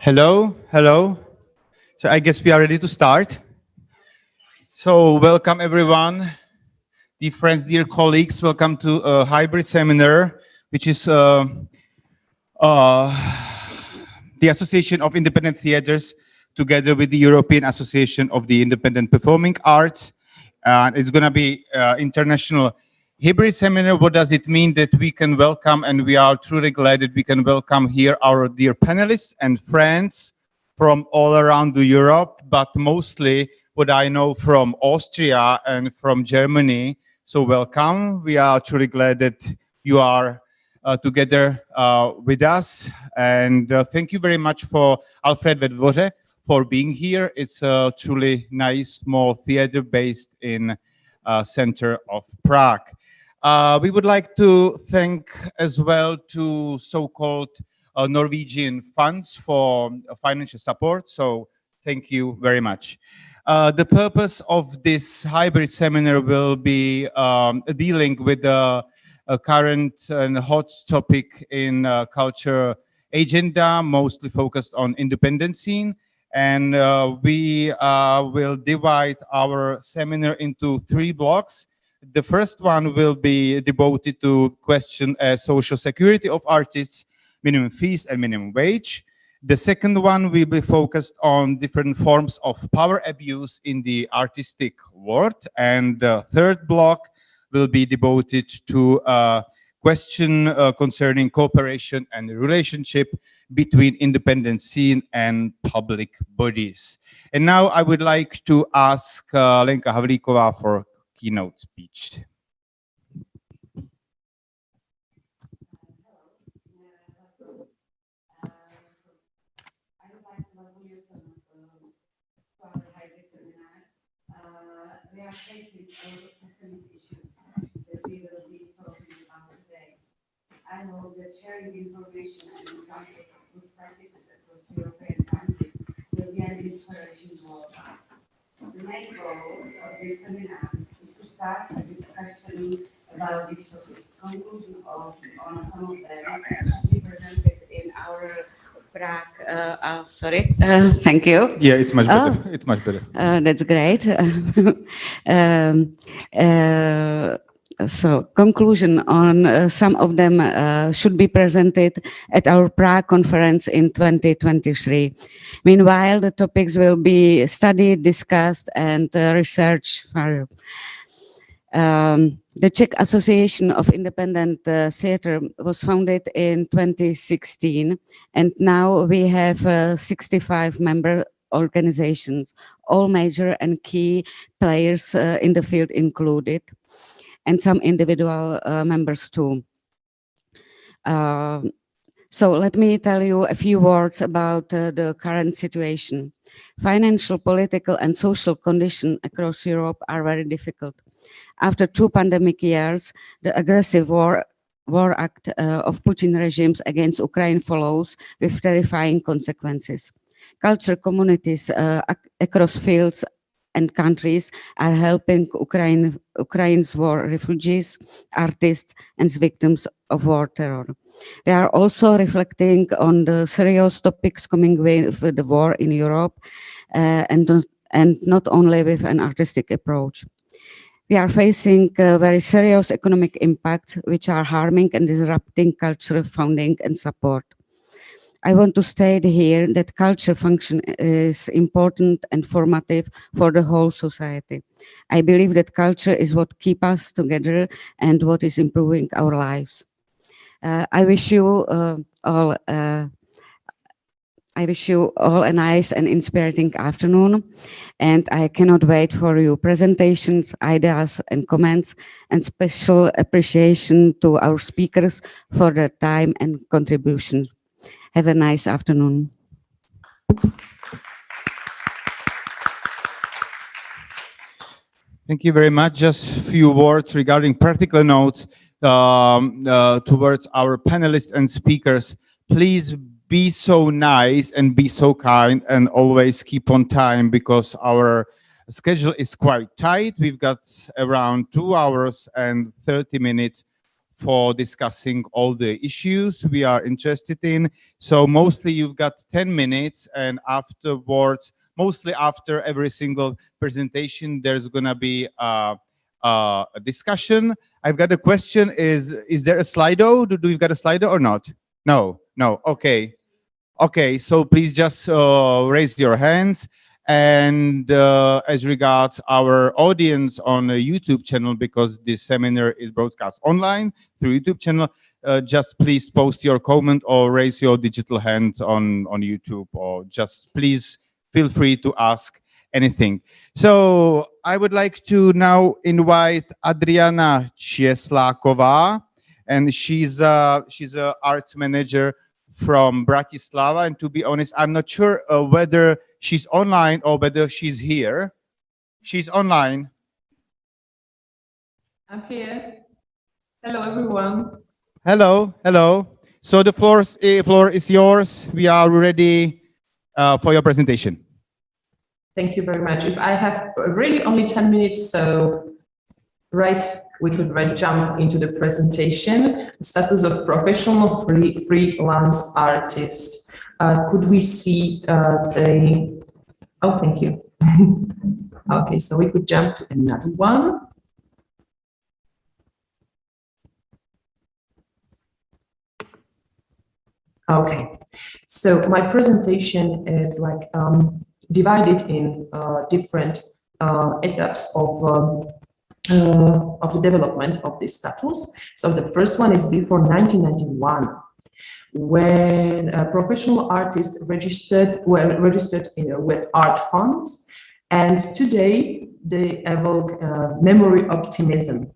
Hello, hello. So I guess we are ready to start. So welcome everyone, dear friends, dear colleagues. Welcome to a hybrid seminar, which is the Association of Independent Theatres, together with the European Association of the Independent Performing Arts. And it's going to be international hybrid seminar. What does it mean? That we can welcome, and we are truly glad that we can welcome here our dear panelists and friends from all around Europe, but mostly what I know from Austria and from Germany. So welcome. We are truly glad that you are together with us. And thank you very much for Alfred ve Dvoře for being here. It's a truly nice small theater based in center of Prague. We would like to thank as well to so-called Norwegian funds for financial support. So thank you very much. The purpose of this hybrid seminar will be dealing with the current and hot topic in culture agenda, mostly focused on independent scene. And we will divide our seminar into 3 blocks. The first one will be devoted to question social security of artists, minimum fees and minimum wage. The second one will be focused on different forms of power abuse in the artistic world. And the third block will be devoted to a question concerning cooperation and relationship between independent scene and public bodies. And now I would like to ask Lenka Havlíková for keynote speech. We are facing a lot of systemic issues that we will be talking about today. I hope that sharing information and examples of good practices across European countries will be an inspiration to all of us. The main goal of this seminar is to start a discussion about these topics. Conclusion on some of them should be presented in our Prague. Sorry, thank you. Yeah, it's much better. It's much better. That's great. So conclusion on some of them should be presented at our Prague conference in 2023. Meanwhile, the topics will be studied, discussed, and researched. The Czech Association of Independent Theatre was founded in 2016, and now we have 65 member organizations, all major and key players in the field included, and some individual members too. So let me tell you a few words about the current situation. Financial, political, and social conditions across Europe are very difficult. After 2 pandemic years, the aggressive war act of Putin regimes against Ukraine follows with terrifying consequences. Culture communities across fields and countries are helping Ukraine's war refugees, artists, and victims of war terror. They are also reflecting on the serious topics coming with the war in Europe, and not only with an artistic approach. We are facing very serious economic impacts which are harming and disrupting cultural funding and support. I want to state here that culture function is important and formative for the whole society. I believe that culture is what keeps us together and what is improving our lives. I wish you all a nice and inspiring afternoon, and I cannot wait for your presentations, ideas, and comments, and special appreciation to our speakers for their time and contribution. Have a nice afternoon. Thank you very much. Just a few words regarding practical notes towards our panelists and speakers. Please be so nice and be so kind and always keep on time, because our schedule is quite tight. We've got around 2 hours and 30 minutes for discussing all the issues we are interested in. So mostly you've got 10 minutes, and afterwards, mostly after every single presentation, there's gonna be a discussion. I've got a question, is there a Slido? Do we got a Slido or not? No, okay. Okay, so please just raise your hands. And as regards our audience on the YouTube channel, because this seminar is broadcast online through YouTube channel, just please post your comment or raise your digital hand on YouTube, or just please feel free to ask anything. So I would like to now invite Adriana Cieslakova, and she's a arts manager from Bratislava. And to be honest, I'm not sure whether she's online or whether she's here. She's online. I'm here. Hello, everyone. Hello. So the floor is yours. We are ready for your presentation. Thank you very much. If I have really only 10 minutes, so we could jump into the presentation. Status of professional freelance artist. Could we see the? Oh, thank you. Okay, so we could jump to another one. Okay, so my presentation is like divided in different etaps of the development of this status. So the first one is before 1991, when professional artists were registered with art funds, and today they evoke memory optimism.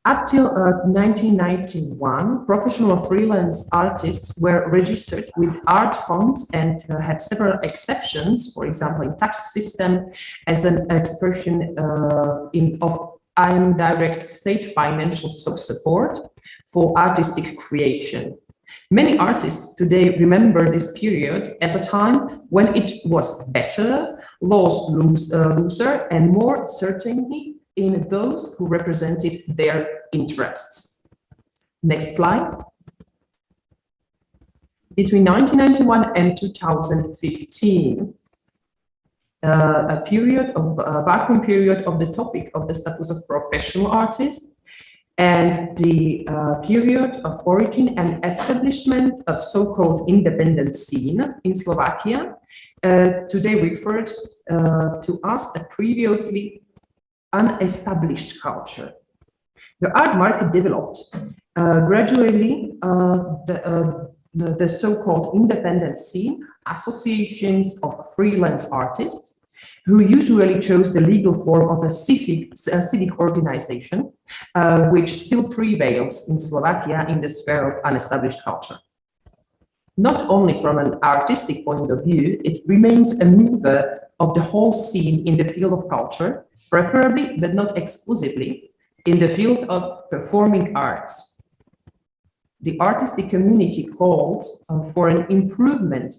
Up till 1991, professional freelance artists were registered with art funds and had several exceptions, for example, in tax system, as an expression of indirect state financial support for artistic creation. Many artists today remember this period as a time when it was better, laws looser, and more certainty in those who represented their interests. Next slide. Between 1991 and 2015, a vacuum period of the topic of the status of professional artist, and the period of origin and establishment of so-called independent scene in Slovakia, today referred to as a previously unestablished culture. The art market developed gradually. The so-called independent scene, associations of freelance artists, who usually chose the legal form of a civic organization, which still prevails in Slovakia in the sphere of unestablished culture. Not only from an artistic point of view, it remains a mover of the whole scene in the field of culture, preferably, but not exclusively, in the field of performing arts. The artistic community called for an improvement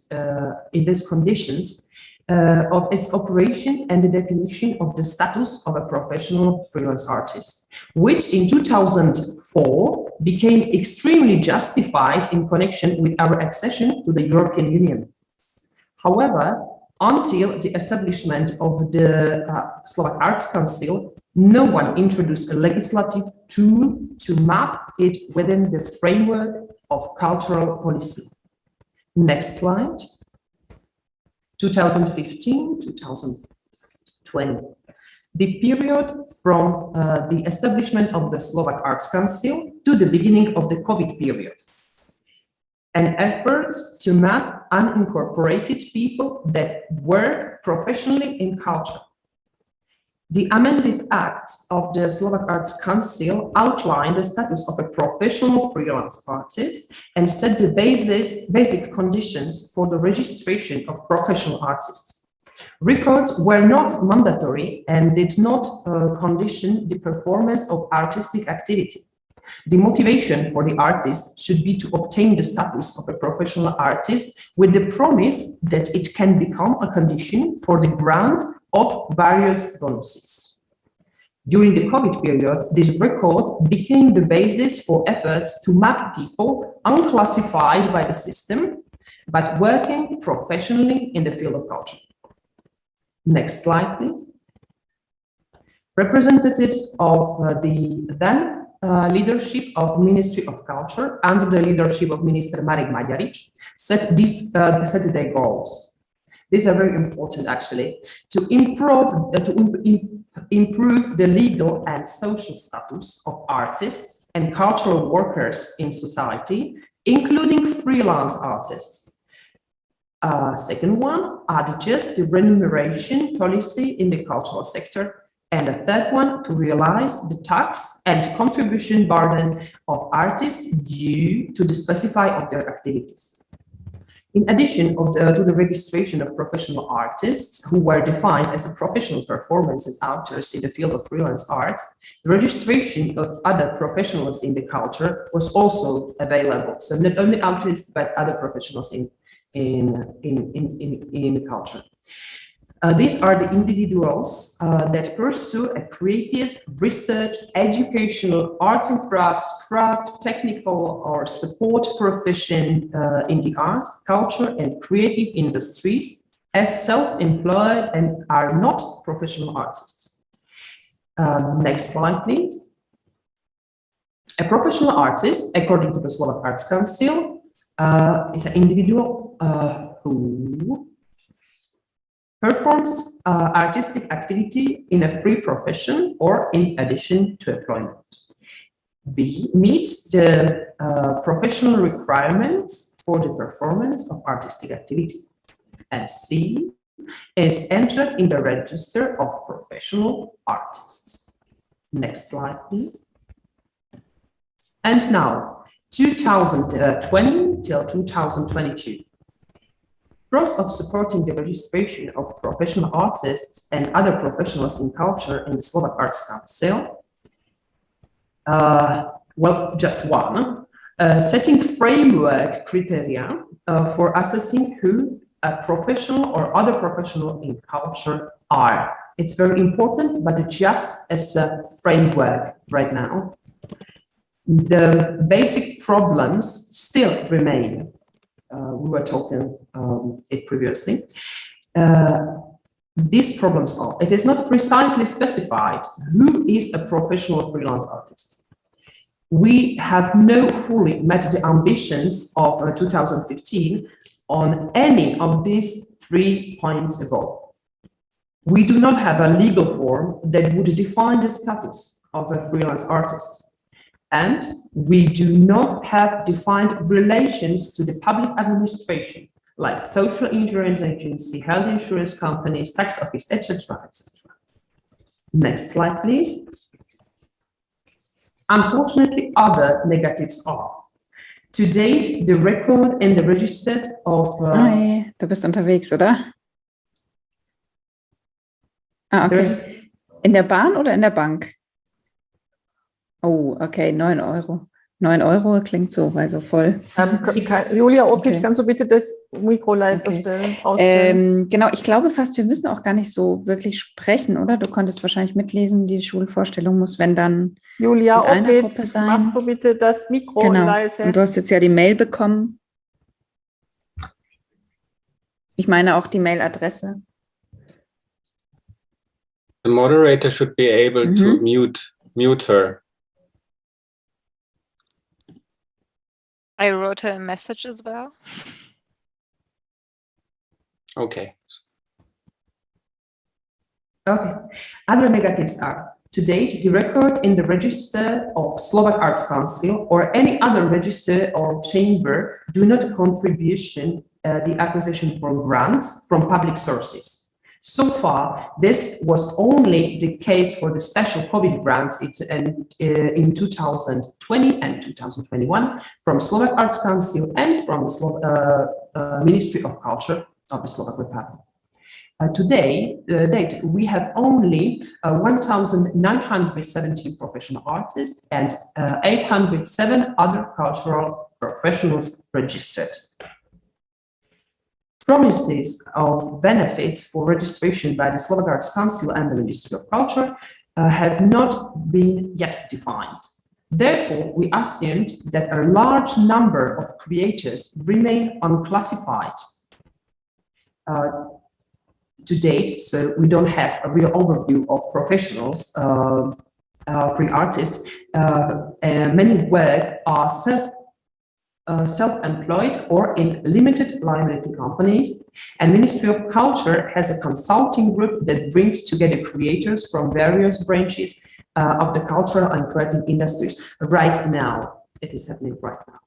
in these conditions of its operation and the definition of the status of a professional freelance artist, which in 2004 became extremely justified in connection with our accession to the European Union. However, until the establishment of the Slovak Arts Council, no one introduced a legislative tool to map it within the framework of cultural policy. Next slide. 2015-2020. The period from the establishment of the Slovak Arts Council to the beginning of the COVID period. An effort to map unincorporated people that work professionally in culture. The amended Act of the Slovak Arts Council outlined the status of a professional freelance artist and set the basic conditions for the registration of professional artists. Records were not mandatory and did not condition the performance of artistic activity. The motivation for the artist should be to obtain the status of a professional artist with the promise that it can become a condition for the grant of various bonuses. During the COVID period, this record became the basis for efforts to map people unclassified by the system, but working professionally in the field of culture. Next slide, please. Representatives of the then leadership of Ministry of Culture under the leadership of Minister Marek Maďarič set their goals. These are very important, actually, to improve the legal and social status of artists and cultural workers in society, including freelance artists. Second one, adjust the remuneration policy in the cultural sector. And the third one, to realize the tax and contribution burden of artists due to the specify of their activities. In addition to the registration of professional artists who were defined as a professional performers and authors in the field of freelance art, the registration of other professionals in the culture was also available. So not only artists, but other professionals in the culture. These are the individuals that pursue a creative, research, educational, arts and craft, technical or support profession in the art, culture and creative industries as self-employed and are not professional artists. Next slide, please. A professional artist, according to the Slovak Arts Council, is an individual who performs artistic activity in a free profession or in addition to employment. B, meets the professional requirements for the performance of artistic activity. And C, is entered in the register of professional artists. Next slide, please. And now, 2020 till 2022. Process of supporting the registration of professional artists and other professionals in culture in the Slovak Arts Council. Well, just one. Setting framework criteria for assessing who a professional or other professional in culture are. It's very important, but just as a framework right now. The basic problems still remain. We were talking it previously. These problems are, it is not precisely specified who is a professional freelance artist. We have not fully met the ambitions of 2015 on any of these 3 points above. We do not have a legal form that would define the status of a freelance artist. And we do not have defined relations to the public administration, like social insurance agency, health insurance companies, tax office, etc., etc. Next slide, please. Unfortunately, other negatives are. To date, the record and the register of... Hi, du bist unterwegs, oder? Ah, okay. In der Bahn oder in der Bank? Oh, okay, 9 Euro. 9 Euro klingt so, weil so voll. Julia Opitz, kannst du bitte das Mikro leiser stellen? Ausstellen? Genau, ich glaube fast, wir müssen auch gar nicht so wirklich sprechen, oder? Du konntest wahrscheinlich mitlesen, die Schulvorstellung muss, wenn dann Julia in einer Gruppe Opitz, sein. machst du bitte das Mikro leise? Und du hast jetzt ja die Mail bekommen. Ich meine auch die Mailadresse. The moderator should be able to mute her. I wrote her a message as well. Okay. Okay. Other negatives are, to date, the record in the register of Slovak Arts Council or any other register or chamber do not contribution the acquisition for grants from public sources. So far, this was only the case for the special COVID grants in 2020 and 2021 from Slovak Arts Council and from the Ministry of Culture of the Slovak Republic. Today, we have only 1,917 professional artists and 807 other cultural professionals registered. Promises of benefits for registration by the Slovak Arts Council and the Ministry of Culture have not been yet defined. Therefore, we assumed that a large number of creators remain unclassified to date, so we don't have a real overview of professionals, free artists. Many work are self-employed or in limited liability companies, and Ministry of Culture has a consulting group that brings together creators from various branches of the cultural and creative industries right now. It is happening right now.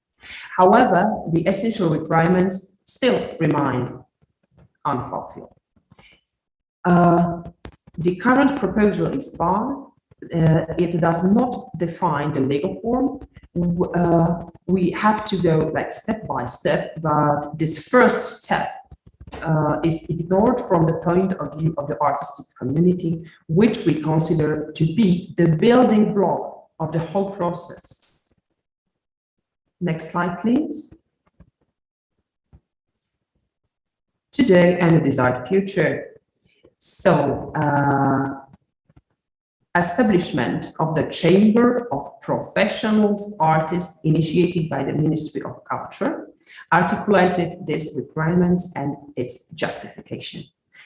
However, the essential requirements still remain unfulfilled. The current proposal is far. It does not define the legal form. We have to go like step by step, but this first step is ignored from the point of view of the artistic community, which we consider to be the building block of the whole process. Next slide, please. Today and the desired future. So, establishment of the Chamber of Professionals Artists initiated by the Ministry of Culture articulated these requirements and its justification.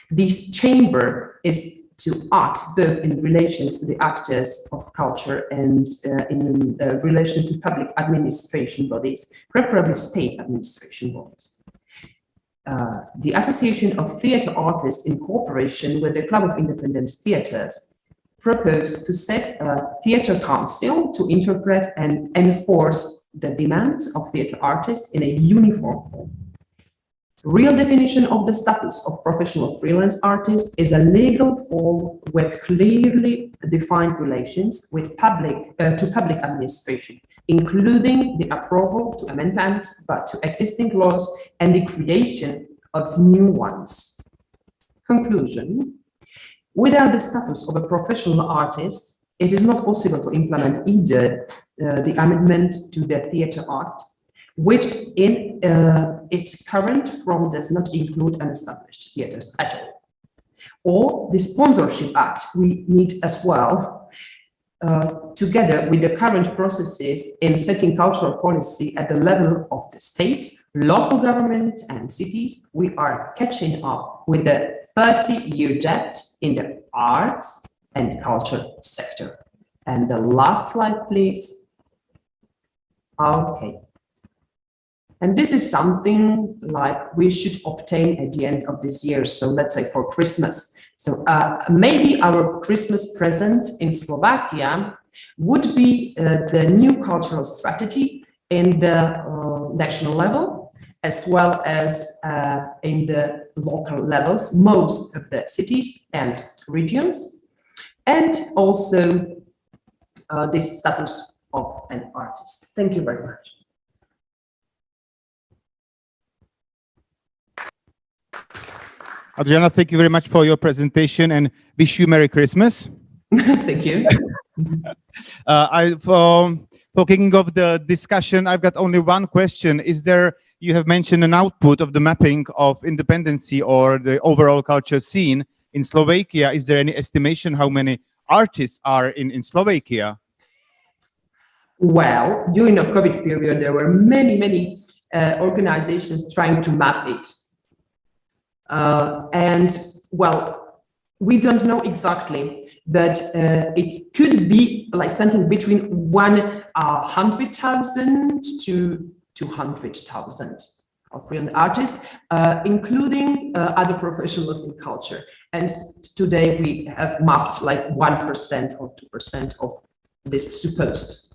This chamber is to act both in relation to the actors of culture and in relation to public administration bodies, preferably state administration bodies. The Association of Theatre Artists in cooperation with the Club of Independent Theatres proposed to set a theatre council to interpret and enforce the demands of theatre artists in a uniform form. Real definition of the status of professional freelance artists is a legal form with clearly defined relations with public administration, including the approval to amendments but to existing laws and the creation of new ones. Conclusion. Without the status of a professional artist, it is not possible to implement either the amendment to the Theatre Act, which in its current form does not include unestablished theatres at all, or the Sponsorship Act we need as well, together with the current processes in setting cultural policy at the level of the state, local governments and cities. We are catching up with the 30-year debt in the arts and culture sector. And the last slide, please. Okay. And this is something like we should obtain at the end of this year. So let's say for Christmas. So maybe our Christmas present in Slovakia would be the new cultural strategy in the national level, as well as in the local levels, most of the cities and regions, and also this status of an artist. Thank you very much. Adriana, thank you very much for your presentation and wish you Merry Christmas. Thank you. For kicking off the discussion, I've got only one question. Is there, you have mentioned an output of the mapping of independency or the overall culture scene in Slovakia. Is there any estimation how many artists are in Slovakia? Well, during the COVID period, there were many organizations trying to map it. And well, we don't know exactly, but it could be like something between 100,000 to 200,000 of freelance artists, including other professionals in culture. And today we have mapped like 1% or 2% of this supposed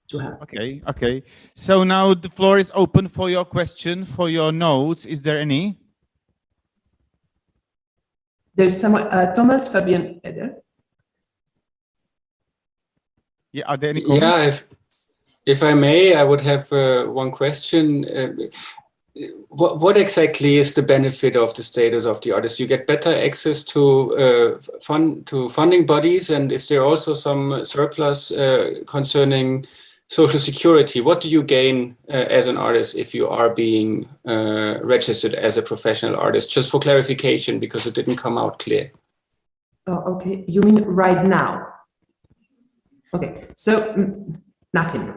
to have. Okay, okay. So now the floor is open for your question, for your notes. Is there any? There's someone, Thomas Fabian Eder. Yeah, are there any comments? Yeah, if I may, I would have one question. What exactly is the benefit of the status of the artist? You get better access to funding bodies, and is there also some surplus concerning social security? What do you gain as an artist if you are being registered as a professional artist? Just for clarification, because it didn't come out clear. Okay, you mean right now? Okay, so nothing.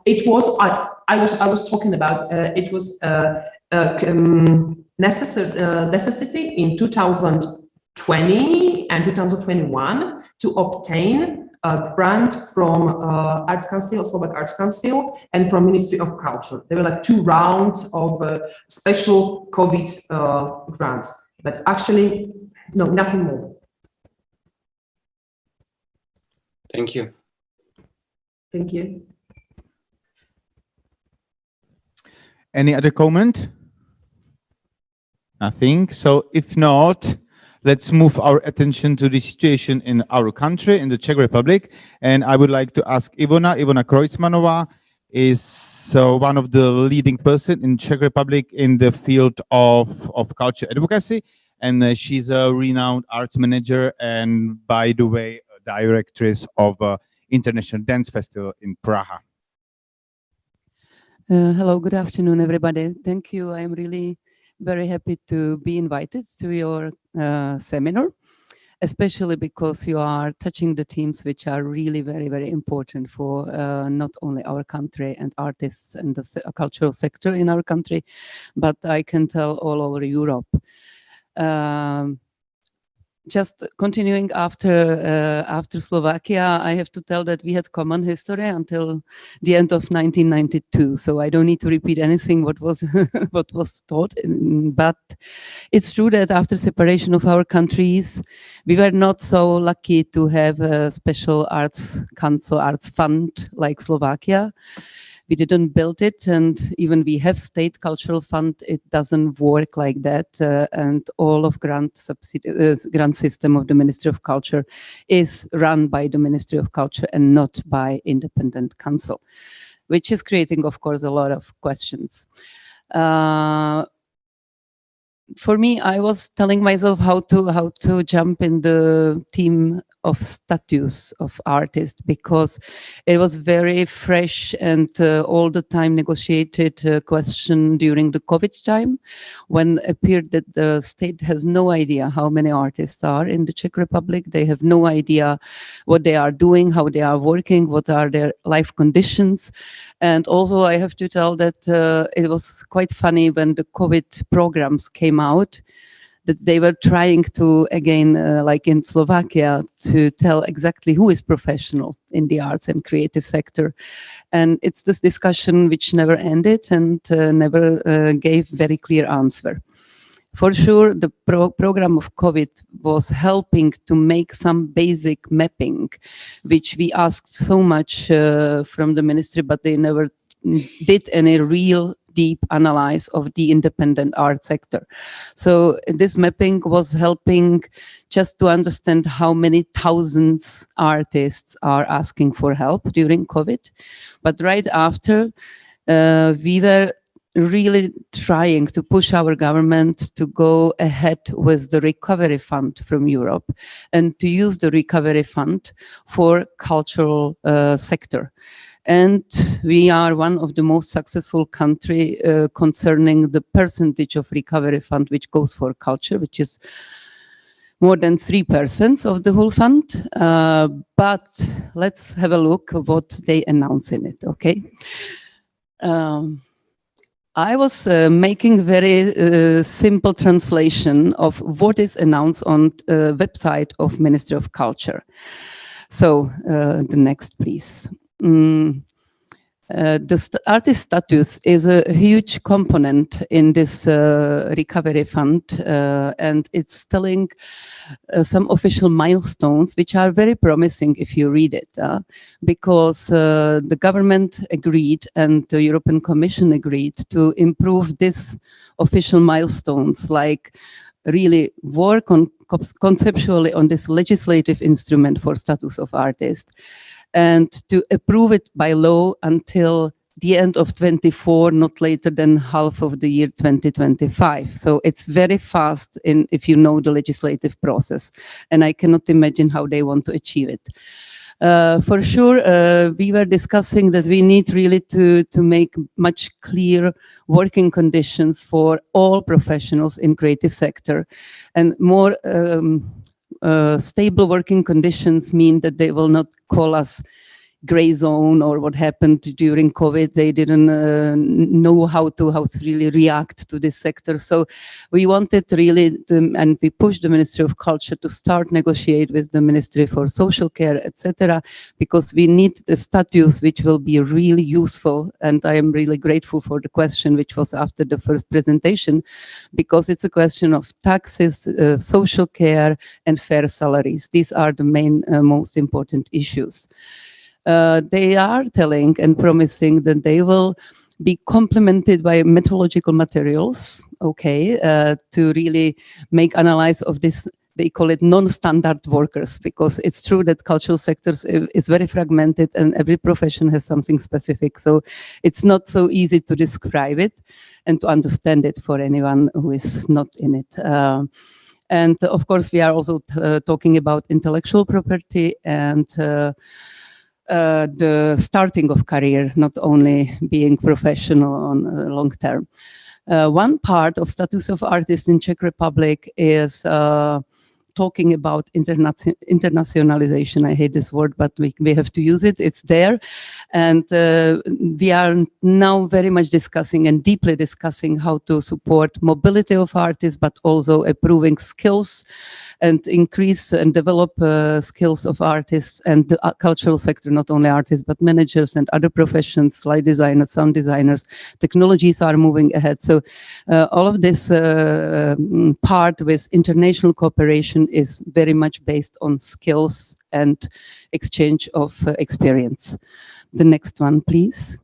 It was I was talking about it was necessity in 2020 and 2021 to obtain a grant from Arts Council, Slovak Arts Council, and from Ministry of Culture. There were like 2 rounds of special COVID grants, but actually, no, nothing more. Thank you. Thank you. Any other comment? Nothing. So if not, let's move our attention to the situation in our country, in the Czech Republic. And I would like to ask Ivona Krojcmanová is one of the leading person in Czech Republic in the field of culture advocacy. And she's a renowned arts manager and, by the way, a directress of International Dance Festival in Praha. Hello, good afternoon, everybody. Thank you. I am really very happy to be invited to your seminar, especially because you are touching the themes which are really very, very important for not only our country and artists and the cultural sector in our country, but I can tell all over Europe. Just continuing after Slovakia, I have to tell that we had common history until the end of 1992. So I don't need to repeat anything what was what was taught. But it's true that after separation of our countries, we were not so lucky to have a special arts council, arts fund like Slovakia. We didn't build it, and even we have state cultural fund, it doesn't work like that. And all of grant system of the Ministry of Culture is run by the Ministry of Culture and not by independent council, which is creating, of course, a lot of questions. For me, I was telling myself how to jump in the theme of status of artist, because it was very fresh and all the time negotiated question during the COVID time, when it appeared that the state has no idea how many artists are in the Czech Republic. They have no idea what they are doing, how they are working, what are their life conditions. And also I have to tell that it was quite funny when the COVID programs came out, that they were trying to, again, like in Slovakia, to tell exactly who is professional in the arts and creative sector. And it's this discussion which never ended and never gave very clear answer. For sure, the program of COVID was helping to make some basic mapping, which we asked so much from the ministry, but they never did any real deep analysis of the independent art sector. So this mapping was helping just to understand how many thousands artists are asking for help during COVID. But right after, we were really trying to push our government to go ahead with the recovery fund from Europe and to use the recovery fund for cultural sector. And we are one of the most successful country concerning the percentage of recovery fund which goes for culture, which is more than 3% of the whole fund. But let's have a look at what they announce in it, okay? I was making very simple translation of what is announced on the website of Ministry of Culture. So the next, please. The artist status is a huge component in this recovery fund, and it's telling some official milestones which are very promising if you read it, because the government agreed and the European Commission agreed to improve these official milestones, like really work on conceptually on this legislative instrument for status of artist, and to approve it by law until the end of 24, not later than half of the year 2025. So it's very fast if you know the legislative process, and I cannot imagine how they want to achieve it. For sure, we were discussing that we need really to make much clear working conditions for all professionals in creative sector, and more stable working conditions mean that they will not call us gray zone, or what happened during COVID. They didn't know how to really react to this sector. So we wanted really to, and we pushed the Ministry of Culture to start negotiate with the Ministry for Social Care, etc., because we need the statutes which will be really useful. And I am really grateful for the question which was after the first presentation, because it's a question of taxes, social care, and fair salaries. These are the main, most important issues. They are telling and promising that they will be complemented by methodological materials, okay, to really make analysis of this. They call it non-standard workers, because it's true that cultural sectors is very fragmented and every profession has something specific. So it's not so easy to describe it and to understand it for anyone who is not in it. And of course, we are also talking about intellectual property and the starting of career, not only being professional on long term. One part of status of artists in Czech Republic is talking about internationalization. I hate this word, but we have to use it. It's there. And we are now very much discussing and deeply discussing how to support mobility of artists, but also improving skills and increase and develop skills of artists and the cultural sector, not only artists, but managers and other professions, light designers, sound designers. Technologies are moving ahead. So all of this part with international cooperation is very much based on skills and exchange of experience. The next one, please.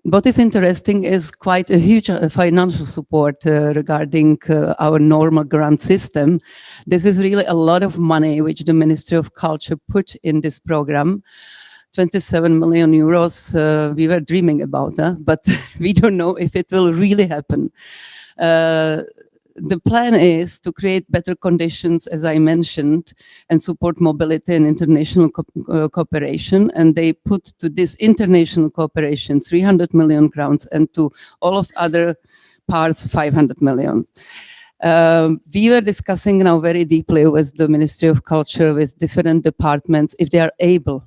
What is interesting is quite a huge financial support regarding our normal grant system. This is really a lot of money which the Ministry of Culture put in this program. 27 million euros we were dreaming about, but we don't know if it will really happen. The plan is to create better conditions, as I mentioned, and support mobility and international cooperation. And they put to this international cooperation 300 million crowns, and to all of other parts 500 million. We were discussing now very deeply with the Ministry of Culture, with different departments, if they are able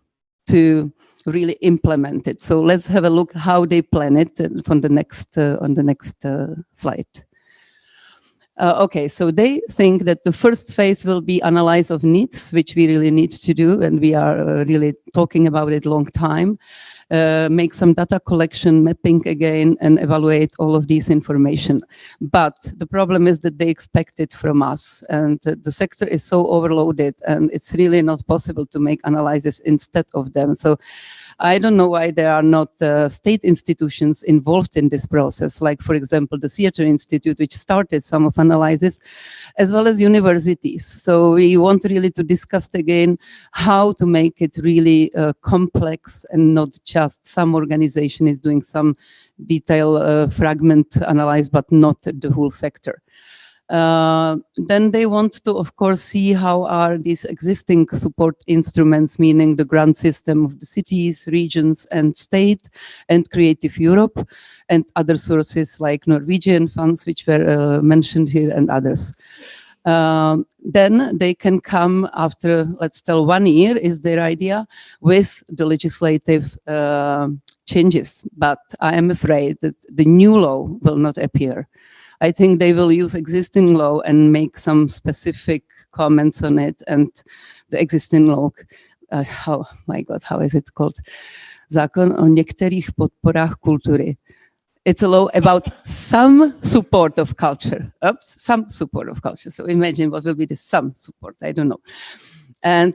to really implement it. So let's have a look how they plan it from the next on the next slide. Okay, so they think that the first phase will be analysis of needs, which we really need to do, and we are really talking about it long time. Make some data collection, mapping again, and evaluate all of this information. But the problem is that they expect it from us, and the sector is so overloaded, and it's really not possible to make analysis instead of them. So I don't know why there are not state institutions involved in this process, like, for example, the Theatre Institute, which started some of analysis, as well as universities. So we want really to discuss again how to make it really complex, and not just some organization is doing some detailed fragment analysis, but not the whole sector. Then they want to, of course, see how are these existing support instruments, meaning the grant system of the cities, regions, and state, and Creative Europe, and other sources like Norwegian funds, which were mentioned here, and others. Then they can come after, let's tell, 1 year is their idea, with the legislative changes. But I am afraid that the new law will not appear. I think they will use existing law and make some specific comments on it, and the existing law, how is it called? Zákon o některých podporách kultury. It's a law about some support of culture. Some support of culture. So imagine what will be the some support, I don't know. And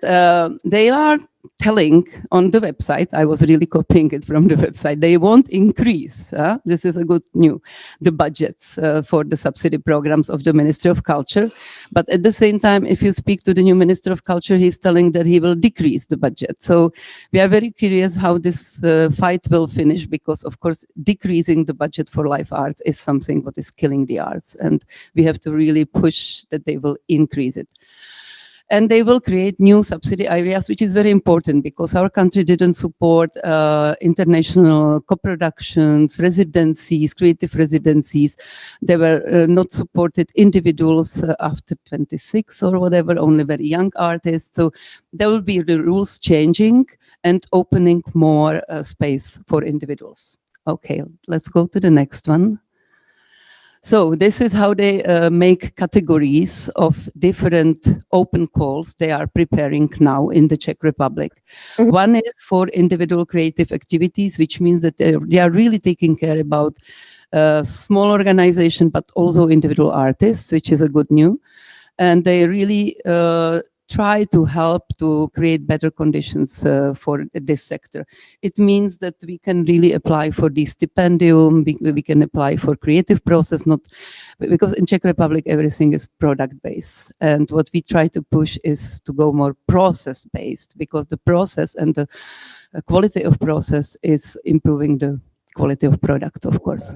they are telling on the website, I was really copying it from the website, they won't increase, this is a good news, the budgets for the subsidy programs of the Ministry of Culture. But at the same time, if you speak to the new Minister of Culture, he's telling that he will decrease the budget. So we are very curious how this fight will finish, because of course, decreasing the budget for live arts is something that is killing the arts. And we have to really push that they will increase it. And they will create new subsidy areas, which is very important because our country didn't support international co-productions, residencies, creative residencies. They were not supported individuals after 26 or whatever, only very young artists. So there will be the rules changing and opening more space for individuals. Okay, let's go to the next one. So this is how they make categories of different open calls they are preparing now in the Czech Republic. Mhm. One is for individual creative activities, which means that they are really taking care about small organization, but also individual artists, which is a good news. And they really try to help to create better conditions for this sector. It means that we can really apply for the stipendium, we can apply for creative process, not because in Czech Republic everything is product-based. And what we try to push is to go more process-based, because the process and the quality of process is improving the quality of product, of course.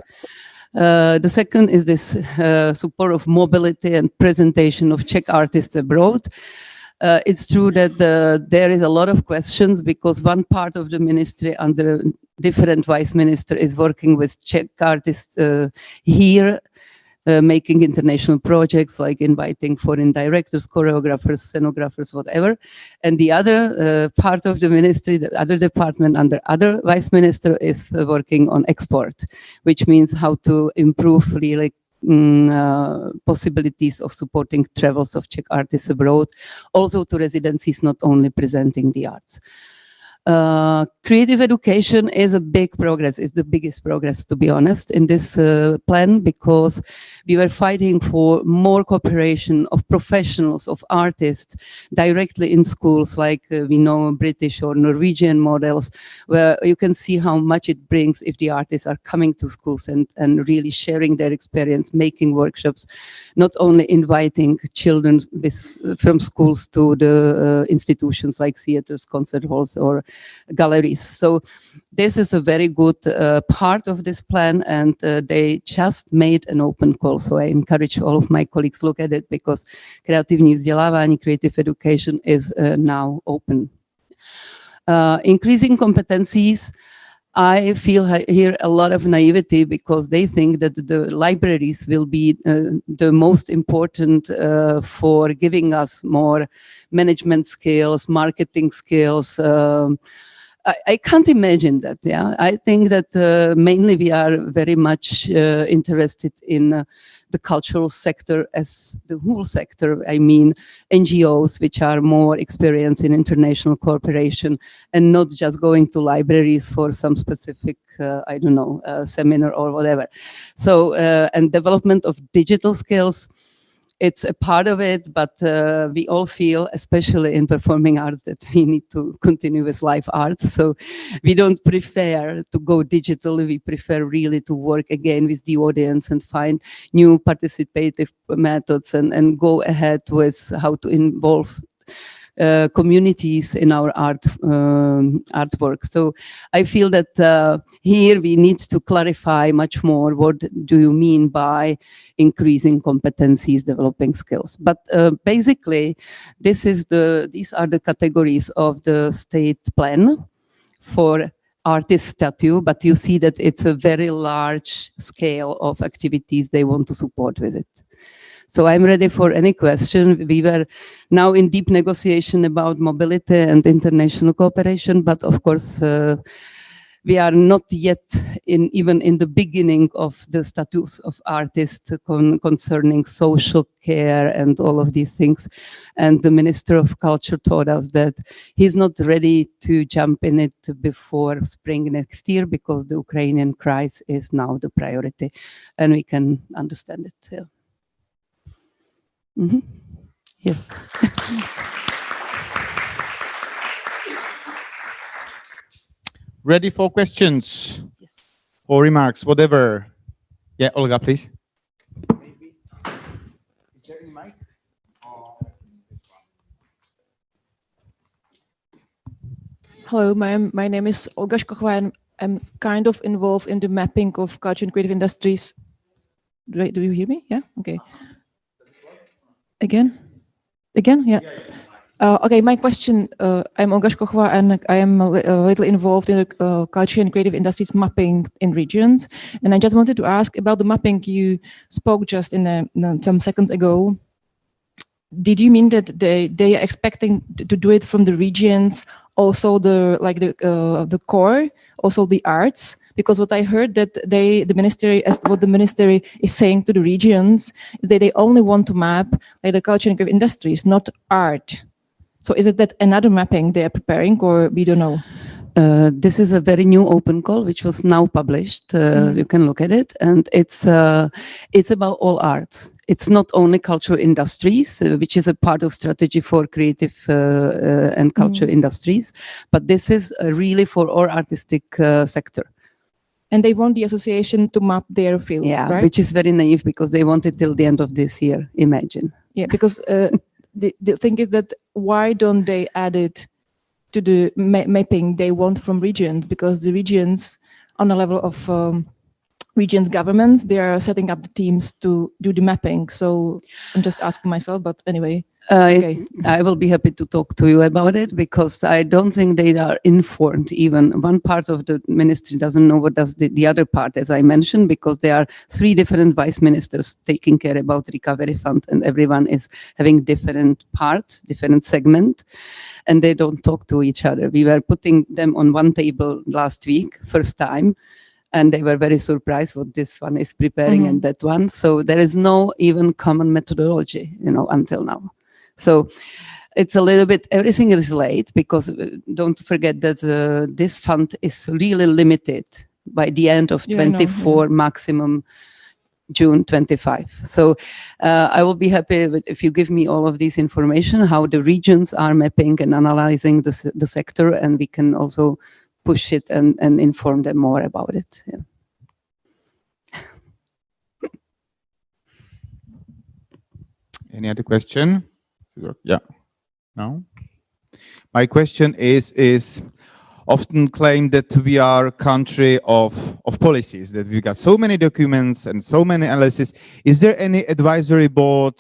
The second is this support of mobility and presentation of Czech artists abroad. It's true that there is a lot of questions because one part of the ministry under different vice minister is working with Czech artists here, making international projects like inviting foreign directors, choreographers, scenographers, whatever. And the other part of the ministry, the other department under other vice minister is working on export, which means how to improve really possibilities of supporting travels of Czech artists abroad, also to residencies, not only presenting the arts. Creative education is a big progress. It's the biggest progress, to be honest, in this plan, because we were fighting for more cooperation of professionals, of artists, directly in schools, like we know British or Norwegian models, where you can see how much it brings if the artists are coming to schools and really sharing their experience, making workshops, not only inviting children from schools to the institutions like theaters, concert halls, or galleries. So this is a very good part of this plan, and they just made an open call. So I encourage all of my colleagues look at it, because kreativní vzdělávání, creative education is now open. Increasing competencies. I feel here a lot of naivety, because they think that the libraries will be the most important for giving us more management skills, marketing skills. I can't imagine that. Yeah, I think that mainly we are very much interested in the cultural sector as the whole sector. I mean, NGOs, which are more experienced in international cooperation, and not just going to libraries for some specific, I don't know, seminar or whatever. So, and development of digital skills, it's a part of it, but we all feel, especially in performing arts, that we need to continue with live arts. So we don't prefer to go digital. We prefer really to work again with the audience and find new participative methods and go ahead with how to involve communities in our artwork. So I feel that here we need to clarify much more what do you mean by increasing competencies, developing skills. But basically, these are the categories of the state plan for artist statue, but you see that it's a very large scale of activities they want to support with it. So I'm ready for any question. We were now in deep negotiation about mobility and international cooperation, but of course, we are not yet even in the beginning of the status of artists concerning social care and all of these things. And the Minister of Culture told us that he's not ready to jump in it before spring next year, because the Ukrainian crisis is now the priority, and we can understand it. Yeah. Mm-hmm. Yeah. Ready for questions Yes. or remarks, whatever. Yeah, Olga, please. Maybe. Is there any mic? Hello, my name is Olga Shkochova, and I'm kind of involved in the mapping of culture and creative industries. Do you hear me? Yeah? Okay. Again? Yeah. Okay, my question, I'm Olga Shkochova, and I am a little involved in the culture and creative industries mapping in regions. And I just wanted to ask about the mapping you spoke just in some seconds ago. Did you mean that they are expecting to do it from the regions, also the core, also the arts? Because what I heard that what the ministry is saying to the regions is that they only want to map like the culture and creative industries, not art. So is it that another mapping they are preparing, or we don't know? This is a very new open call, which was now published. You can look at it, and it's about all arts. It's not only cultural industries, which is a part of strategy for creative and culture industries, but this is really for all artistic sector. And they want the association to map their field, right? Which is very naive because they want it till the end of this year. Imagine. Yeah, because the thing is that why don't they add it to the mapping they want from regions? Because the regions, on a level of regions governments, they are setting up the teams to do the mapping. So I'm just asking myself, but anyway. Okay. I will be happy to talk to you about it because I don't think they are informed. Even one part of the ministry doesn't know what does the other part, as I mentioned, because there are 3 different vice ministers taking care about recovery fund, and everyone is having different part, different segment, and they don't talk to each other. We were putting them on one table last week, first time, and they were very surprised what this one is preparing and that one. So there is no even common methodology, until now. So it's a little bit, everything is late because don't forget that this fund is really limited by the end of 24, maximum June 25. So I will be happy if you give me all of this information, how the regions are mapping and analyzing the sector, and we can also push it and inform them more about it. Yeah. Any other question? Yeah. No? My question is often claimed that we are a country of policies, that we've got so many documents and so many analysis. Is there any advisory board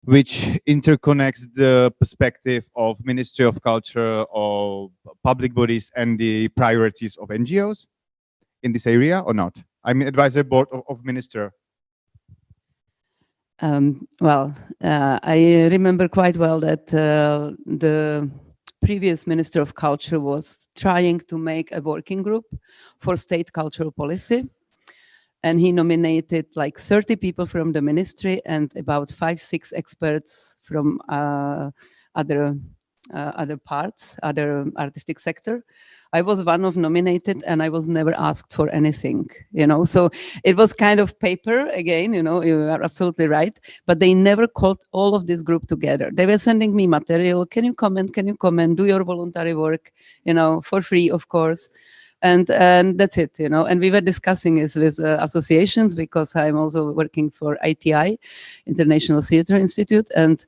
which interconnects the perspective of Ministry of Culture or public bodies and the priorities of NGOs in this area or not? I mean, advisory board of minister. I remember quite well that the previous Minister of Culture was trying to make a working group for state cultural policy. And he nominated like 30 people from the ministry and about 5-6 experts from other parts, other artistic sector. I was one of nominated and I was never asked for anything, So it was kind of paper again, you are absolutely right. But they never called all of this group together. They were sending me material. Can you comment? Do your voluntary work, for free, of course. And that's it, and we were discussing this with associations because I'm also working for ITI, International Theatre Institute, and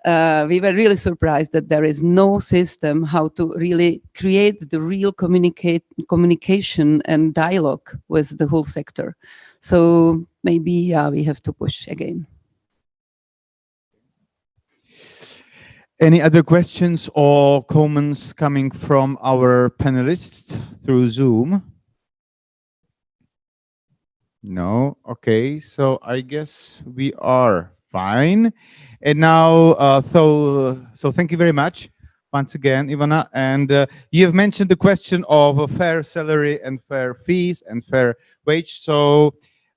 we were really surprised that there is no system how to really create the real communication and dialogue with the whole sector. So maybe, we have to push again. Any other questions or comments coming from our panelists through Zoom? No? Okay, so I guess we are fine. And now, so thank you very much once again, Ivana. And you have mentioned the question of a fair salary and fair fees and fair wage. So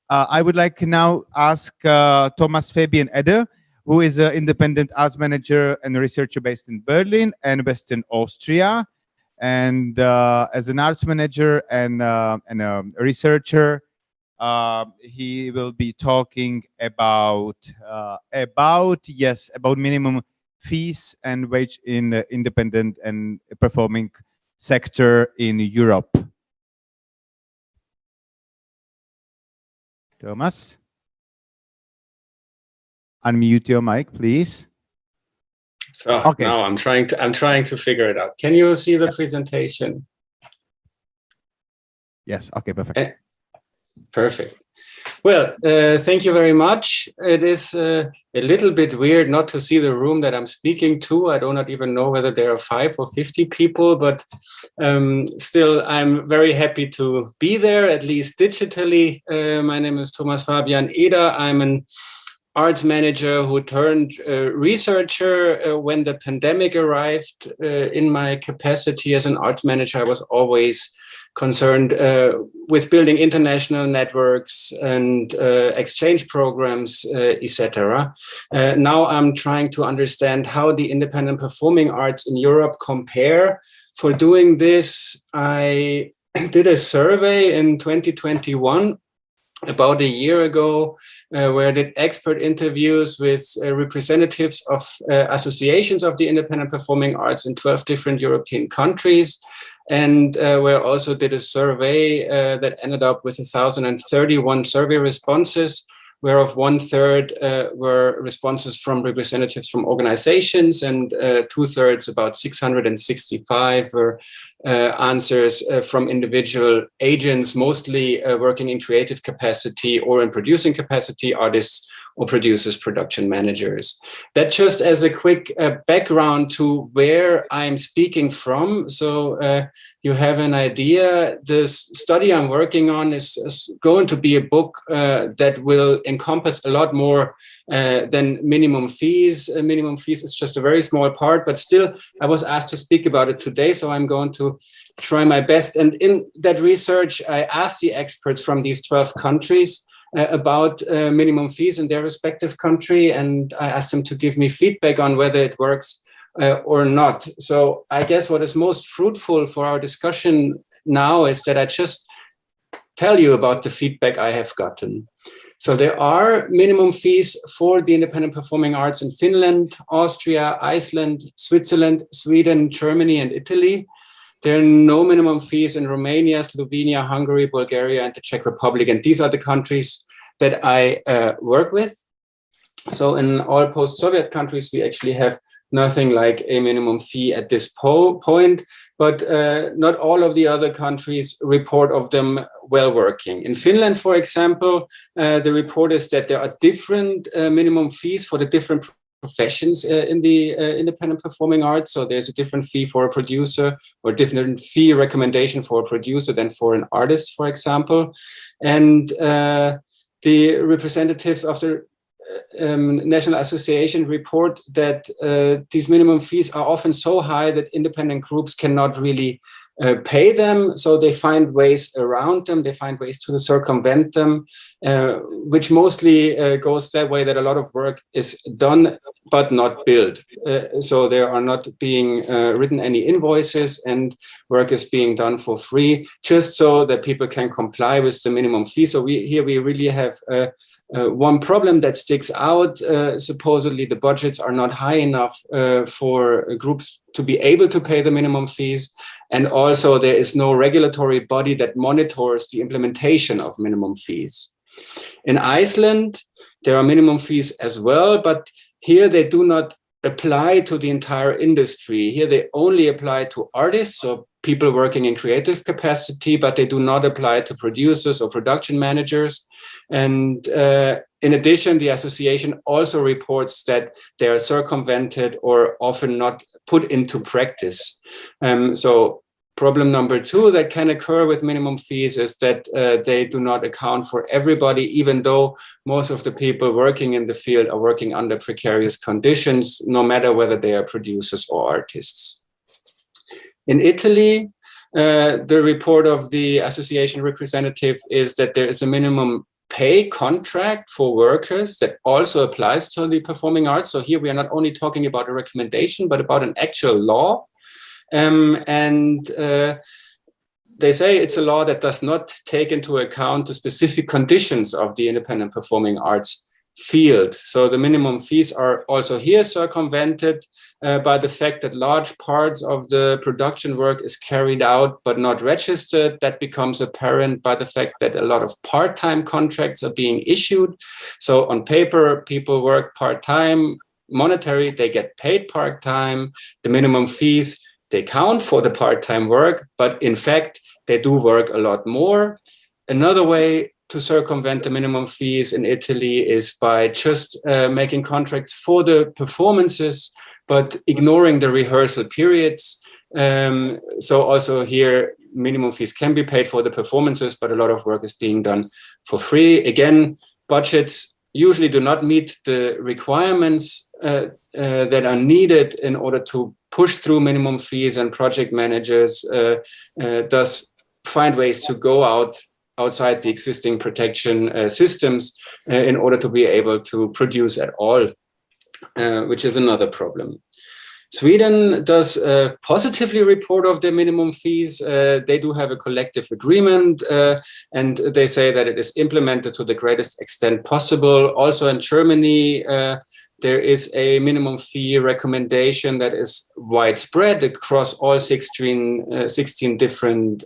I would like to now ask Thomas Fabian Eder, who is an independent arts manager and researcher based in Berlin and Western Austria. And as an arts manager and a researcher, he will be talking about minimum fees and wage in the independent and performing sector in Europe. Thomas? Unmute your mic, please. So now I'm trying to figure it out. Can you see the presentation? Yes. Okay. Perfect. Perfect. Well, thank you very much. It is a little bit weird not to see the room that I'm speaking to. I do not even know whether there are 5 or 50 people, but still, I'm very happy to be there, at least digitally. My name is Thomas Fabian Eder. I'm an arts manager who turned researcher when the pandemic arrived. In my capacity as an arts manager, I was always concerned with building international networks and exchange programs, etc. Now I'm trying to understand how the independent performing arts in Europe compare. For doing this, I did a survey in 2021, about a year ago, where I did expert interviews with representatives of associations of the independent performing arts in 12 different European countries. And where I also did a survey that ended up with 1,031 survey responses, whereof 1/3 were responses from representatives from organizations, and 2/3, about 665, were answers from individual agents, mostly working in creative capacity or in producing capacity, artists or producers, production managers. That just as a quick background to where I'm speaking from. So you have an idea. This study I'm working on is going to be a book that will encompass a lot more than minimum fees. Minimum fees is just a very small part, but still I was asked to speak about it today. So I'm going to try my best. And in that research, I asked the experts from these 12 countries about minimum fees in their respective country. And I asked them to give me feedback on whether it works or not. So I guess what is most fruitful for our discussion now is that I just tell you about the feedback I have gotten. So there are minimum fees for the independent performing arts in Finland, Austria, Iceland, Switzerland, Sweden, Germany, and Italy. There are no minimum fees in Romania, Slovenia, Hungary, Bulgaria, and the Czech Republic. And these are the countries that I work with. So in all post-Soviet countries, we actually have nothing like a minimum fee at this point, but not all of the other countries report of them well working. In Finland, for example, the report is that there are different minimum fees for the different professions in the independent performing arts. So there's a different fee for a producer, or different fee recommendation for a producer than for an artist, for example. And the representatives of the National Association report that these minimum fees are often so high that independent groups cannot really pay them. So they find ways around them. They find ways to circumvent them, which mostly goes that way, that a lot of work is done but not billed. So there are not being written any invoices, and work is being done for free, just so that people can comply with the minimum fee. So we really have one problem that sticks out. Supposedly the budgets are not high enough for groups to be able to pay the minimum fees. And also there is no regulatory body that monitors the implementation of minimum fees. In Iceland, there are minimum fees as well, but here they do not apply to the entire industry. Here they only apply to artists, so people working in creative capacity, but they do not apply to producers or production managers. And in addition, the association also reports that they are circumvented or often not put into practice. So problem number 2 that can occur with minimum fees is that they do not account for everybody, even though most of the people working in the field are working under precarious conditions, no matter whether they are producers or artists. In Italy, the report of the association representative is that there is a minimum pay contract for workers that also applies to the performing arts. So here we are not only talking about a recommendation, but about an actual law. They say it's a law that does not take into account the specific conditions of the independent performing arts field. So the minimum fees are also here circumvented by the fact that large parts of the production work is carried out but not registered. That becomes apparent by the fact that a lot of part-time contracts are being issued. So on paper, people work part-time, monetary, they get paid part-time. The minimum fees, they count for the part-time work, but in fact, they do work a lot more. Another way to circumvent the minimum fees in Italy is by just making contracts for the performances, but ignoring the rehearsal periods. So also here, minimum fees can be paid for the performances, but a lot of work is being done for free. Again, budgets usually do not meet the requirements that are needed in order to push through minimum fees, and project managers thus find ways to go outside the existing protection systems in order to be able to produce at all, which is another problem. Sweden does positively report of their minimum fees. They do have a collective agreement, and they say that it is implemented to the greatest extent possible. Also in Germany, there is a minimum fee recommendation that is widespread across all 16 different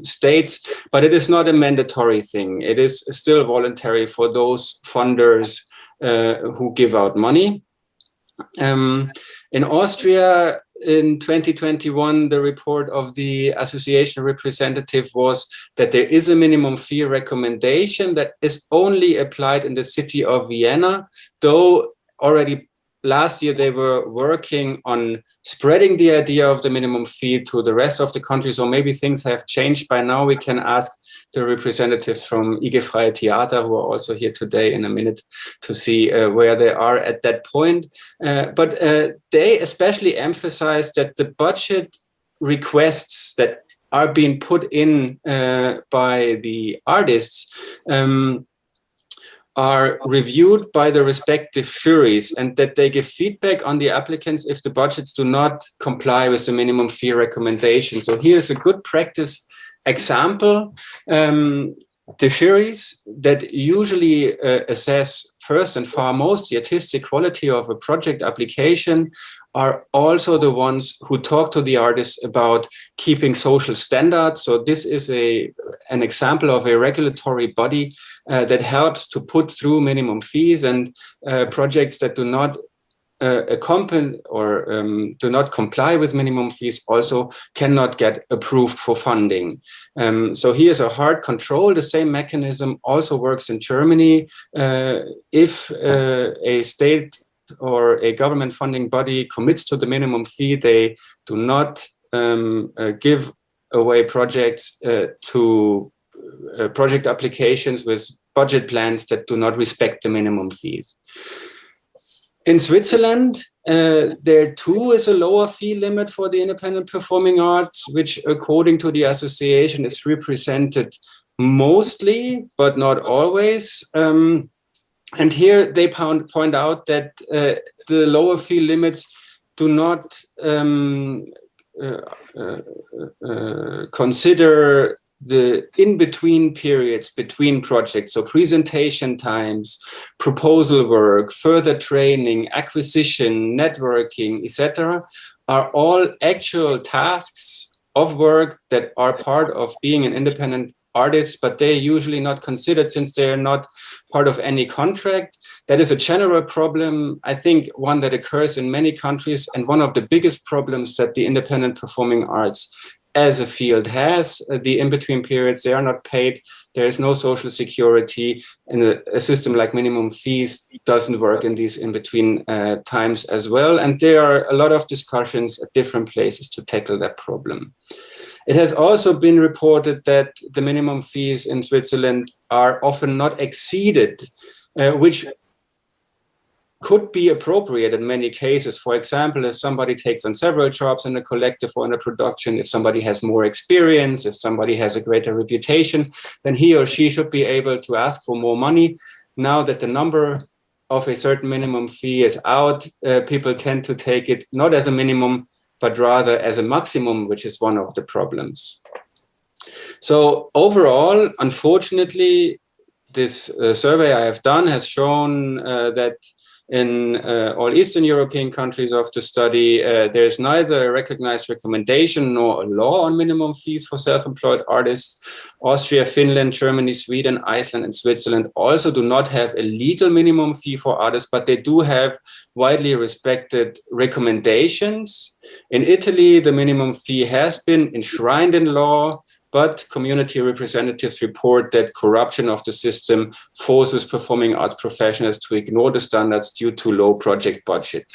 states, but it is not a mandatory thing. It is still voluntary for those funders who give out money. In Austria, in 2021, the report of the association representative was that there is a minimum fee recommendation that is only applied in the city of Vienna, though already last year they were working on spreading the idea of the minimum fee to the rest of the country. So maybe things have changed by now. We can ask the representatives from IG Freie Theater, who are also here today, in a minute to see where they are at that point. But they especially emphasize that the budget requests that are being put in by the artists are reviewed by the respective juries, and that they give feedback on the applicants if the budgets do not comply with the minimum fee recommendation. So here's a good practice example. The juries that usually assess first and foremost the artistic quality of a project application are also the ones who talk to the artists about keeping social standards. So this is an example of a regulatory body that helps to put through minimum fees, and projects that do not accompany or do not comply with minimum fees also cannot get approved for funding. So here's a hard control. The same mechanism also works in Germany. If a state or a government funding body commits to the minimum fee, they do not give away projects to project applications with budget plans that do not respect the minimum fees. In Switzerland, there too is a lower fee limit for the independent performing arts, which according to the association is represented mostly, but not always. And here they point out that the lower fee limits do not consider the in-between periods between projects, so presentation times, proposal work, further training, acquisition, networking, etc., are all actual tasks of work that are part of being an independent artist, but they're usually not considered since they're not part of any contract. That is a general problem, I think, one that occurs in many countries, and one of the biggest problems that the independent performing arts as a field has. The in-between periods, they are not paid. There is no social security, and a system like minimum fees doesn't work in these in-between times as well. And there are a lot of discussions at different places to tackle that problem. It has also been reported that the minimum fees in Switzerland are often not exceeded, which could be appropriate in many cases. For example, if somebody takes on several jobs in a collective or in a production, if somebody has more experience, if somebody has a greater reputation, then he or she should be able to ask for more money. Now that the number of a certain minimum fee is out, people tend to take it not as a minimum, but rather as a maximum, which is one of the problems. So overall, unfortunately, this survey I have done has shown that in all Eastern European countries of the study, there is neither a recognized recommendation nor a law on minimum fees for self-employed artists. Austria, Finland, Germany, Sweden, Iceland, and Switzerland also do not have a legal minimum fee for artists, but they do have widely respected recommendations. In Italy, the minimum fee has been enshrined in law. but community representatives report that corruption of the system forces performing arts professionals to ignore the standards due to low project budgets.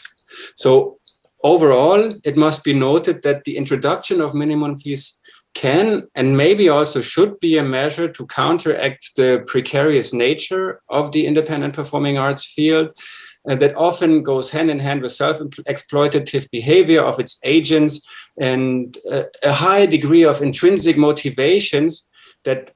So overall, it must be noted that the introduction of minimum fees can and maybe also should be a measure to counteract the precarious nature of the independent performing arts field that often goes hand in hand with self-exploitative behavior of its agents and a high degree of intrinsic motivations that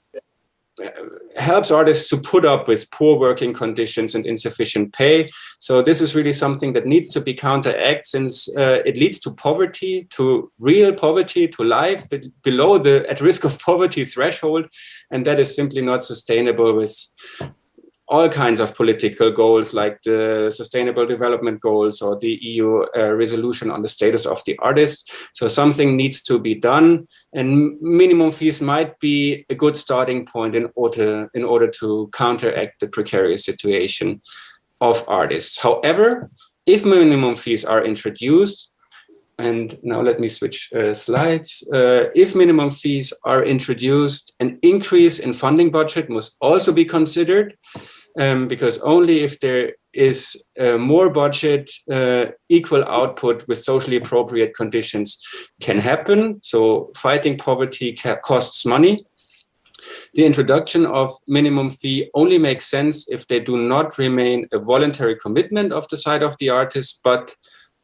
helps artists to put up with poor working conditions and insufficient pay. So this is really something that needs to be counteracted, since it leads to poverty, to real poverty, to life below the at risk of poverty threshold. And that is simply not sustainable with all kinds of political goals like the Sustainable Development Goals or the EU resolution on the status of the artist. So something needs to be done, and minimum fees might be a good starting point in order to counteract the precarious situation of artists. However, if minimum fees are introduced, and now let me switch slides. If minimum fees are introduced, an increase in funding budget must also be considered. Because only if there is more budget, equal output with socially appropriate conditions can happen. So fighting poverty costs money. The introduction of minimum fee only makes sense if they do not remain a voluntary commitment of the side of the artist, but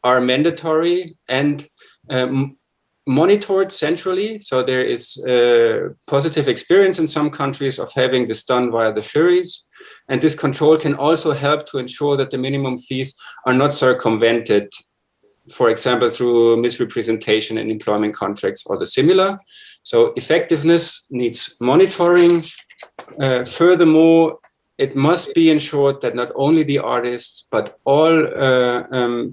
are mandatory and monitored centrally. So there is positive experience in some countries of having this done via the juries. And this control can also help to ensure that the minimum fees are not circumvented, for example, through misrepresentation in employment contracts or the similar. So effectiveness needs monitoring. Furthermore, it must be ensured that not only the artists, but all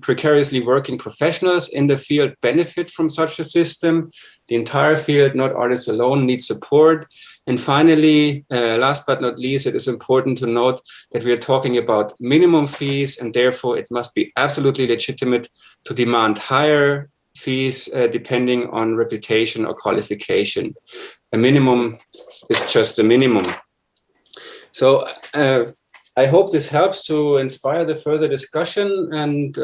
precariously working professionals in the field benefit from such a system. The entire field, not artists alone, needs support. And finally, last but not least, it is important to note that we are talking about minimum fees, and therefore it must be absolutely legitimate to demand higher fees depending on reputation or qualification. A minimum is just a minimum. So I hope this helps to inspire the further discussion, and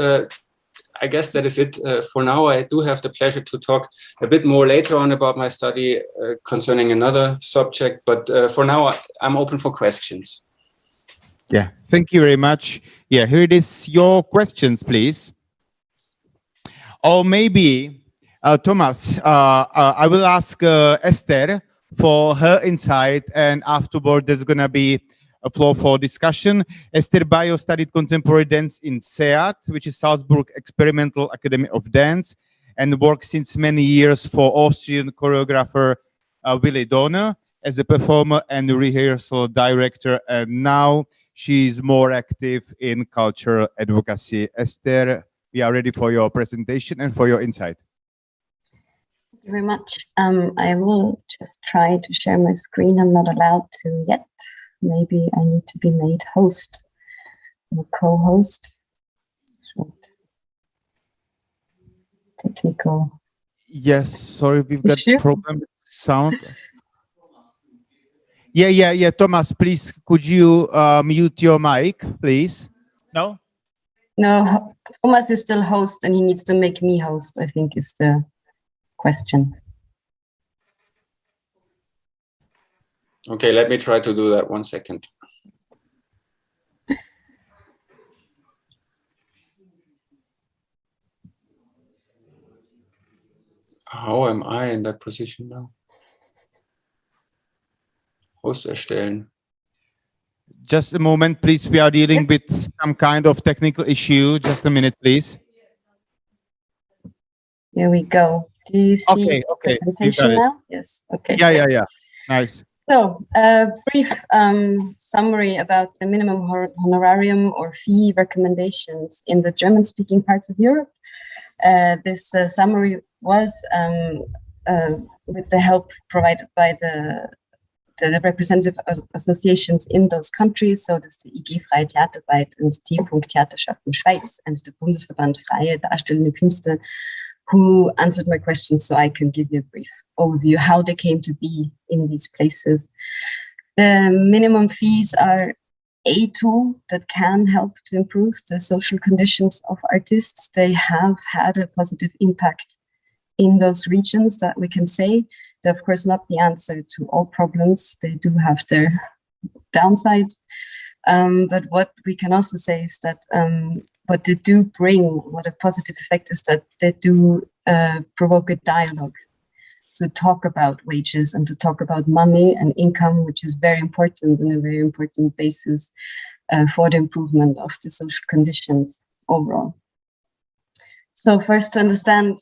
I guess that is it for now. I do have the pleasure to talk a bit more later on about my study concerning another subject, but for now I'm open for questions. Yeah, thank you very much. Yeah, here it is. Your questions, please. Or maybe, Thomas, I will ask Esther for her insight, and afterward there's going to be a floor for discussion. Esther Bayo studied contemporary dance in SEAT, which is Salzburg Experimental Academy of Dance, and worked since many years for Austrian choreographer Willy Donner as a performer and rehearsal director, and now she's more active in cultural advocacy. Esther, we are ready for your presentation and for your insight. Thank you very much. I will just try to share my screen. I'm not allowed to yet. Maybe I need to be made host or co-host. Technical. Yes, sorry, we've got a problem with sound. Yeah, Thomas, please, could you mute your mic, please? No? No, Thomas is still host and he needs to make me host, I think is the question. Okay, let me try to do that 1 second. How am I in that position now? Host erstellen. Just a moment, please. We are dealing with some kind of technical issue. Just a minute, please. Here we go. Do you see the presentation now? Yes. Okay. Yeah. Nice. So, brief summary about the minimum honorarium or fee recommendations in the German-speaking parts of Europe. This summary was with the help provided by the representative associations in those countries. So that's the IG Freie Theaterarbeit und T. Theaterschaffen Schweiz and the Bundesverband Freie Darstellende Künste, who answered my questions, so I can give you a brief overview how they came to be in these places. The minimum fees are a tool that can help to improve the social conditions of artists. They have had a positive impact in those regions, that we can say. They're of course not the answer to all problems. They do have their downsides. But what we can also say is that what they do bring, what a positive effect is that they do provoke a dialogue to talk about wages and to talk about money and income, which is very important and a very important basis for the improvement of the social conditions overall. So first, to understand,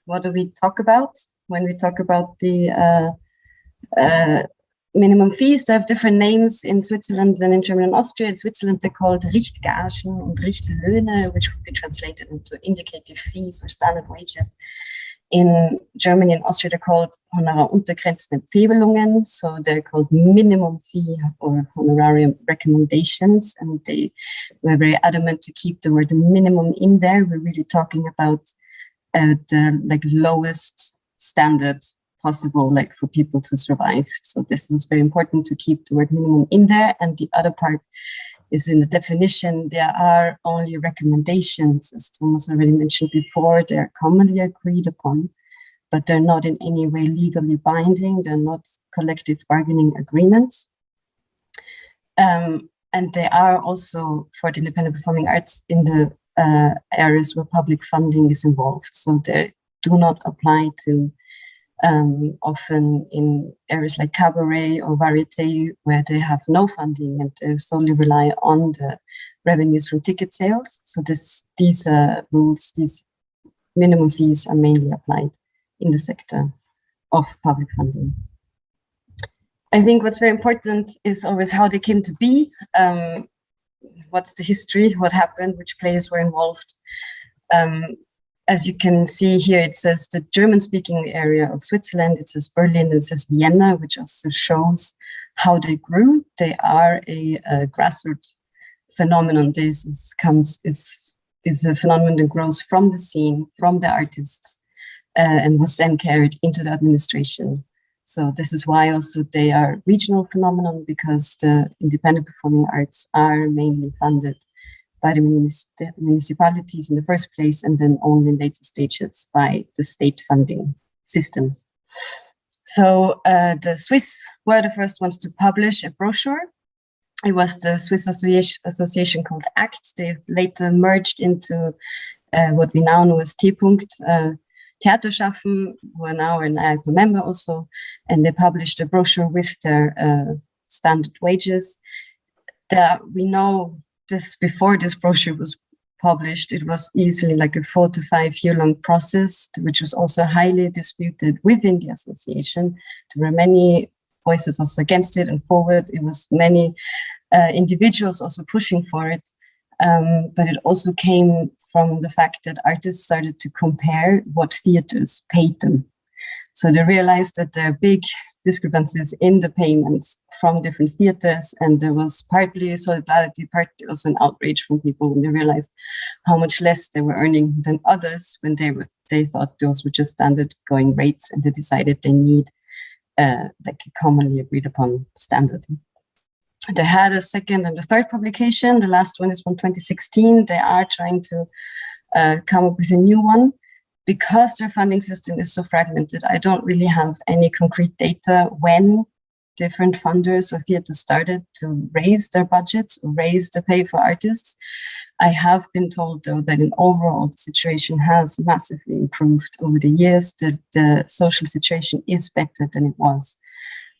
what do we talk about when we talk about the minimum fees? They have different names in Switzerland than in Germany and Austria. In Switzerland, they're called Richtgagen and Richtlöhne, which would be translated into indicative fees or standard wages. In Germany and Austria, they're called Honoraruntergrenzen Empfehlungen, so they're called minimum fee or honorarium recommendations, and they were very adamant to keep the word minimum in there. We're really talking about the lowest standard possible, for people to survive. So this is very important to keep the word minimum in there. And the other part is in the definition. There are only recommendations, as Thomas already mentioned before. They're commonly agreed upon, but they're not in any way legally binding. They're not collective bargaining agreements. And they are also, for the independent performing arts, in the areas where public funding is involved. So they do not apply to often in areas like cabaret or varieté, where they have no funding and they solely rely on the revenues from ticket sales. So these rules, these minimum fees are mainly applied in the sector of public funding. I think what's very important is always how they came to be. What's the history, what happened, which players were involved. As you can see here, it says the German-speaking area of Switzerland, it says Berlin, it says Vienna, which also shows how they grew. They are a grassroots phenomenon. This is a phenomenon that grows from the scene, from the artists, and was then carried into the administration. So this is why also they are regional phenomenon, because the independent performing arts are mainly funded by the municipalities in the first place, and then only in later stages by the state funding systems. So the Swiss were the first ones to publish a brochure. It was the Swiss association called ACT. They later merged into what we now know as T-Punkt, Theater schaffen, who are now an AIPA member also, and they published a brochure with their standard wages. We know this before this brochure was published, it was easily like a 4 to 5 year long process, which was also highly disputed within the association. There were many voices also against it and forward. It was many individuals also pushing for it. But it also came from the fact that artists started to compare what theaters paid them. So they realized that there are big discrepancies in the payments from different theaters, and there was partly solidarity, partly also an outrage from people when they realized how much less they were earning than others, when they thought those were just standard going rates, and they decided they need like a commonly agreed upon standard. They had a second and a third publication. The last one is from 2016. They are trying to come up with a new one. Because their funding system is so fragmented, I don't really have any concrete data when different funders or theaters started to raise their budgets, raise the pay for artists. I have been told, though, that an overall situation has massively improved over the years, that the social situation is better than it was.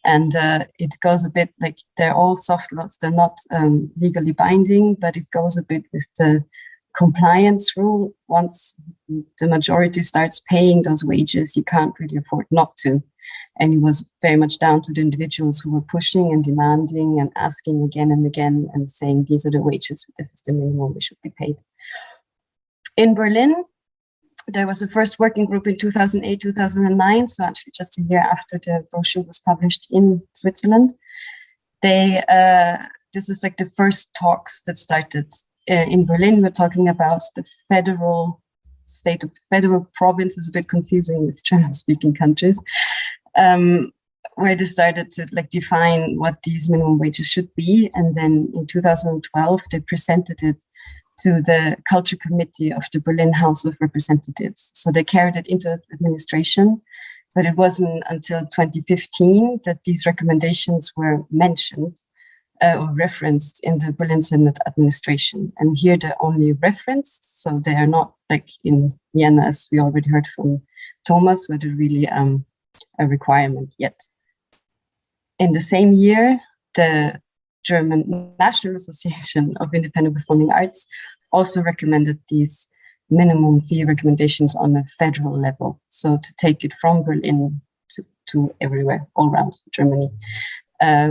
And it goes a bit like they're all soft laws. They're not legally binding, but it goes a bit with the compliance rule. Once the majority starts paying those wages, you can't really afford not to. And it was very much down to the individuals who were pushing and demanding and asking again and again and saying, these are the wages, this is the minimum we should be paid. In Berlin, there was a first working group in 2008, 2009, so actually just a year after the brochure was published in Switzerland. This is like the first talks that started in Berlin. We're talking about the federal state of federal province is a bit confusing with German-speaking countries, where they started to like define what these minimum wages should be. And then in 2012, they presented it to the Culture Committee of the Berlin House of Representatives. So they carried it into administration, but it wasn't until 2015 that these recommendations were mentioned or referenced in the Berlin Senate administration. And here they're only referenced, so they are not like in Vienna, as we already heard from Thomas, where they're really a requirement yet. In the same year, the German National Association of Independent Performing Arts also recommended these minimum fee recommendations on a federal level. So to take it from Berlin to everywhere, all around Germany,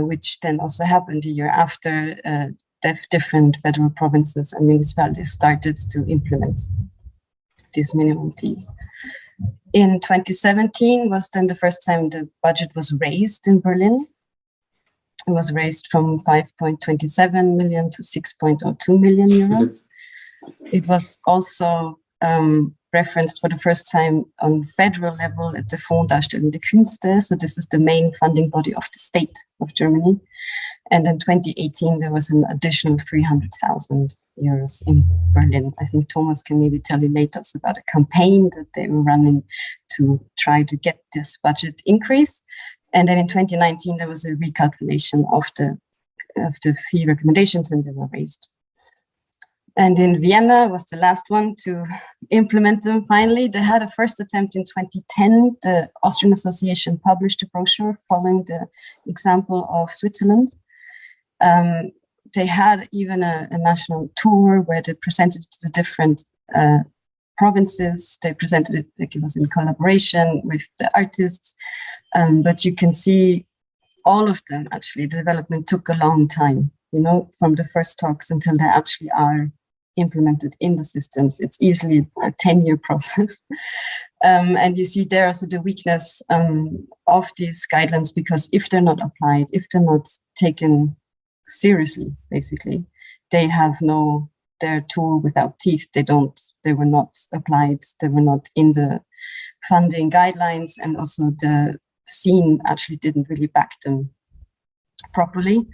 which then also happened a year after different federal provinces and municipalities started to implement these minimum fees. In 2017 was then the first time the budget was raised in Berlin. It was raised from 5.27 million to 6.02 million euros. It was also referenced for the first time on federal level at the Fonds Darstellende Künste. So this is the main funding body of the state of Germany. And in 2018, there was an additional 300,000 euros in Berlin. I think Thomas can maybe tell you later also about a campaign that they were running to try to get this budget increase. And then in 2019, there was a recalculation of the fee recommendations, and they were raised. And in Vienna was the last one to implement them finally. They had a first attempt in 2010. The Austrian Association published a brochure following the example of Switzerland. They had even a national tour where they presented it to the different provinces. They presented it like it was in collaboration with the artists. But you can see all of them, actually, the development took a long time, you know, from the first talks until they actually are implemented in the systems. It's easily a 10-year process. And you see there also the weakness of these guidelines, because if they're not applied, if they're not taken seriously, basically, they have their tool without teeth. They were not applied, they were not in the funding guidelines, and also the scene actually didn't really back them properly.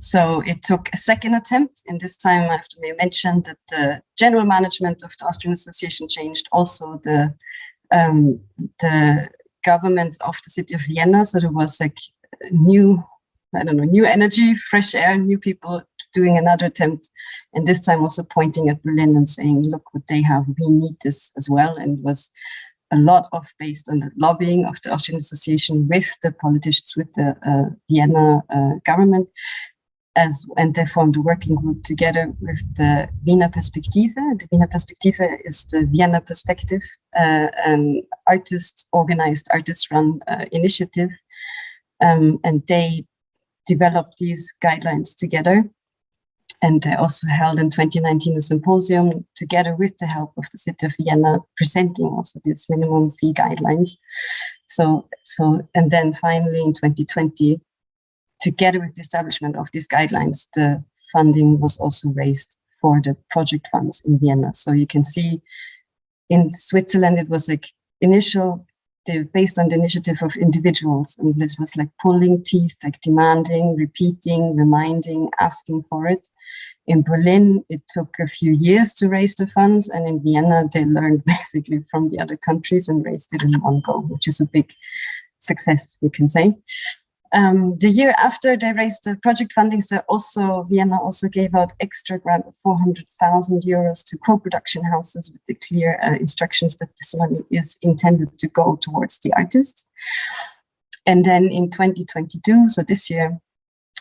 So it took a second attempt, and this time I have to mention that the general management of the Austrian Association changed, also the government of the city of Vienna. So there was like new energy, fresh air, new people doing another attempt, and this time also pointing at Berlin and saying, look what they have, we need this as well. And it was a lot of based on the lobbying of the Austrian Association with the politicians, with the Vienna government, and they formed a working group together with the Wiener Perspektive. The Wiener Perspektive is the Vienna Perspective, an organized artist-run initiative, and they developed these guidelines together. And they also held in 2019 a symposium together with the help of the city of Vienna, presenting also these minimum fee guidelines. And then finally in 2020, together with the establishment of these guidelines, the funding was also raised for the project funds in Vienna. So you can see in Switzerland, it was like based on the initiative of individuals. And this was like pulling teeth, like demanding, repeating, reminding, asking for it. In Berlin, it took a few years to raise the funds. And in Vienna, they learned basically from the other countries and raised it in one go, which is a big success, we can say. The year after they raised the project fundings, Vienna also gave out extra grant of 400,000 euros to co-production houses with the clear instructions that this money is intended to go towards the artists. And then in 2022, so this year,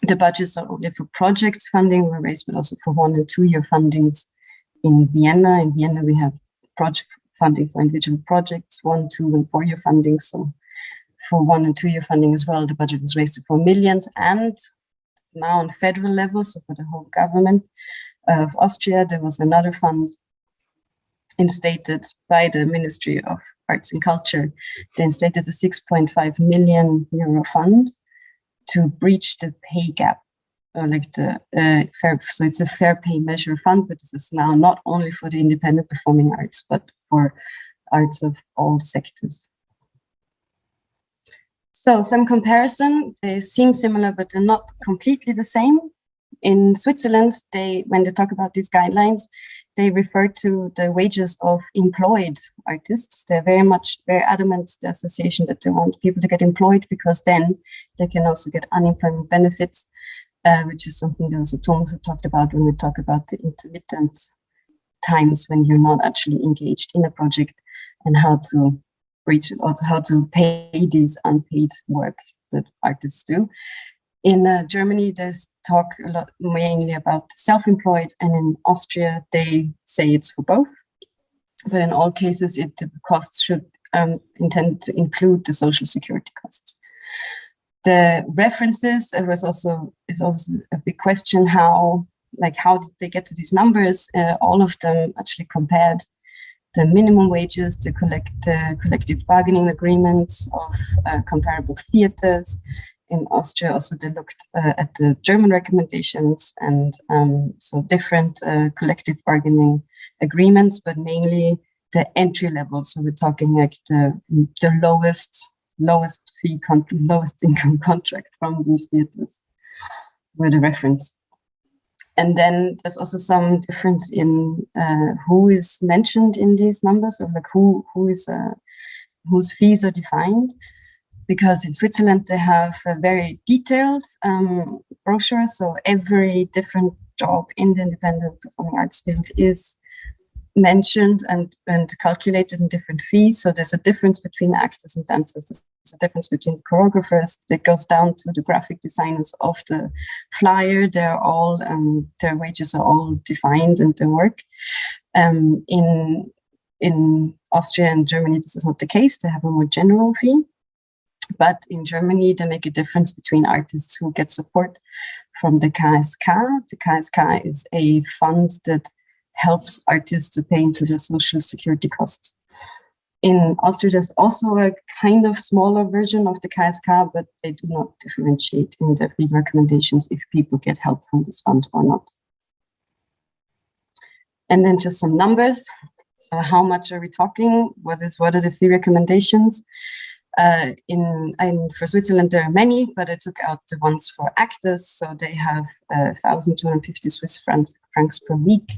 the budgets not only for project funding were raised, but also for 1 and 2 year fundings in Vienna. In Vienna, we have project funding for individual projects, 1, 2, and 4 year funding. So for 1 and 2 year funding as well, the budget was raised to 4 million. And now on federal level, so for the whole government of Austria, there was another fund instated by the Ministry of Arts and Culture. They instated a 6.5 million euro fund to breach the pay gap, so it's a fair pay measure fund, but this is now not only for the independent performing arts, but for arts of all sectors. So some comparison, they seem similar, but they're not completely the same. In Switzerland, when they talk about these guidelines, they refer to the wages of employed artists. They're very adamant, the association, that they want people to get employed, because then they can also get unemployment benefits, which is something that also Thomas had talked about when we talk about the intermittent times when you're not actually engaged in a project, and how to reach it, or how to pay these unpaid work that artists do. In Germany, there's talk a lot mainly about self-employed, and in Austria, they say it's for both. But in all cases, the costs should intend to include the social security costs. The references, is also a big question. How did they get to these numbers? All of them actually compared the minimum wages, the collective bargaining agreements of comparable theaters. In Austria, also they looked at the German recommendations, and so different collective bargaining agreements, but mainly the entry level. So we're talking like the lowest fee, lowest income contract from these theaters were the reference. And then there's also some difference in who is mentioned in these numbers, of like whose fees are defined. Because in Switzerland, they have a very detailed brochure. So every different job in the independent performing arts field is mentioned and calculated in different fees. So there's a difference between actors and dancers. There's a difference between choreographers that goes down to the graphic designers of the flyer. They're all, their wages are all defined in their work. In Austria and Germany, this is not the case. They have a more general fee. But in Germany, they make a difference between artists who get support from the KSK. The KSK is a fund that helps artists to pay into the social security costs. In Austria, there's also a kind of smaller version of the KSK, but they do not differentiate in their fee recommendations if people get help from this fund or not. And then just some numbers. So how much are we talking? What are the fee recommendations? For Switzerland, there are many, but I took out the ones for actors. So they have 1,250 Swiss francs per week.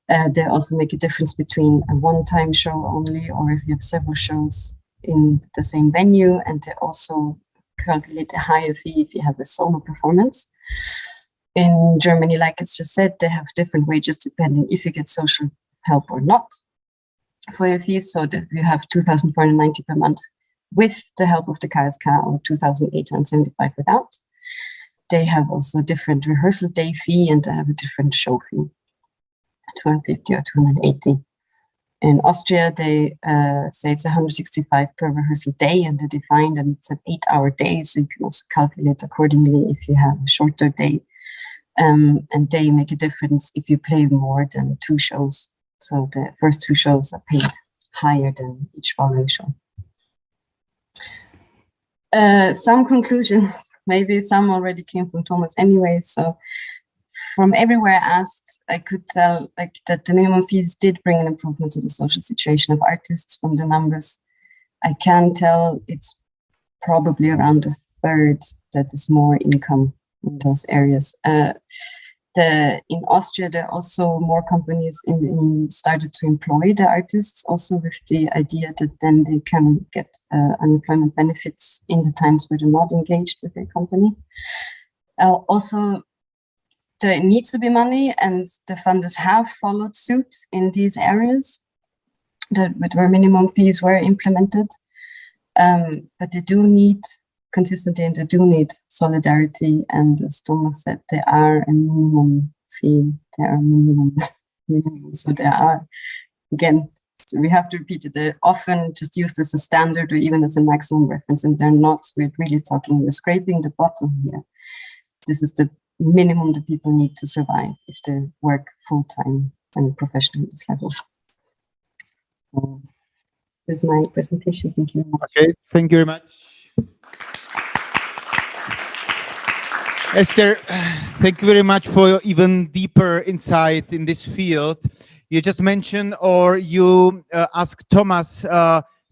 They also make a difference between a one-time show only, or if you have several shows in the same venue, and they also calculate a higher fee if you have a solo performance. In Germany, like it's just said, they have different wages depending if you get social help or not for your fees. So that you have 2,490 per month with the help of the KSK, or 2,875 without. They have also a different rehearsal day fee, and they have a different show fee, 250 or 280. In Austria, they say it's 165 per rehearsal day, and they define that it's an 8-hour day, so you can also calculate accordingly if you have a shorter day. And they make a difference if you play more than 2 shows. So the first 2 shows are paid higher than each following show. Some conclusions, maybe some already came from Thomas anyway. So from everywhere I asked, I could tell that the minimum fees did bring an improvement to the social situation of artists. From the numbers, I can tell it's probably around a third that is more income in those areas. In Austria, there are also more companies started to employ the artists, also with the idea that then they can get unemployment benefits in the times where they're not engaged with their company. Also, there needs to be money, and the funders have followed suit in these areas where minimum fees were implemented. But they do need consistency, and they do need solidarity. And as Thomas said, there are a minimum fee, there are minimum. So there are, again, we have to repeat it, they're often just used as a standard or even as a maximum reference, and they're not. We're really talking, we're scraping the bottom here. This is the minimum that people need to survive if they work full-time and professionally at this level. So this is my presentation. Thank you very much. Okay, thank you very much. Esther, thank you very much for your even deeper insight in this field. You just mentioned, or you asked Thomas.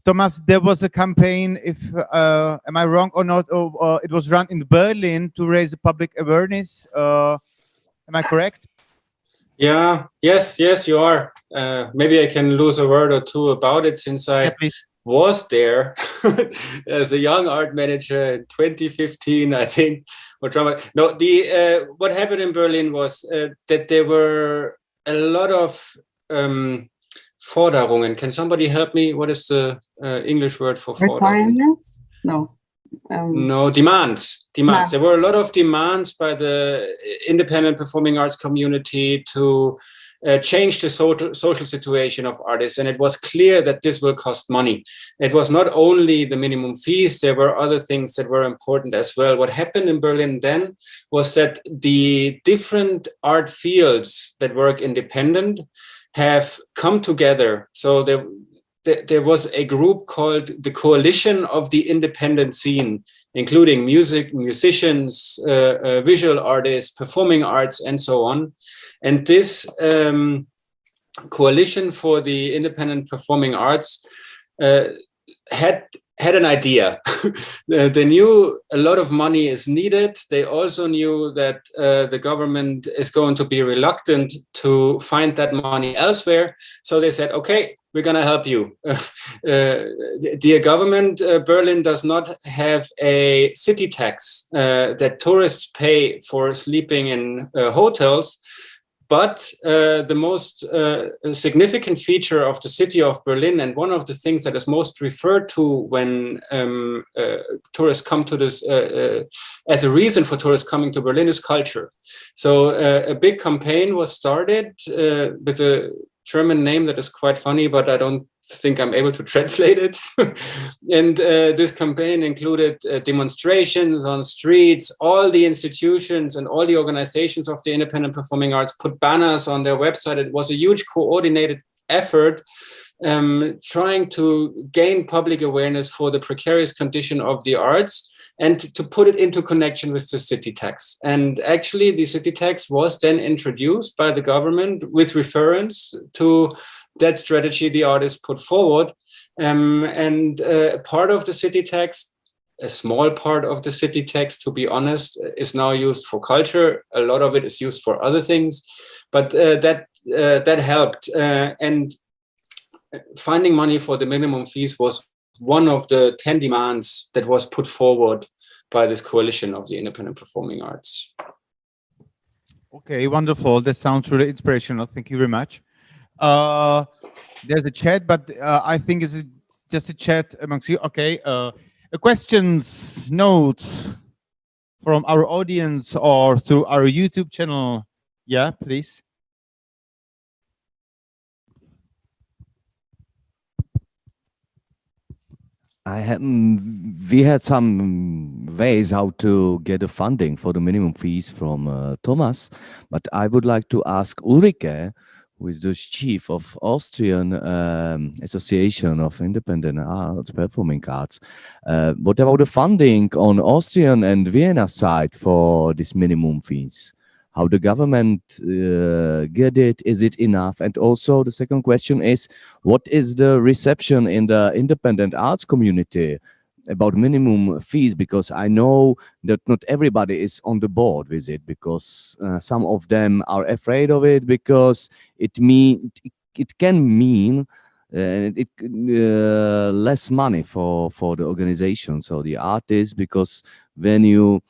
Thomas, there was a campaign, if am I wrong or not, or it was run in Berlin to raise public awareness. Am I correct? Yeah, yes, you are. Maybe I can lose a word or two about it, since I was there as a young art manager in 2015, I think. No, what happened in Berlin was that there were a lot of Forderungen. Can somebody help me? What is the English word for Forderungen? Requirements? No. No, demands. There were a lot of demands by the independent performing arts community to change the social situation of artists. And it was clear that this will cost money. It was not only the minimum fees, there were other things that were important as well. What happened in Berlin then was that the different art fields that work independent have come together. So there was a group called the Coalition of the Independent Scene, including musicians, visual artists, performing arts, and so on. And this Coalition for the Independent Performing Arts had an idea. They knew a lot of money is needed. They also knew that the government is going to be reluctant to find that money elsewhere. So they said, okay, we're going to help you. Dear government, Berlin does not have a city tax that tourists pay for sleeping in hotels. But the most significant feature of the city of Berlin, and one of the things that is most referred to when tourists come to this, as a reason for tourists coming to Berlin, is culture. So a big campaign was started with a German name that is quite funny, but I don't think I'm able to translate it. And this campaign included demonstrations on streets. All the institutions and all the organizations of the independent performing arts put banners on their website. It was a huge coordinated effort trying to gain public awareness for the precarious condition of the arts and to put it into connection with the city tax. And actually the city tax was then introduced by the government with reference to that strategy the artists put forward. And part of the city tax, a small part of the city tax, to be honest, is now used for culture. A lot of it is used for other things, but that helped. And finding money for the minimum fees was one of the 10 demands that was put forward by this coalition of the independent performing arts. Okay, wonderful. That sounds really inspirational. Thank you very much. There's a chat, but I think it's just a chat amongst you. Okay, questions, notes from our audience or through our YouTube channel. Yeah, please. We had some ways how to get the funding for the minimum fees from Thomas, but I would like to ask Ulrike, who is the chief of Austrian Association of Independent Arts, Performing Arts. What about the funding on Austrian and Vienna side for this minimum fees? How the government get it? Is it enough? And also the second question is, what is the reception in the independent arts community about minimum fees? Because I know that not everybody is on the board with it, because some of them are afraid of it, because it can mean less money for the organization, so the artists, because when you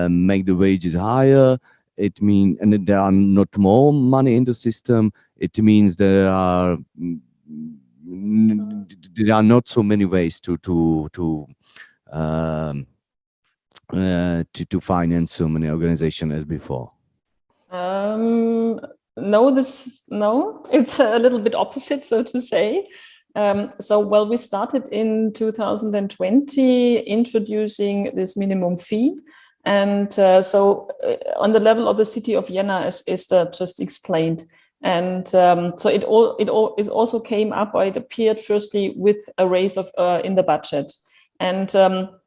make the wages higher, it means, and there are not more money in the system, it means there are not so many ways to finance so many organizations as before. No, it's a little bit opposite, so to say. So, we started in 2020 introducing this minimum fee. And so on the level of the city of Vienna, as Esther just explained. And so it also came up, or it appeared firstly with a raise of in the budget. And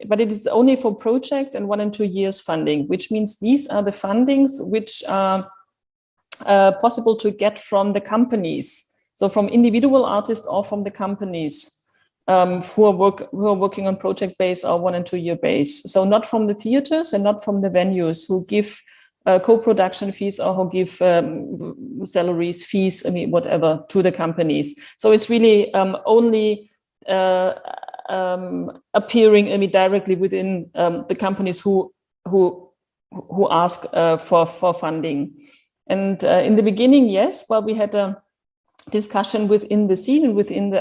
but it is only for project and 1 and 2 years funding, which means these are the fundings which are possible to get from the companies. So from individual artists or from the companies who are working on project base or 1 and 2 year base. So not from the theaters and not from the venues who give co-production fees or who give salaries, fees, I mean, whatever, to the companies. So it's really only appearing, I mean, directly within the companies who ask for funding. And in the beginning, yes, well, we had a discussion within the scene and within the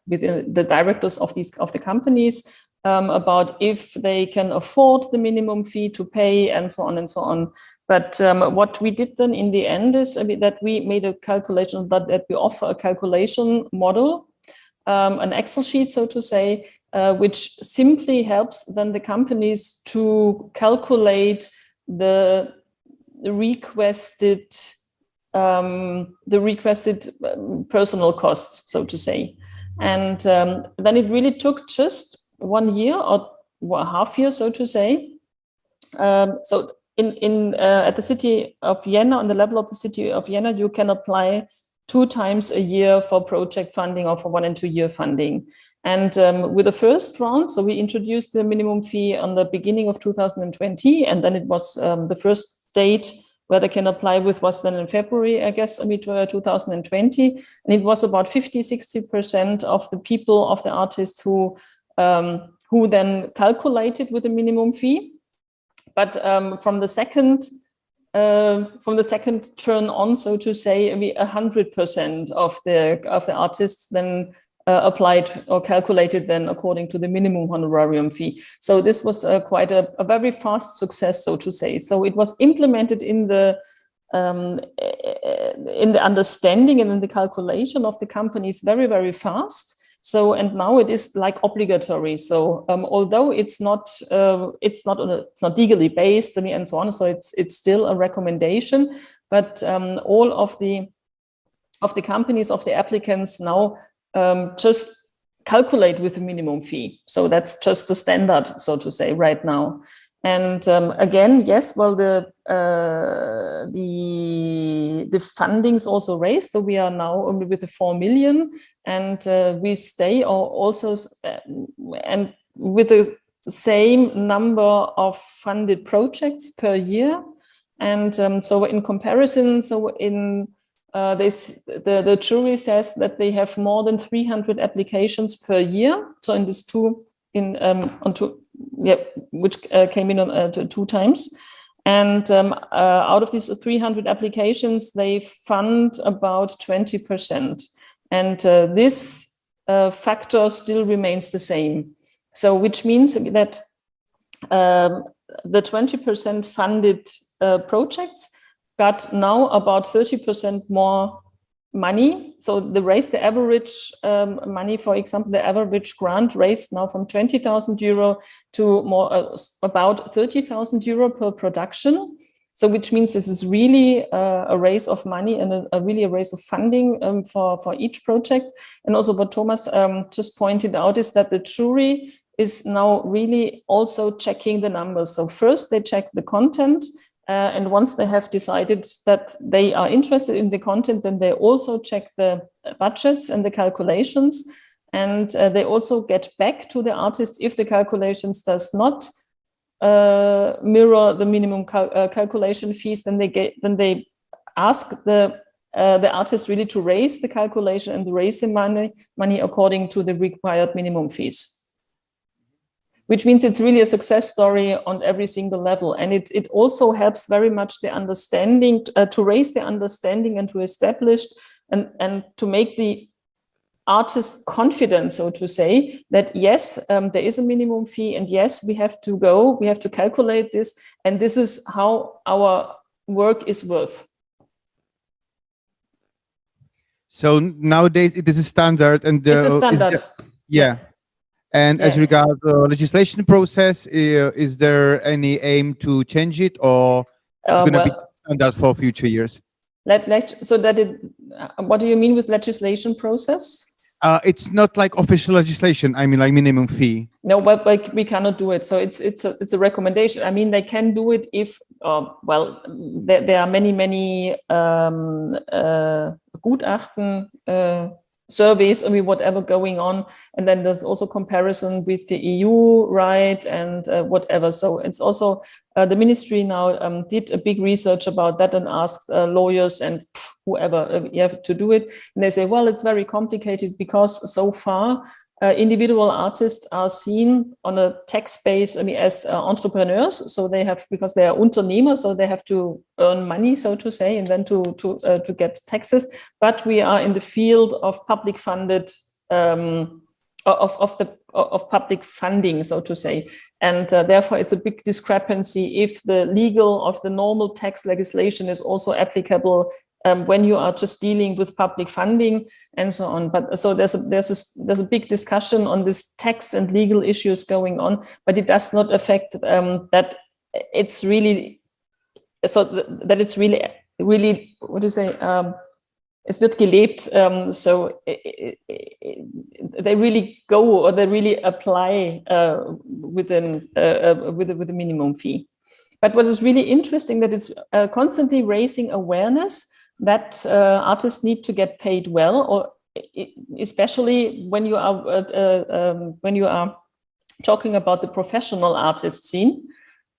within the directors of the companies about if they can afford the minimum fee to pay and so on and so on. But what we did then in the end is that we made a calculation that we offer a calculation model, an Excel sheet, so to say, which simply helps then the companies to calculate the requested personal costs, so to say. And then it really took just 1 year or a half year, so to say. So at the city of Vienna, on the level of the city of Vienna, you can apply 2 times a year for project funding or for 1 and 2 year funding. And with the first round, so we introduced the minimum fee on the beginning of 2020, and then it was the first date where they can apply with was then in February, I guess, 2020. And it was about 50-60% of the people, of the artists who then calculated with the minimum fee. But from the second turn on, so to say, 100% of the artists then applied or calculated then according to the minimum honorarium fee. So this was quite a very fast success, so to say. So it was implemented in the understanding and in the calculation of the companies very, very fast. So, and now it is like obligatory. So although it's not legally based, and so on, so it's still a recommendation. But all of the companies, of the applicants now just calculate with the minimum fee. So that's just the standard, so to say, right now. And again, yes, well, the funding's also raised. So we are now only with the 4 million, and we stay also and with the same number of funded projects per year. And so in comparison, so in the jury says that they have more than 300 applications per year. So in this which came in on 2 times. And out of these 300 applications, they fund about 20%. And this factor still remains the same. So which means that the 20% funded projects got now about 30% more money. So they raised the average money, for example, the average grant raised now from 20,000 euro to more about 30,000 euro per production. So which means this is really a raise of money and really a raise of funding for each project. And also what Thomas just pointed out is that the jury is now really also checking the numbers. So first they check the content, and once they have decided that they are interested in the content, then they also check the budgets and the calculations. And they also get back to the artist if the calculations does not mirror the minimum calculation fees. Then they ask the artist really to raise the calculation and raise the money according to the required minimum fees. Which means it's really a success story on every single level. And it also helps very much the understanding, to raise the understanding and to establish and to make the artist confident, so to say, that yes, there is a minimum fee, and yes, we have to calculate this, and this is how our work is worth. So nowadays it is a standard, and it's a standard. Yeah. And as regards the legislation process, is there any aim to change it, or it's going to be standard for future years? What do you mean with legislation process? It's not like official legislation. I mean, like minimum fee. No, but like we cannot do it. So it's a recommendation. I mean, they can do it if well, there are many Gutachten, surveys, I mean, whatever going on, and then there's also comparison with the EU, right, and whatever. So it's also the ministry now did a big research about that and asked lawyers and whoever you have to do it, and they say, well, it's very complicated because so far individual artists are seen on a tax base, I mean, as entrepreneurs. So they have, because they are Unternehmer, so they have to earn money, so to say, and then to get taxes. But we are in the field of public funded, of public funding, so to say. And therefore, it's a big discrepancy if the legal of the normal tax legislation is also applicable when you are just dealing with public funding and so on. But so there's a big discussion on this tax and legal issues going on, but it does not affect that it's really, so that it's really what do you say? Es wird gelebt, so they really go, or they really apply with a minimum fee. But what is really interesting, that it's constantly raising awareness that artists need to get paid well, or especially when you are talking about the professional artist scene.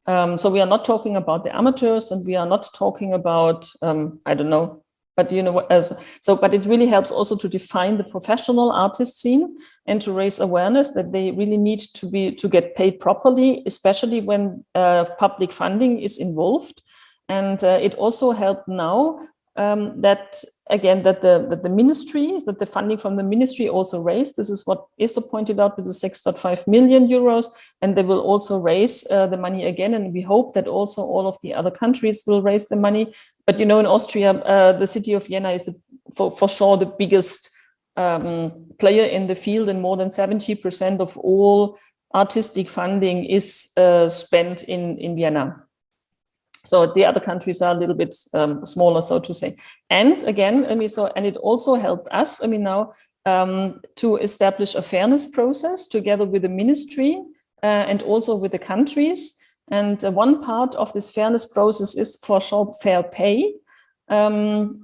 So we are not talking about the amateurs, and we are not talking about I don't know. But you know, but it really helps also to define the professional artist scene and to raise awareness that they really need to get paid properly, especially when public funding is involved. And it also helped now that the ministry, that the funding from the ministry also raised. This is what Esther pointed out with the 6.5 million euros, and they will also raise the money again. And we hope that also all of the other countries will raise the money. But you know, in Austria, the city of Vienna is for sure the biggest player in the field, and more than 70% of all artistic funding is spent in Vienna. So the other countries are a little bit smaller, so to say. And again, I mean, and it also helped us, I mean, now to establish a fairness process together with the ministry and also with the countries. And one part of this fairness process is for sure fair pay. So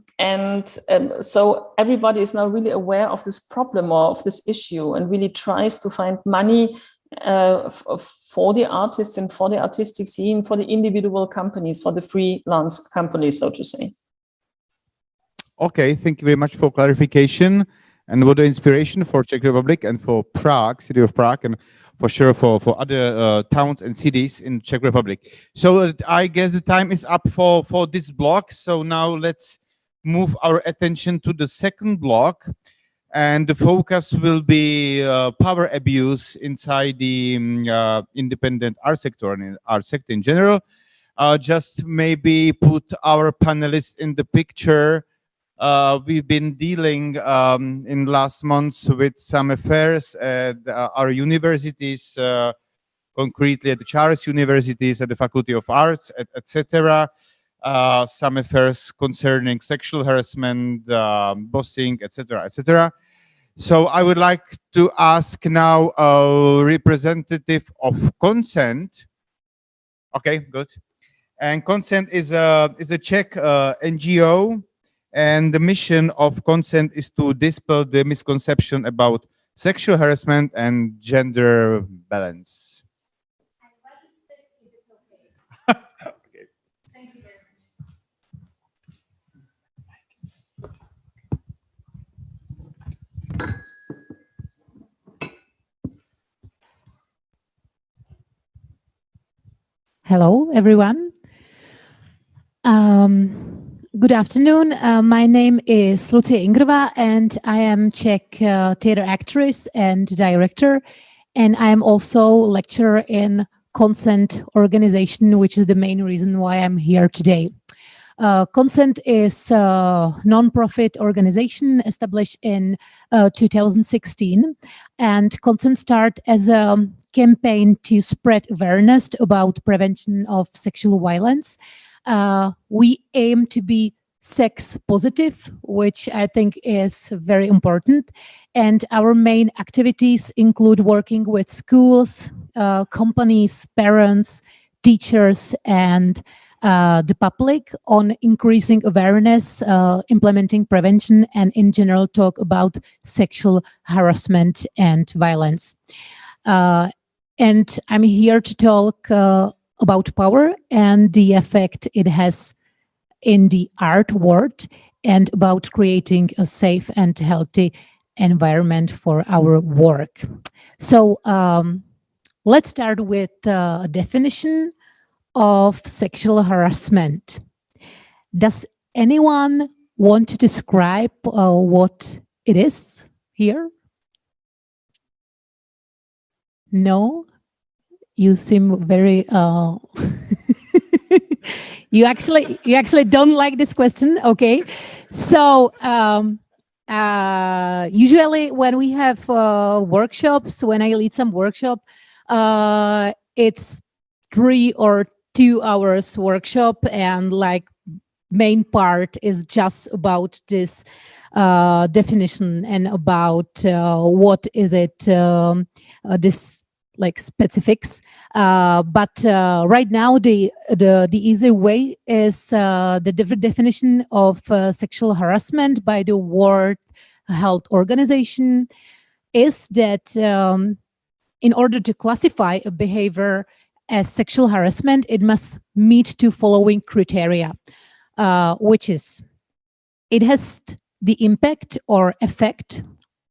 everybody is now really aware of this problem or of this issue, and really tries to find money for the artists and for the artistic scene, for the individual companies, for the freelance companies, so to say. Okay, thank you very much for clarification, and what the inspiration for Czech Republic and for Prague, city of Prague, and for sure for other towns and cities in Czech Republic. So I guess the time is up for this block. So now let's move our attention to the second block. And the focus will be power abuse inside the independent art sector and art sector in general. Just maybe put our panelists in the picture. We've been dealing in last months with some affairs at our universities, concretely at the Charles universities, at the Faculty of Arts, etc. Some affairs concerning sexual harassment, bossing, etc., etc. So I would like to ask now a representative of Consent. Okay, good. And Consent is a Czech NGO, and the mission of Consent is to dispel the misconception about sexual harassment and gender balance. Okay. Thank you very much. Hello, everyone. Good afternoon. My name is Lucia Ingrava, and I am Czech theater actress and director, and I am also lecturer in Consent organization, which is the main reason why I'm here today. Consent is a non-profit organization established in 2016, and Consent started as a campaign to spread awareness about prevention of sexual violence. We aim to be sex positive, which I think is very important. And our main activities include working with schools, companies, parents, teachers, and the public on increasing awareness, implementing prevention, and in general talk about sexual harassment and violence. And I'm here to talk about power and the effect it has in the art world, and about creating a safe and healthy environment for our work. So let's start with a definition of sexual harassment. Does anyone want to describe what it is here? No? You seem very you actually don't like this question. Okay. So usually when we have workshops, when I lead some workshop, it's 3 or 2 hours workshop, and like main part is just about this definition and about what is it, this like specifics. But right now the easy way is the definition of sexual harassment by the World Health Organization is that in order to classify a behavior as sexual harassment, it must meet 2 following criteria, which is it has the impact or effect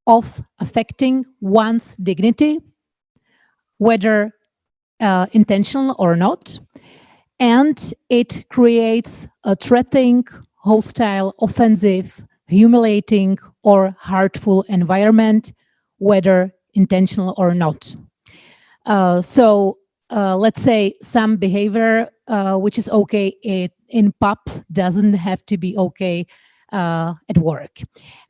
of affecting one's dignity, whether intentional or not, and it creates a threatening, hostile, offensive, humiliating, or hurtful environment, whether intentional or not. So let's say some behavior which is okay in pub doesn't have to be okay at work.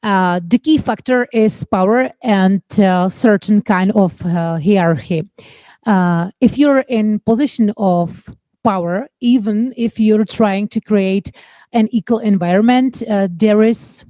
The key factor is power and certain kind of hierarchy. If you're in position of power, even if you're trying to create an equal environment, there is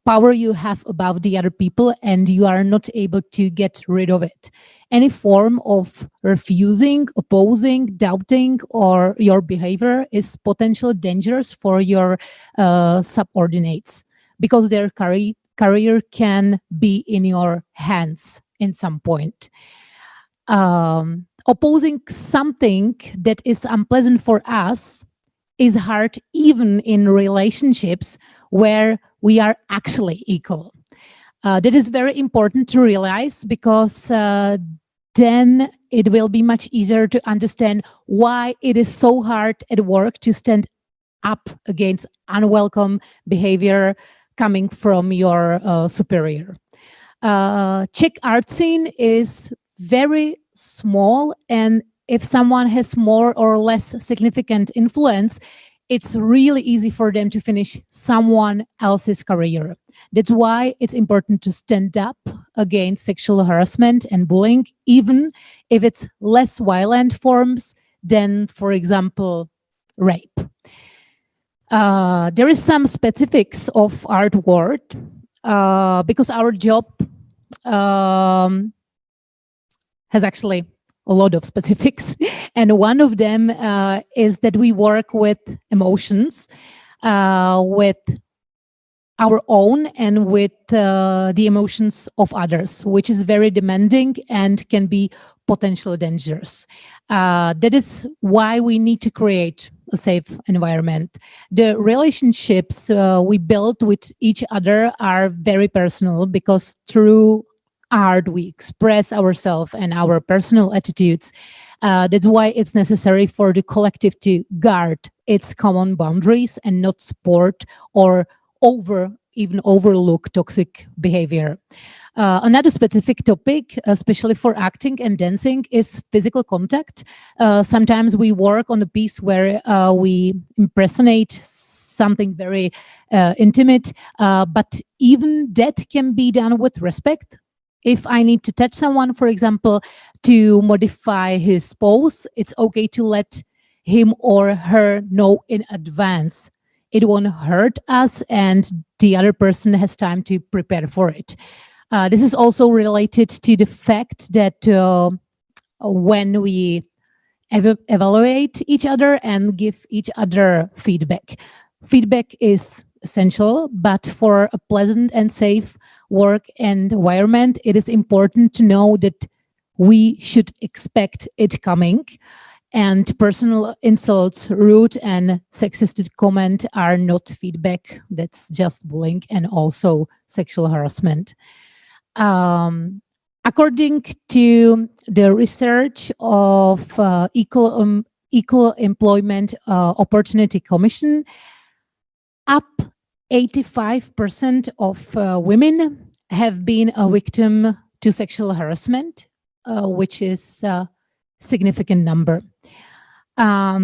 power you have above the other people, and you are not able to get rid of it. Any form of refusing, opposing, doubting, or your behavior is potentially dangerous for your subordinates, because their career can be in your hands in some point. Opposing something that is unpleasant for us is hard even in relationships where we are actually equal. That is very important to realize, because then it will be much easier to understand why it is so hard at work to stand up against unwelcome behavior coming from your superior. Czech art scene is very small, and if someone has more or less significant influence, it's really easy for them to finish someone else's career. That's why it's important to stand up against sexual harassment and bullying, even if it's less violent forms than, for example, rape. There is some specifics of art world, because our job has actually a lot of specifics. And one of them is that we work with emotions, with our own and with the emotions of others, which is very demanding and can be potentially dangerous. That is why we need to create a safe environment. The relationships we build with each other are very personal, because through art we express ourselves and our personal attitudes. That's why it's necessary for the collective to guard its common boundaries and not support or even overlook toxic behavior. Another specific topic, especially for acting and dancing, is physical contact. Sometimes we work on a piece where we impersonate something very intimate, but even that can be done with respect. If I need to touch someone, for example, to modify his pose, it's okay to let him or her know in advance it won't hurt us and the other person has time to prepare for it. This is also related to the fact that when we evaluate each other and give each other feedback. Feedback is essential, but for a pleasant and safe work environment, it is important to know that we should expect it coming. And personal insults, rude and sexist comment are not feedback. That's just bullying and also sexual harassment. According to the research of Equal Employment Opportunity Commission, up 85% of women have been a victim to sexual harassment, which is a significant number. I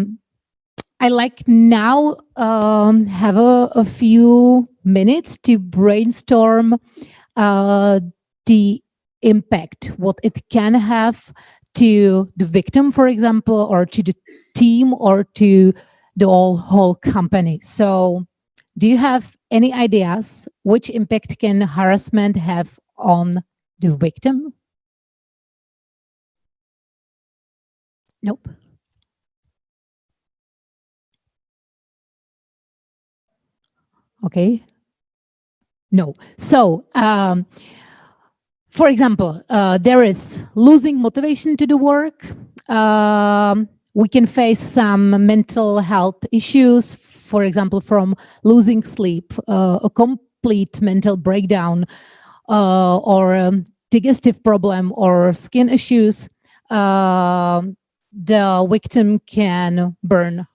like now have a few minutes to brainstorm the impact, what it can have to the victim, for example, or to the team or to the whole company. So do you have any ideas which impact can harassment have on the victim? Nope. Okay. No. So, for example, there is losing motivation to do work. We can face some mental health issues, for example, from losing sleep, a complete mental breakdown, or digestive problem or skin issues. The victim can burn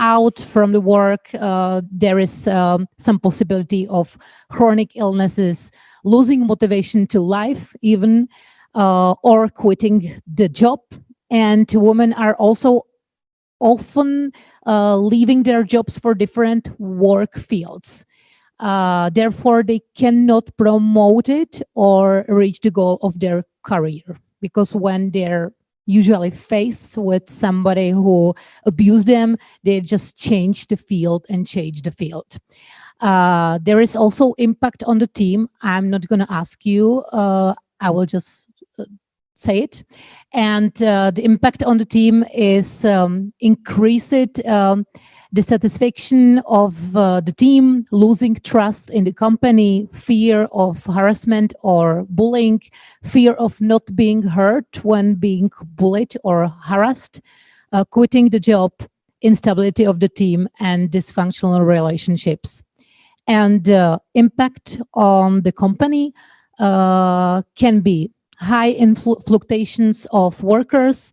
out from the work. There is some possibility of chronic illnesses, losing motivation to life even, or quitting the job. And women are also often leaving their jobs for different work fields. Therefore, they cannot promote it or reach the goal of their career, because when they're usually faced with somebody who abused them, they just change the field and change the field. There is also impact on the team. I'm not going to ask you. I will just say it. And the impact on the team is increased dissatisfaction of the team, losing trust in the company, fear of harassment or bullying, fear of not being heard when being bullied or harassed, quitting the job, instability of the team, and dysfunctional relationships. And impact on the company can be high fluctuations of workers,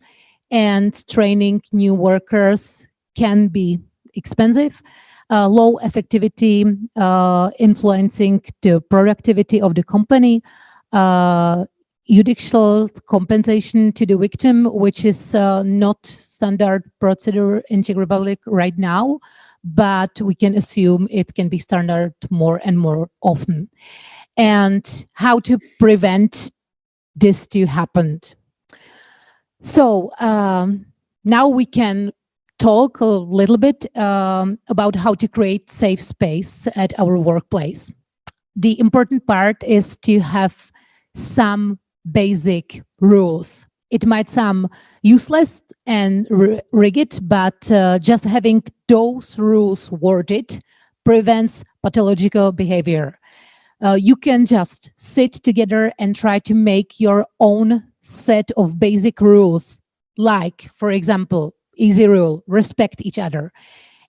and training new workers can be expensive, low effectivity, influencing the productivity of the company, judicial compensation to the victim, which is not standard procedure in Czech Republic right now, but we can assume it can be standard more and more often. And how to prevent this to happen. So now we can talk a little bit about how to create safe space at our workplace. The important part is to have some basic rules. It might sound useless and rigid, but just having those rules worded prevents pathological behavior. You can just sit together and try to make your own set of basic rules, like, for example, easy rule, respect each other.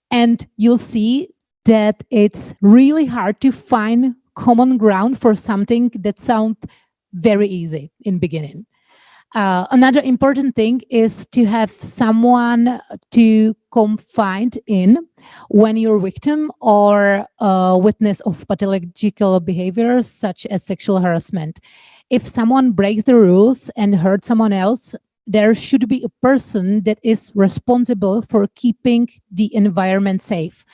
And you'll see that it's really hard to find common ground for something that sounds very easy in beginning. Another important thing is to have someone to confide in when you're a victim or a witness of pathological behaviors such as sexual harassment. If someone breaks the rules and hurts someone else, there should be a person that is responsible for keeping the environment safe.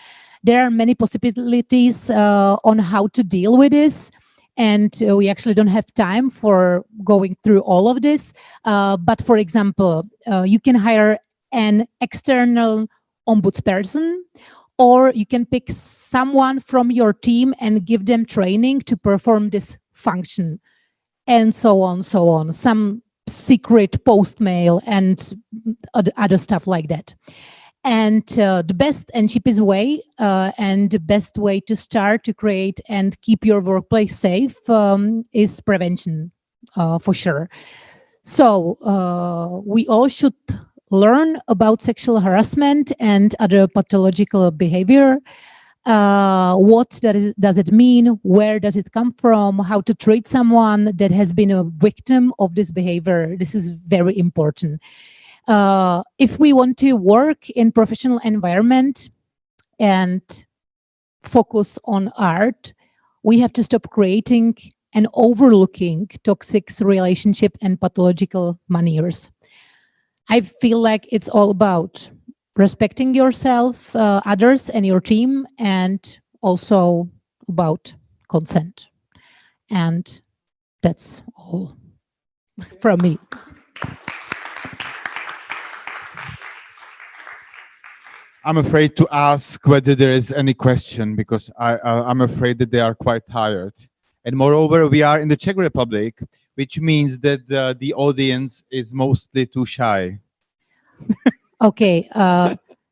There are many possibilities on how to deal with this, and we actually don't have time for going through all of this. But for example, you can hire an external ombudsperson, or you can pick someone from your team and give them training to perform this function, and so on, so on. Some secret post mail and other stuff like that. And the best and cheapest way and the best way to start to create and keep your workplace safe is prevention, for sure. So we all should learn about sexual harassment and other pathological behavior. What does it mean? Where does it come from? How to treat someone that has been a victim of this behavior? This is very important. If we want to work in professional environment and focus on art, we have to stop creating and overlooking toxic relationship and pathological manners. I feel like it's all about respecting yourself, others, and your team, and also about consent. And that's all from me. I'm afraid to ask whether there is any question, because I'm afraid that they are quite tired. And moreover, we are in the Czech Republic, which means that the audience is mostly too shy. Okay,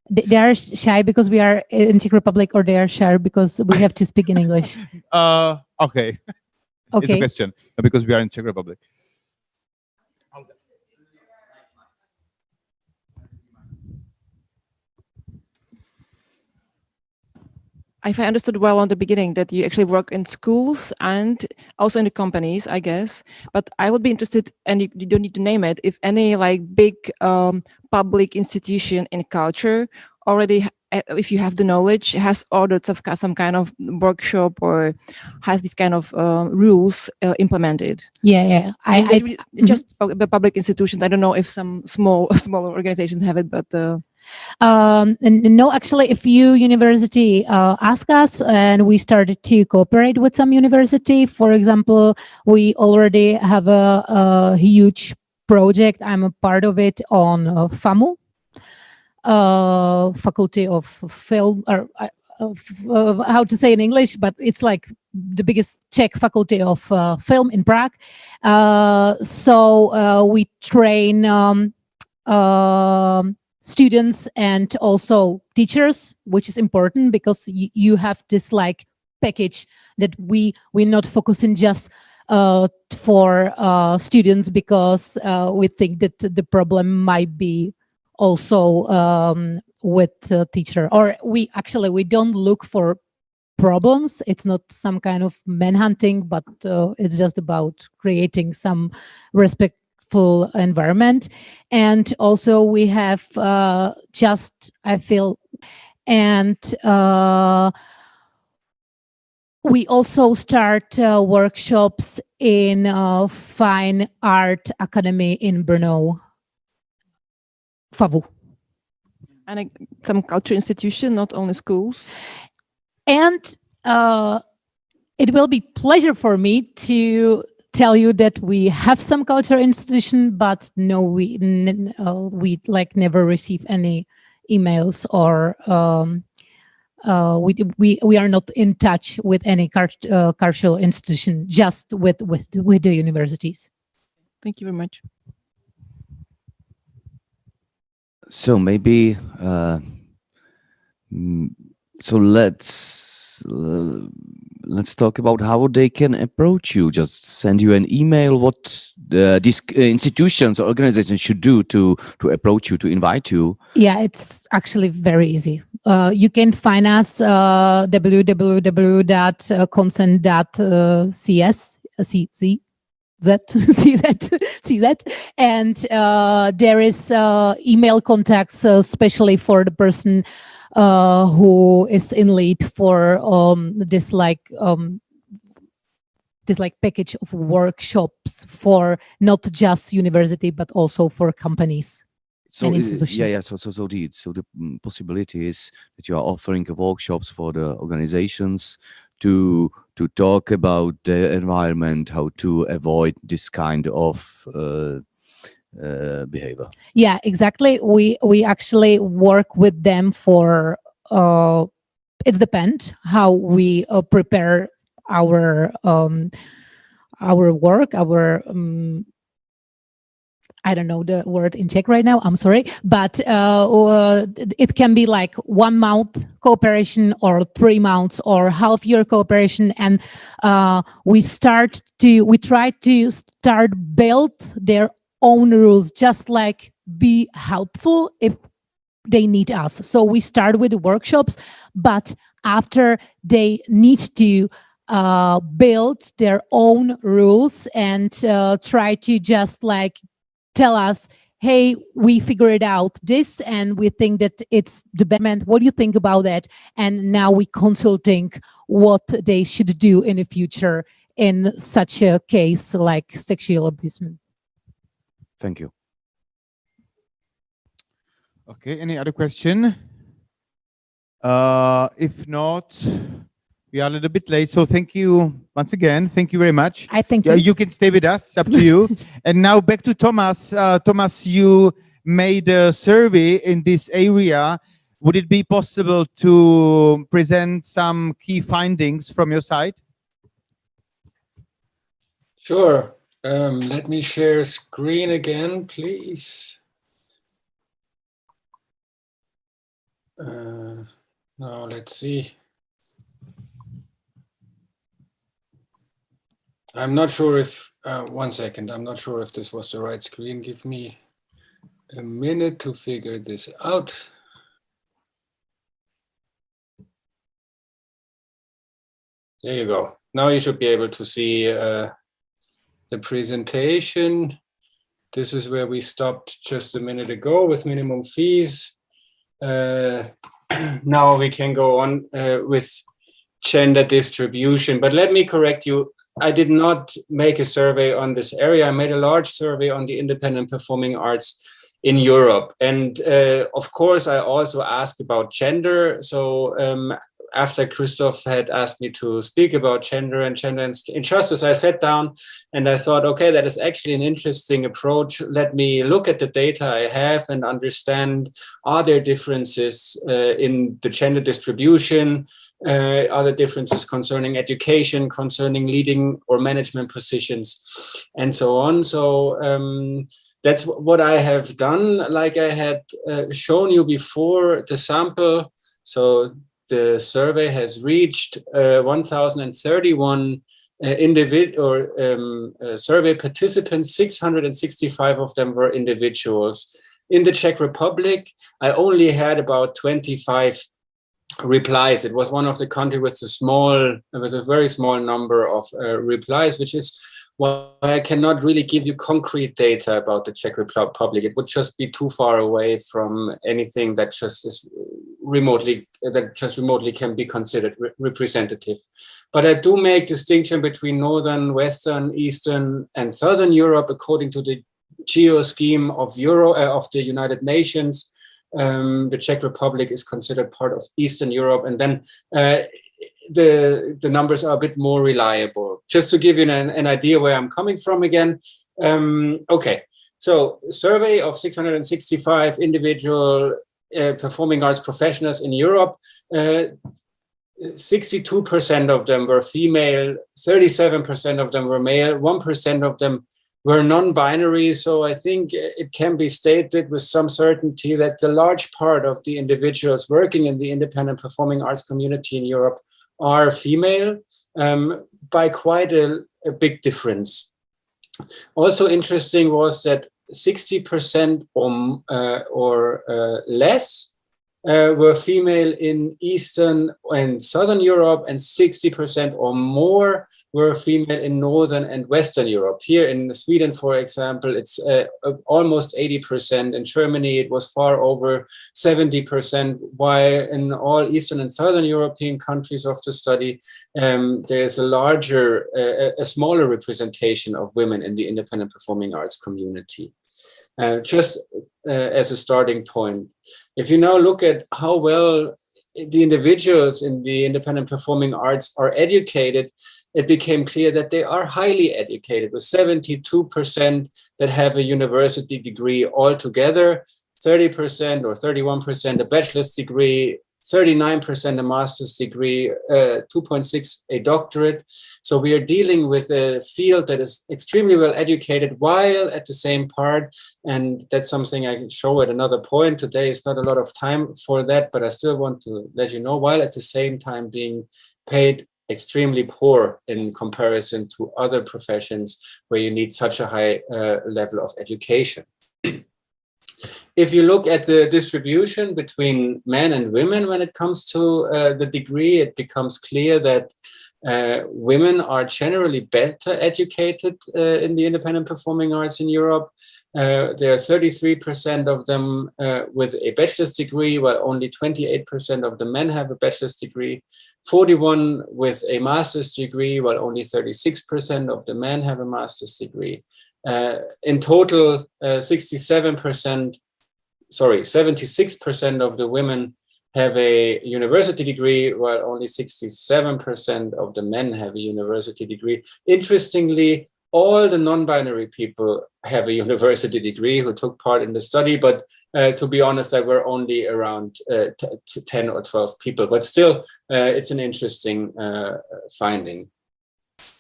they are shy because we are in Czech Republic, or they are shy because we have to speak in English? Okay. It's a Okay. question, because we are in Czech Republic. If I understood well on the beginning that you actually work in schools and also in the companies, I guess. But I would be interested, and you don't need to name it, if any like big public institution in culture already, if you have the knowledge, has ordered some kind of workshop or has this kind of rules implemented. Yeah. Just the public institutions. I don't know if some smaller organizations have it, but. No, actually, a few university ask us, and we started to cooperate with some university. For example, we already have a huge project. I'm a part of it on FAMU, Faculty of Film, or how to say in English, but it's like the biggest Czech faculty of film in Prague. So we train students and also teachers, which is important because you have this like package that we're not focusing just for students, because we think that the problem might be also with teacher, or we don't look for problems. It's not some kind of manhunting, but it's just about creating some respect environment. And also we have I feel, and we also start workshops in Fine Art Academy in Brno, FAVU. And some culture institution, not only schools. And it will be pleasure for me to tell you that we have some cultural institution, but no, we like never receive any emails, or we are not in touch with any cultural institution, just with the universities. Thank you very much. So maybe so let's talk about how they can approach you. Just send you an email. What these institutions or organizations should do to approach you, to invite you. Yeah, it's actually very easy. You can find us www.consent.cz, and there is email contacts, especially for the person who is in lead for this package of workshops for not just university but also for companies and institutions. So the possibility is that you are offering workshops for the organizations to talk about the environment, how to avoid this kind of behavior. Yeah, exactly. We actually work with them for it depends how we prepare our work, I don't know the word in Czech right now, I'm sorry, but it can be like 1 month cooperation or 3 months or half year cooperation. And we try to start build their own rules, just like be helpful if they need us. So we start with the workshops, but after they need to build their own rules and try to just like tell us, hey, we figured out this and we think that it's the best. What do you think about that? And now we consulting what they should do in the future in such a case like sexual abuse. Thank you. Okay, any other question? If not, we are a little bit late, so thank you once again. Thank you very much. I thank Yeah, you. you can stay with us, up to you. And now back to Thomas. Thomas, you made a survey in this area. Would it be possible to present some key findings from your side? Sure. Let me share screen again, please. Now let's see. I'm not sure if, 1 second, I'm not sure if this was the right screen. Give me a minute to figure this out. There you go. Now you should be able to see the presentation. This is where we stopped just a minute ago with minimum fees. Now we can go on with gender distribution, but let me correct you. I did not make a survey on this area. I made a large survey on the independent performing arts in Europe. And of course, I also asked about gender. So after Christoph had asked me to speak about gender and injustice, I sat down and I thought, okay, that is actually an interesting approach. Let me look at the data I have and understand, are there differences in the gender distribution? Are there differences concerning education, concerning leading or management positions, and so on? So that's what I have done. Like I had shown you before, the sample. So the survey has reached 1,031 survey participants. 665 of them were individuals. In the Czech Republic, I only had about 25 replies. It was one of the countries with a very small number of replies, which is why I cannot really give you concrete data about the Czech Republic. It would just be too far away from anything that just remotely can be considered representative. But I do make distinction between Northern, Western, Eastern, and Southern Europe according to the geo scheme of the United Nations. The Czech Republic is considered part of Eastern Europe, and then the numbers are a bit more reliable. Just to give you an idea where I'm coming from again. Okay, so survey of 665 individual performing arts professionals in Europe. 62% of them were female, 37% of them were male, 1% of them were non-binary. So I think it can be stated with some certainty that the large part of the individuals working in the independent performing arts community in Europe are female, by quite a big difference. Also interesting was that 60% or less were female in Eastern and Southern Europe, and 60% or more were female in Northern and Western Europe. Here in Sweden, for example, it's almost 80%. In Germany, it was far over 70%, while in all Eastern and Southern European countries of the study, there's a smaller representation of women in the independent performing arts community. Just as a starting point, if you now look at how well the individuals in the independent performing arts are educated, it became clear that they are highly educated, with 72% that have a university degree altogether, 30% or 31% a bachelor's degree, 39% a master's degree, 2.6 a doctorate. So we are dealing with a field that is extremely well educated while at the same part, and that's something I can show at another point. Today is not a lot of time for that, but I still want to let you know, while at the same time being paid extremely poor in comparison to other professions where you need such a high level of education. If you look at the distribution between men and women when it comes to the degree, it becomes clear that women are generally better educated in the independent performing arts in Europe. There are 33% of them with a bachelor's degree, while only 28% of the men have a bachelor's degree. 41 with a master's degree, while only 36% of the men have a master's degree. In total, 76% of the women have a university degree, while only 67% of the men have a university degree. Interestingly, all the non-binary people have a university degree who took part in the study, but to be honest, there were only around 10 or 12 people, but still, it's an interesting finding.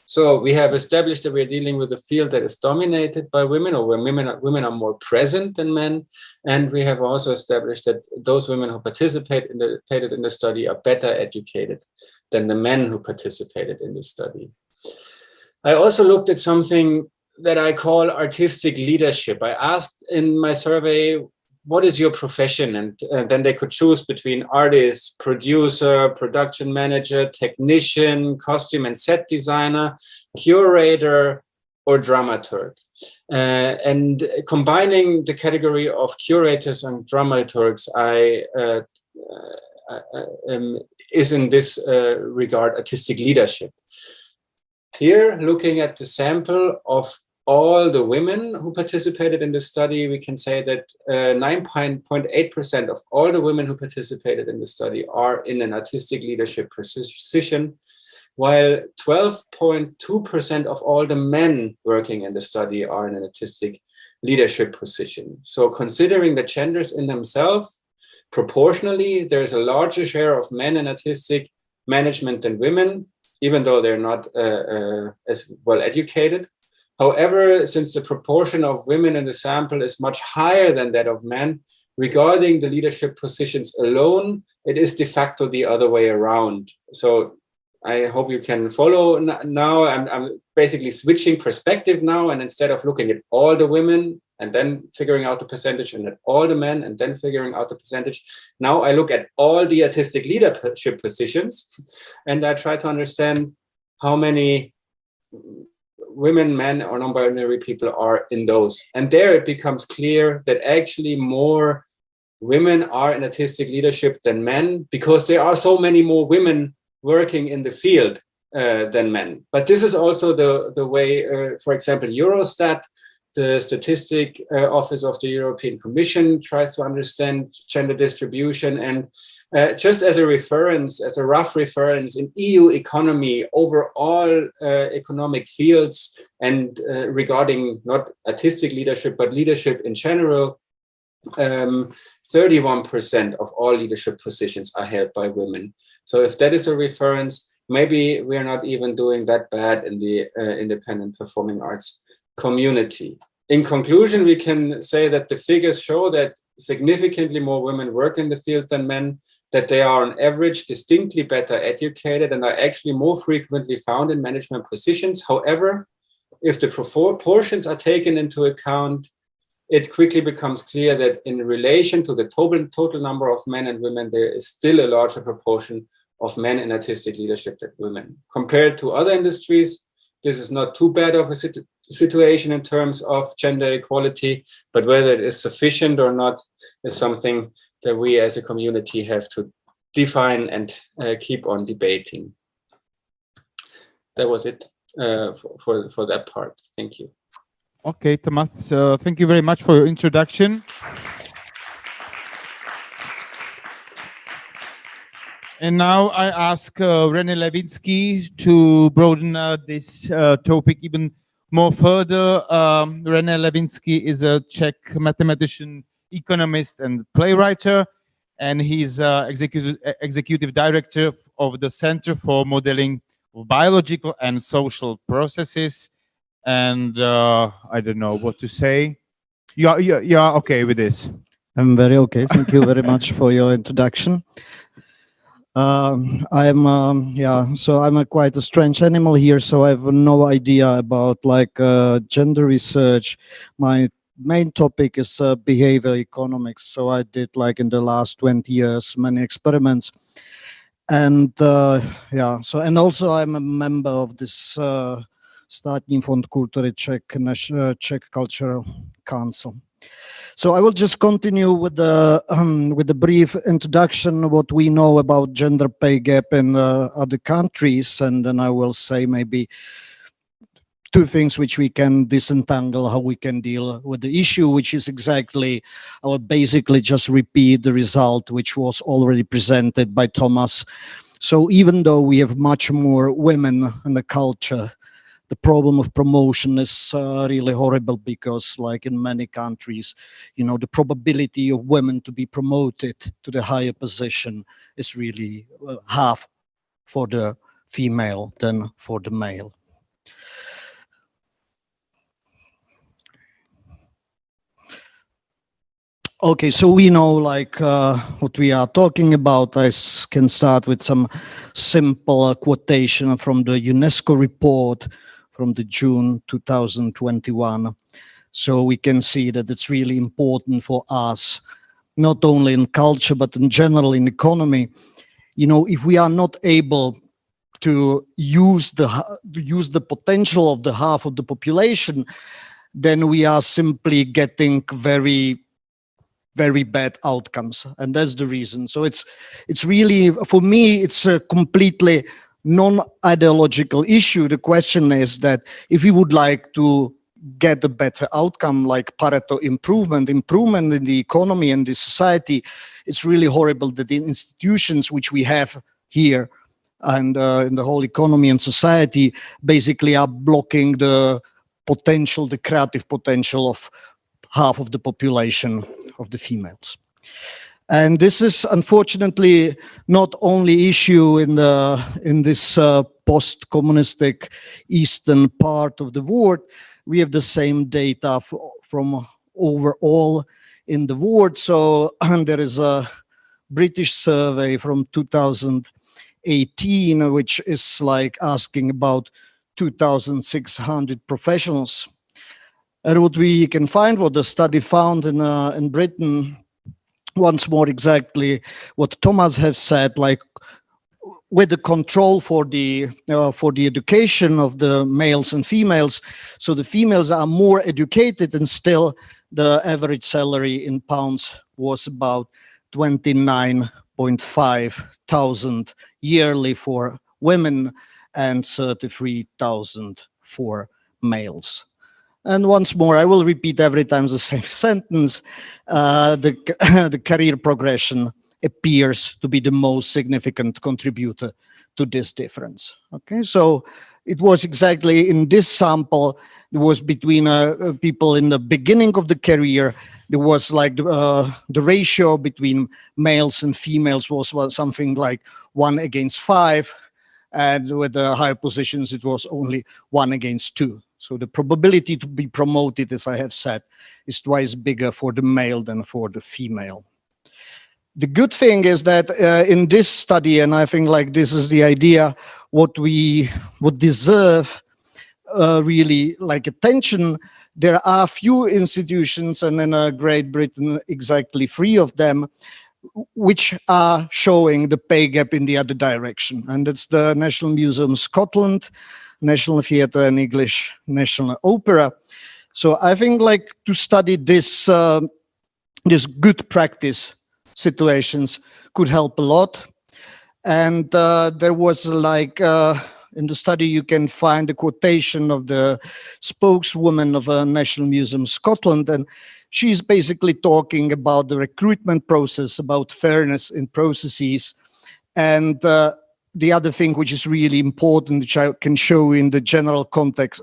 So we have established that we're dealing with a field that is dominated by women, or where women are more present than men. And we have also established that those women who participated in the study are better educated than the men who participated in the study. I also looked at something that I call artistic leadership. I asked in my survey, what is your profession? And then they could choose between artist, producer, production manager, technician, costume and set designer, curator, or dramaturg. And combining the category of curators and dramaturgs, is in this regard artistic leadership. Here, looking at the sample of all the women who participated in the study, we can say that 9.8% of all the women who participated in the study are in an artistic leadership position, while 12.2% of all the men working in the study are in an artistic leadership position. So considering the genders in themselves, proportionally, there is a larger share of men in artistic management than women, even though they're not as well educated. However, since the proportion of women in the sample is much higher than that of men, regarding the leadership positions alone, it is de facto the other way around. So I hope you can follow now. I'm basically switching perspective now, and instead of looking at all the women and then figuring out the percentage, and at all the men and then figuring out the percentage, now I look at all the artistic leadership positions, and I try to understand how many women, men, or non-binary people are in those. And there it becomes clear that actually more women are in artistic leadership than men, because there are so many more women working in the field than men. But this is also the way, for example, Eurostat, the statistic office of the European Commission, tries to understand gender distribution. And just as a reference, as a rough reference, in EU economy, over all economic fields, and regarding not artistic leadership, but leadership in general, 31% of all leadership positions are held by women. So if that is a reference, maybe we're not even doing that bad in the independent performing arts community. In conclusion, we can say that the figures show that significantly more women work in the field than men, that they are on average distinctly better educated and are actually more frequently found in management positions. However, if the proportions are taken into account, it quickly becomes clear that in relation to the total number of men and women, there is still a larger proportion of men in artistic leadership than women. Compared to other industries, this is not too bad of a situation in terms of gender equality, but whether it is sufficient or not is something that we as a community have to define and keep on debating. That was it for that part. Thank you. Okay, Thomas, thank you very much for your introduction. And now I ask Rene Levinsky to broaden this topic even more further. Rene Levinsky is a Czech mathematician, economist, and playwright. and he's executive director of the Center for Modeling of Biological and Social Processes. And I don't know what to say. You're okay with this? I'm very okay. Thank you very much for your introduction. I'm quite a strange animal here, so I have no idea about gender research. My main topic is behavior economics. So I did in the last 20 years many experiments, and and also I'm a member of this Státní fond kultury Czech Cultural Council. So I will just continue with the brief introduction, what we know about gender pay gap in other countries, and then I will say maybe two things which we can disentangle, how we can deal with the issue, which is exactly, I will basically just repeat the result which was already presented by Thomas. So even though we have much more women in the culture, the problem of promotion is really horrible, because in many countries, the probability of women to be promoted to the higher position is really half for the female than for the male. Okay, so we know what we are talking about. I can start with some simple quotation from the UNESCO report from the June 2021. So we can see that it's really important for us, not only in culture, but in general in economy. If we are not able to use the potential of the half of the population, then we are simply getting very, very bad outcomes. And that's the reason. So it's really, for me, it's a completely non-ideological issue. The question is that if we would like to get a better outcome, like Pareto improvement in the economy and the society, it's really horrible that the institutions which we have here and in the whole economy and society basically are blocking the potential, the creative potential of half of the population of the females. And this is unfortunately not only issue in this post-communistic eastern part of the world. We have the same data from overall in the world. So there is a British survey from 2018, which is asking about 2,600 professionals. And what we can find, what the study found in Britain, once more exactly what Thomas has said, with the control for the education of the males and females. So the females are more educated, and still the average salary in pounds was about 29.5 thousand yearly for women and 33,000 for males. And once more, I will repeat every time the same sentence. The career progression appears to be the most significant contributor to this difference. Okay, so it was exactly in this sample, it was between people in the beginning of the career, there was the ratio between males and females was something like 1:5, and with the higher positions, it was only 1:2. So the probability to be promoted, as I have said, is twice bigger for the male than for the female. The good thing is that in this study, and I think this is the idea, what we would deserve really attention, there are few institutions, and in Great Britain, exactly 3 of them, which are showing the pay gap in the other direction. And it's the National Museum Scotland, National Theatre and English National Opera. So I think to study this good practice situations could help a lot. And there was in the study you can find a quotation of the spokeswoman of National Museum Scotland, and she's basically talking about the recruitment process, about fairness in processes, and the other thing which is really important, which I can show in the general context,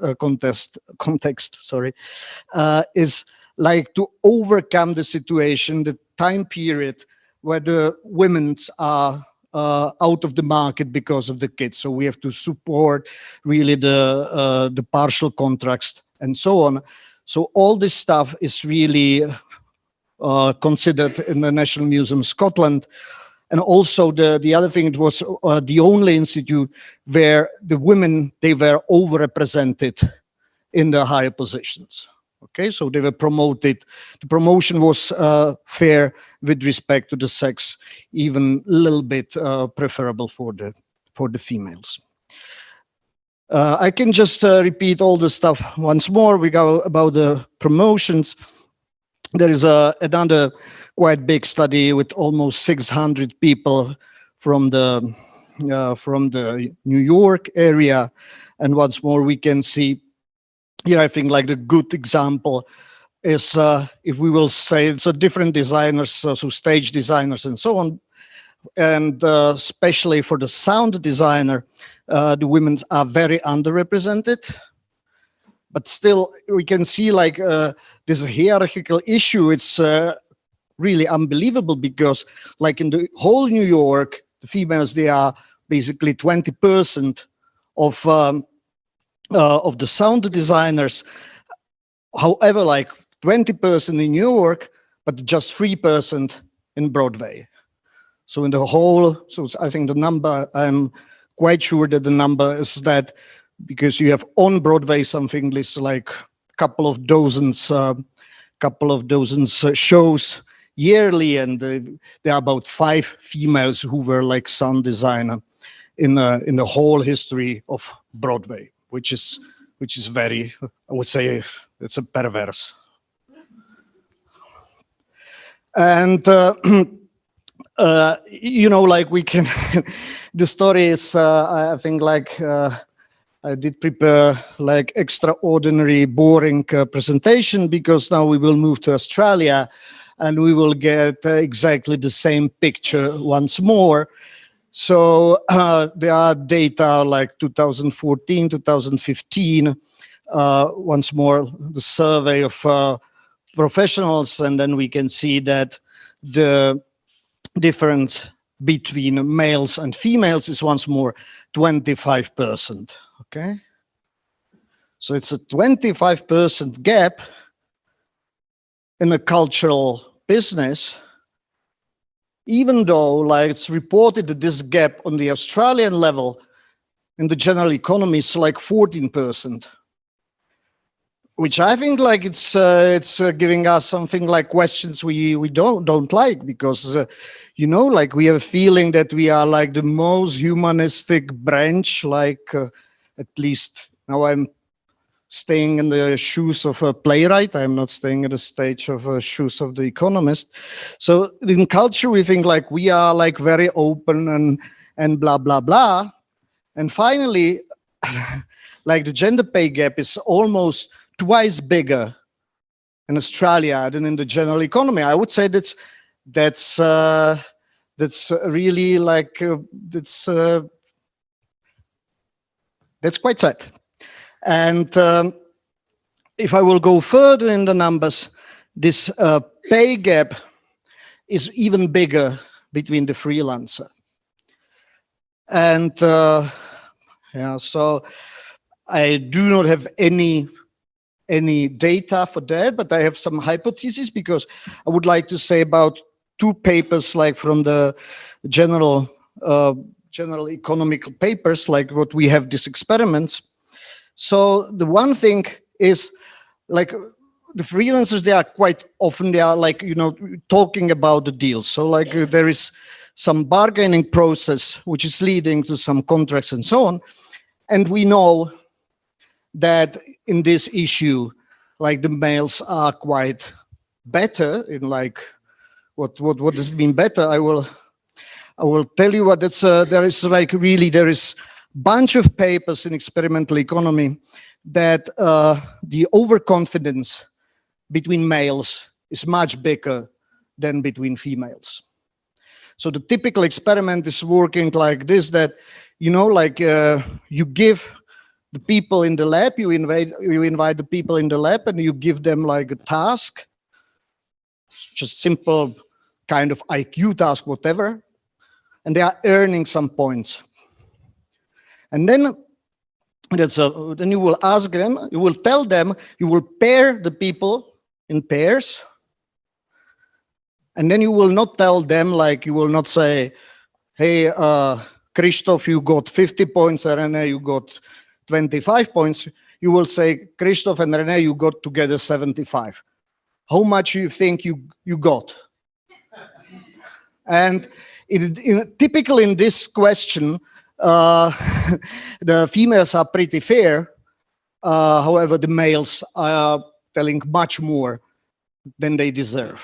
is to overcome the situation, the time period where the women are out of the market because of the kids. So we have to support really the partial contracts and so on. So all this stuff is really considered in the National Museum Scotland. And also the other thing, it was the only institute where the women, they were overrepresented in the higher positions. Okay, so they were promoted. The promotion was fair with respect to the sex, even a little bit preferable for the females. I can just repeat all the stuff once more. We go about the promotions. There is another quite big study with almost 600 people from the New York area, and once more we can see here. I think like the good example is if we will say it's a different designers, so stage designers and so on, and especially for the sound designer, the women are very underrepresented. But still, we can see like this hierarchical issue. It's really unbelievable because, like in the whole New York, the females, they are basically 20% of the sound designers. However, like 20% in New York, but just 3% in Broadway. So in the whole, so I think the number, I'm quite sure that the number is that, because you have on Broadway something like a couple of dozens shows yearly, and there are about 5 females who were like sound designer in the whole history of Broadway, which is very, I would say, it's a perverse. And you know, like we can, the story is, I think, like I did prepare like extraordinary boring presentation, because now we will move to Australia and we will get exactly the same picture once more. So there are data like 2014, 2015, once more the survey of professionals, and then we can see that the difference between males and females is once more 25%. Okay, so it's a 25% gap in a cultural business, even though like it's reported that this gap on the Australian level in the general economy is like 14%, which I think like it's giving us something like questions we don't like, because you know, like we have a feeling that we are like the most humanistic branch, like at least now I'm staying in the shoes of a playwright. I'm not staying at the stage of shoes of the economist. So in culture, we think like we are like very open and blah, blah, blah. And finally, like the gender pay gap is almost twice bigger in Australia than in the general economy. I would say that's really like, that's quite sad. And if I will go further in the numbers, this pay gap is even bigger between the freelancer. And yeah, so I do not have any data for that, but I have some hypotheses, because I would like to say about 2 papers, like from the general economical papers, like what we have these experiments. So the one thing is, like the freelancers, they are quite often, they are like, you know, talking about the deals. So like there is some bargaining process, which is leading to some contracts and so on. And we know that in this issue, like the males are quite better in like, what does it mean better? I will tell you what it's, there is like really, there is bunch of papers in experimental economy that the overconfidence between males is much bigger than between females. So the typical experiment is working like this, that, you know, like you give the people in the lab, you invite the people in the lab and you give them like a task, just simple kind of IQ task, whatever, and they are earning some points. And then then you will ask them, you will tell them, you will pair the people in pairs, and then you will not tell them, like, you will not say, hey, Christoph, you got 50 points, and Rene, you got 25 points. You will say, Christoph and Rene, you got together 75. How much do you think you got? And typically in this question, the females are pretty fair. However, the males are telling much more than they deserve.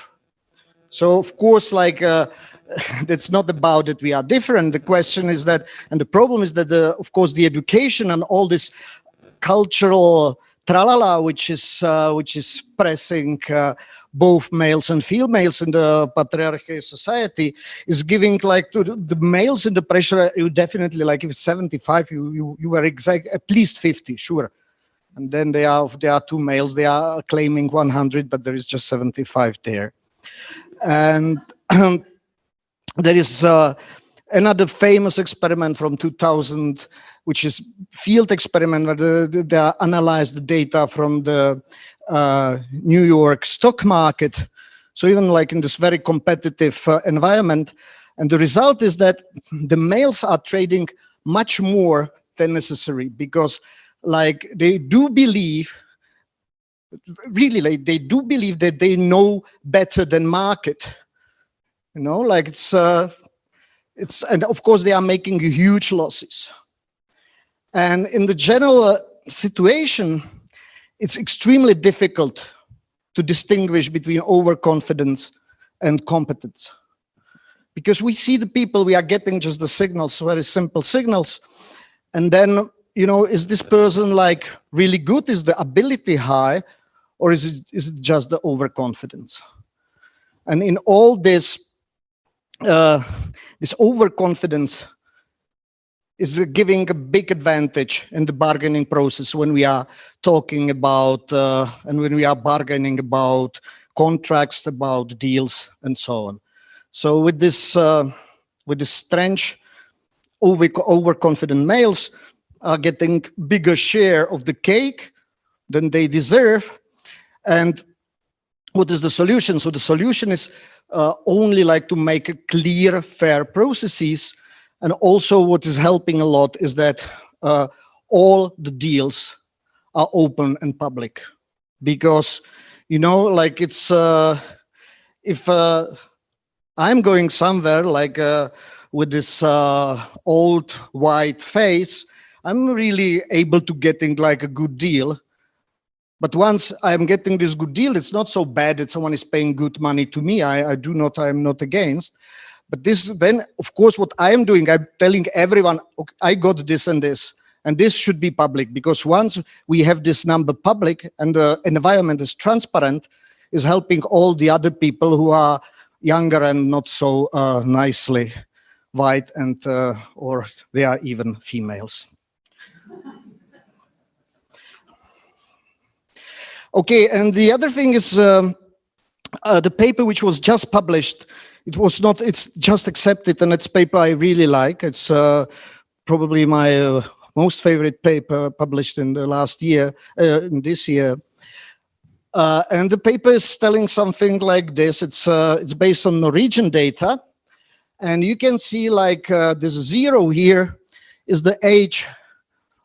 So, of course, like, that's not about that we are different. The question is that, and the problem is that, of course, the education and all this cultural tralala, which is pressing both males and females in the patriarchal society, is giving, like, to the males in the pressure. You definitely, like, if it's 75, you were exact at least 50, sure. And then there are two males, they are claiming 100, but there is just 75 there. And there is another famous experiment from 2000, which is field experiment, where they analyzed the data from the New York stock market. So even like in this very competitive environment, and the result is that the males are trading much more than necessary, because like they do believe, really, like they do believe that they know better than market. You know, like it's, and of course they are making huge losses. And in the general situation, it's extremely difficult to distinguish between overconfidence and competence. Because we see the people, we are getting just the signals, very simple signals. And then, you know, is this person like really good? Is the ability high? Or is it just the overconfidence? And in all this, this overconfidence is giving a big advantage in the bargaining process when we are talking about, and when we are bargaining about contracts, about deals, and so on. So with this strange overconfident males are getting bigger share of the cake than they deserve. And what is the solution? So the solution is only like to make a clear, fair processes. And also what is helping a lot is that all the deals are open and public. Because, you know, like it's, if I'm going somewhere like with this old white face, I'm really able to getting like a good deal. But once I'm getting this good deal, it's not so bad that someone is paying good money to me. I'm not against. But this, then, of course, what I am doing, I'm telling everyone, okay, I got this and this. And this should be public, because once we have this number public and the environment is transparent, is helping all the other people who are younger and not so nicely white, and or they are even females. Okay, and the other thing is the paper which was just published. It's just accepted, and it's paper I really like. It's probably my most favorite paper published in the last year, in this year. And the paper is telling something like this. It's based on Norwegian data. And you can see like this 0 here is the age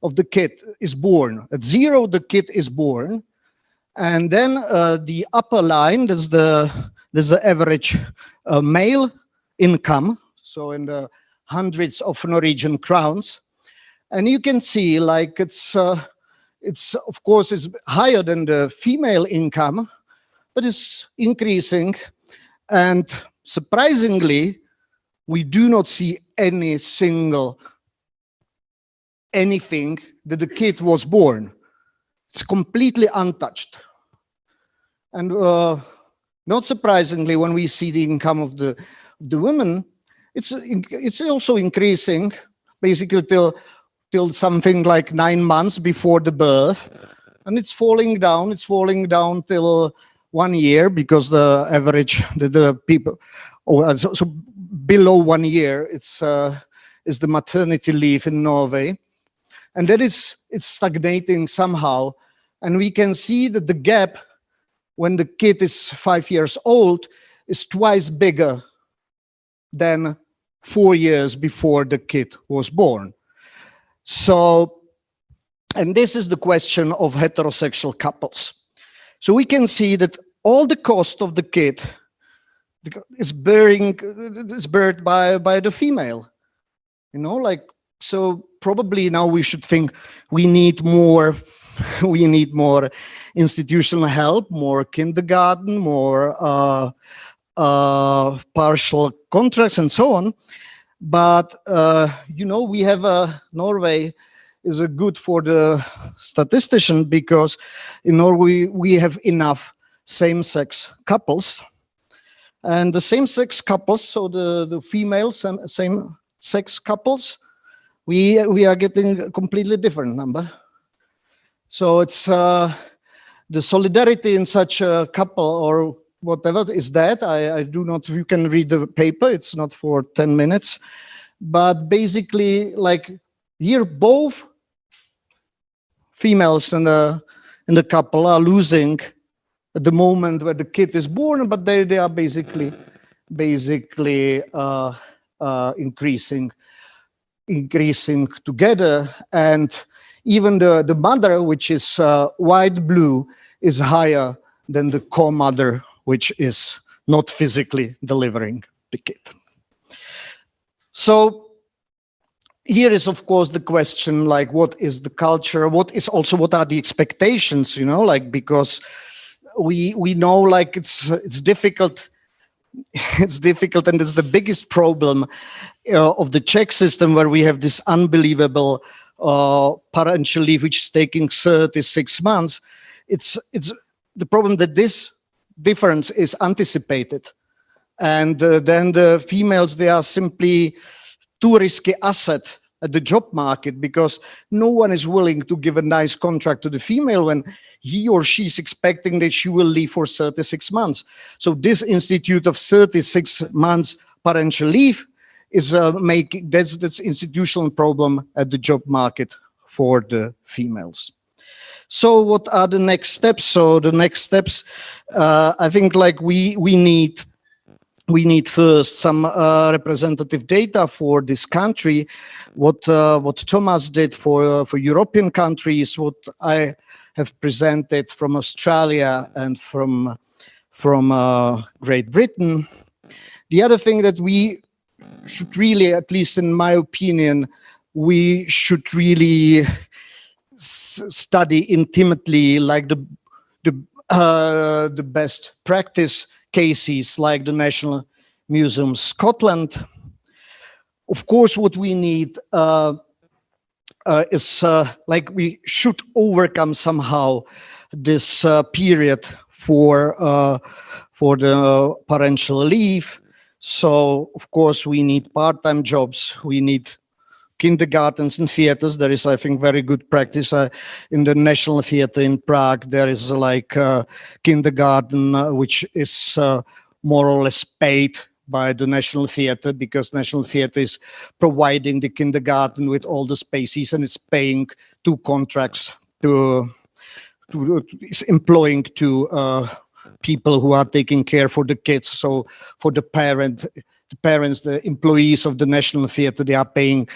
of the kid is born. At 0, the kid is born. And then the upper line, there's the average male income, so in the hundreds of Norwegian crowns. And you can see like it's of course it's higher than the female income, but it's increasing. And surprisingly, we do not see anything that the kid was born. It's completely untouched. And not surprisingly, when we see the income of the women, it's also increasing, basically till something like 9 months before the birth, and it's falling down till 1 year, because the average the people so below 1 year, is the maternity leave in Norway. And that it's stagnating somehow. And we can see that the gap when the kid is 5 years old is twice bigger than 4 years before the kid was born. So, and this is the question of heterosexual couples. So we can see that all the cost of the kid is borne by the female. You know, like, so probably now we should think we need more institutional help, more kindergarten, more partial contracts and so on. But, you know, we have Norway is a good for the statistician, because in Norway we have enough same-sex couples. And the same-sex couples, so the female same-sex couples, we are getting a completely different number. So it's the solidarity in such a couple or whatever is that. I do not, you can read the paper, it's not for 10 minutes. But basically, like here, both females in the couple are losing at the moment where the kid is born, but they are basically increasing together. And even the mother, which is white blue, is higher than the co-mother, which is not physically delivering the kid. So here is, of course, the question, like, what is the culture? What are the expectations, you know, like, because we know, like, it's difficult. It's difficult, and it's the biggest problem of the Czech system, where we have this unbelievable parental leave, which is taking 36 months. It's the problem that this difference is anticipated, and then the females, they are simply too risky asset at the job market, because no one is willing to give a nice contract to the female when he or she is expecting that she will leave for 36 months. So this institute of 36 months parental leave is making, that's institutional problem at the job market for the females. So what are the next steps? So the next steps, I think, like, we need first some representative data for this country. What Thomas did for European countries, what I have presented from Australia and from Great Britain. The other thing that we should really, at least in my opinion, we should really study intimately, like the best practice cases, like the National Museum Scotland. Of course, what we need is like, we should overcome somehow this period for the parental leave. So, of course, we need part-time jobs. We need kindergartens and theaters. There is, I think, very good practice in the National Theatre in Prague. There is like a kindergarten which is more or less paid by the National Theatre, because National Theatre is providing the kindergarten with all the spaces, and it's paying 2 contracts is employing 2 people who are taking care for the kids. So for the parents, the employees of the National Theatre, they are paying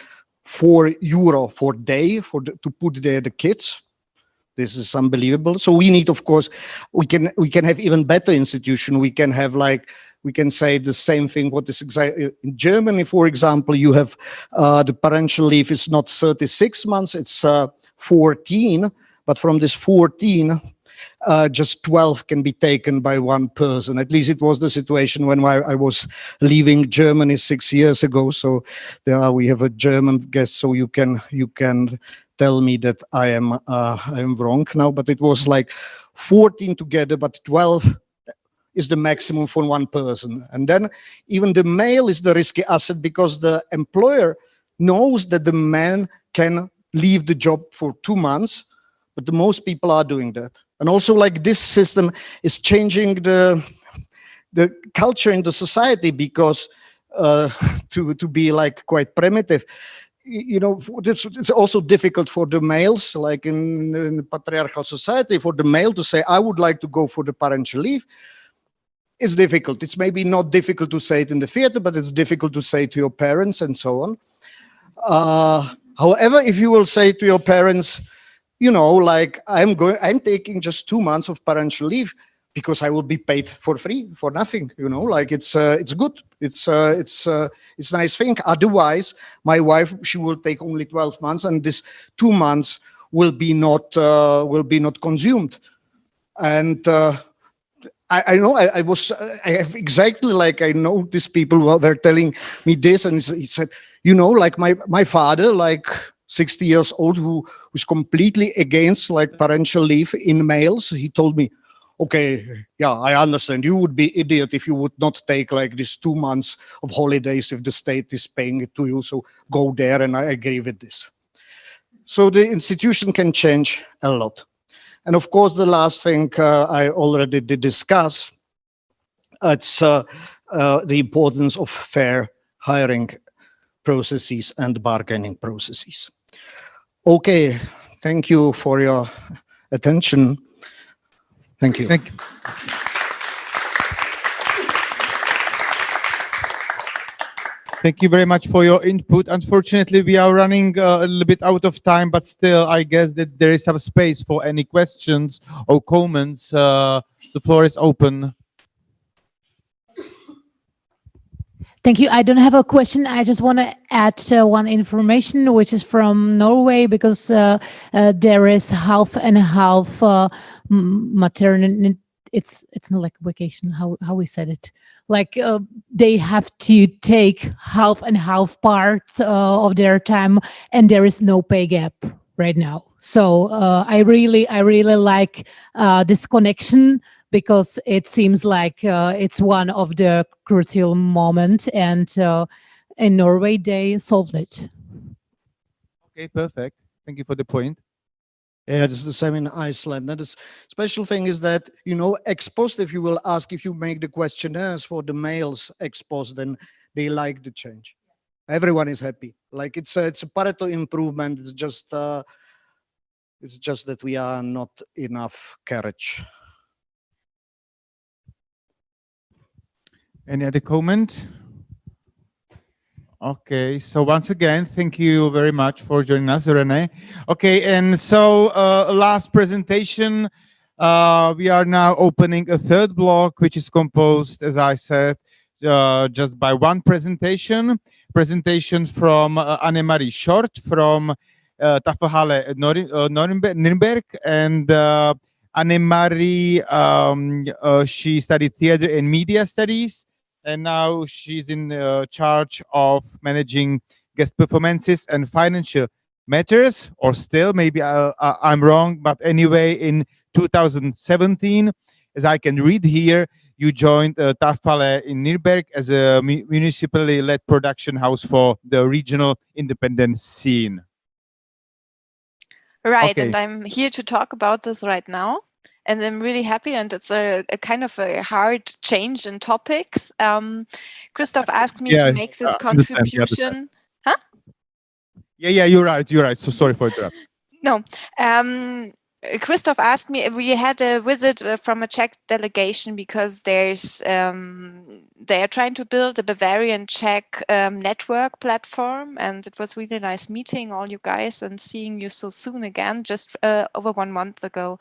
€4 for day to put there the kids. This is unbelievable. So we need, of course, we can have even better institution. We can have, like, we can say the same thing. What is exactly in Germany, for example, you have the parental leave is not 36 months, it's 14. But from this 14, just 12 can be taken by one person. At least it was the situation when I was leaving Germany 6 years ago. So there we have a German guest, so you can tell me that I am wrong now. But it was like 14 together, but 12 is the maximum for one person. And then even the male is the risky asset, because the employer knows that the man can leave the job for 2 months, but the most people are doing that. And also, like, this system is changing the the culture in the society, because to be like quite primitive, you know, it's also difficult for the males, like in the patriarchal society, for the male to say, I would like to go for the parental leave. It's difficult. It's maybe not difficult to say it in the theater, but it's difficult to say to your parents and so on. However, if you will say to your parents, you know, like I'm taking just 2 months of parental leave because I will be paid for free, for nothing, you know, like it's good. It's nice thing. Otherwise, my wife, she will take only 12 months, and this 2 months will be not consumed. And I know I have exactly, like, I know these people were telling me this, and he said, you know, like my father, like 60 years old, who's completely against like parental leave in males. He told me, okay, yeah, I understand. You would be idiot if you would not take like this 2 months of holidays if the state is paying it to you. So go there, and I agree with this. So the institution can change a lot. And of course, the last thing I already did discuss, it's the importance of fair hiring processes and bargaining processes. Okay, thank you for your attention. Thank you. Thank you. Thank you very much for your input. Unfortunately, we are running a little bit out of time, but still, I guess that there is some space for any questions or comments. The floor is open. Thank you. I don't have a question. I just want to add one information, which is from Norway, because there is half and half maternity. It's not like vacation. How we said it? Like they have to take half and half part of their time, and there is no pay gap right now. So I really like this connection, because it seems like it's one of the crucial moments, and in Norway they solved it. Okay, perfect. Thank you for the point. Yeah, it's the same in Iceland. And the special thing is that, you know, ex post, if you will ask, if you make the questionnaires for the males ex post, then they like the change. Everyone is happy. Like it's a Pareto improvement. It's just that we are not enough courage. Any other comment? Okay, so once again, thank you very much for joining us, Rene. Okay, and so last presentation, we are now opening a third block, which is composed, as I said, just by one presentation from Annemarie Short from Tafelhalle Nuremberg, and Annemarie, she studied theater and media studies, and now she's in charge of managing guest performances and financial matters, or still, maybe I'm wrong, but anyway, in 2017, as I can read here, you joined Tafelhalle in Nuremberg as a municipally led production house for the regional independent scene. Right, Okay. and I'm here to talk about this right now. And I'm really happy, and it's a kind of a hard change in topics. Christoph asked me to make this contribution. Huh? Yeah, you're right. So sorry for interrupting. No. Christoph asked me if we had a visit from a Czech delegation, because there's they are trying to build a Bavarian Czech network platform, and it was really nice meeting all you guys and seeing you so soon again, just over 1 month ago.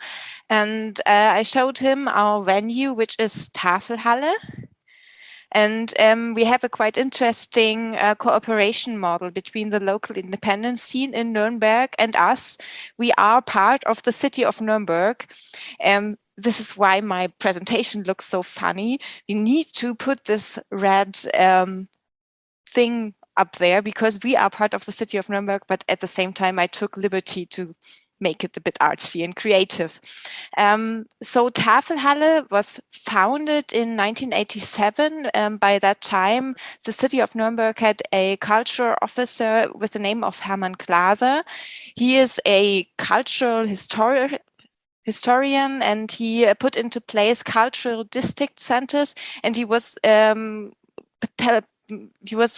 And I showed him our venue, which is Tafelhalle. And we have a quite interesting cooperation model between the local independent scene in Nuremberg and us. We are part of the city of Nuremberg. This is why my presentation looks so funny. We need to put this red thing up there, because we are part of the city of Nuremberg, but at the same time, I took liberty to make it a bit artsy and creative. So Tafelhalle was founded in 1987. By that time, the city of Nuremberg had a culture officer with the name of Hermann Glaser. He is a cultural historian, and he put into place cultural district centers, and he was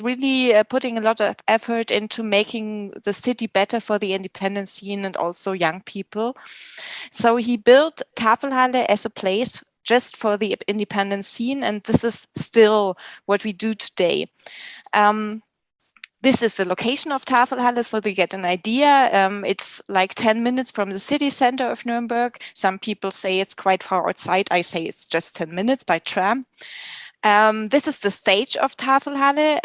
really putting a lot of effort into making the city better for the independent scene and also young people. So he built Tafelhalle as a place just for the independent scene, and this is still what we do today. This is the location of Tafelhalle, so to get an idea. It's like 10 minutes from the city center of Nuremberg. Some people say it's quite far outside. I say it's just 10 minutes by tram. This is the stage of Tafelhalle.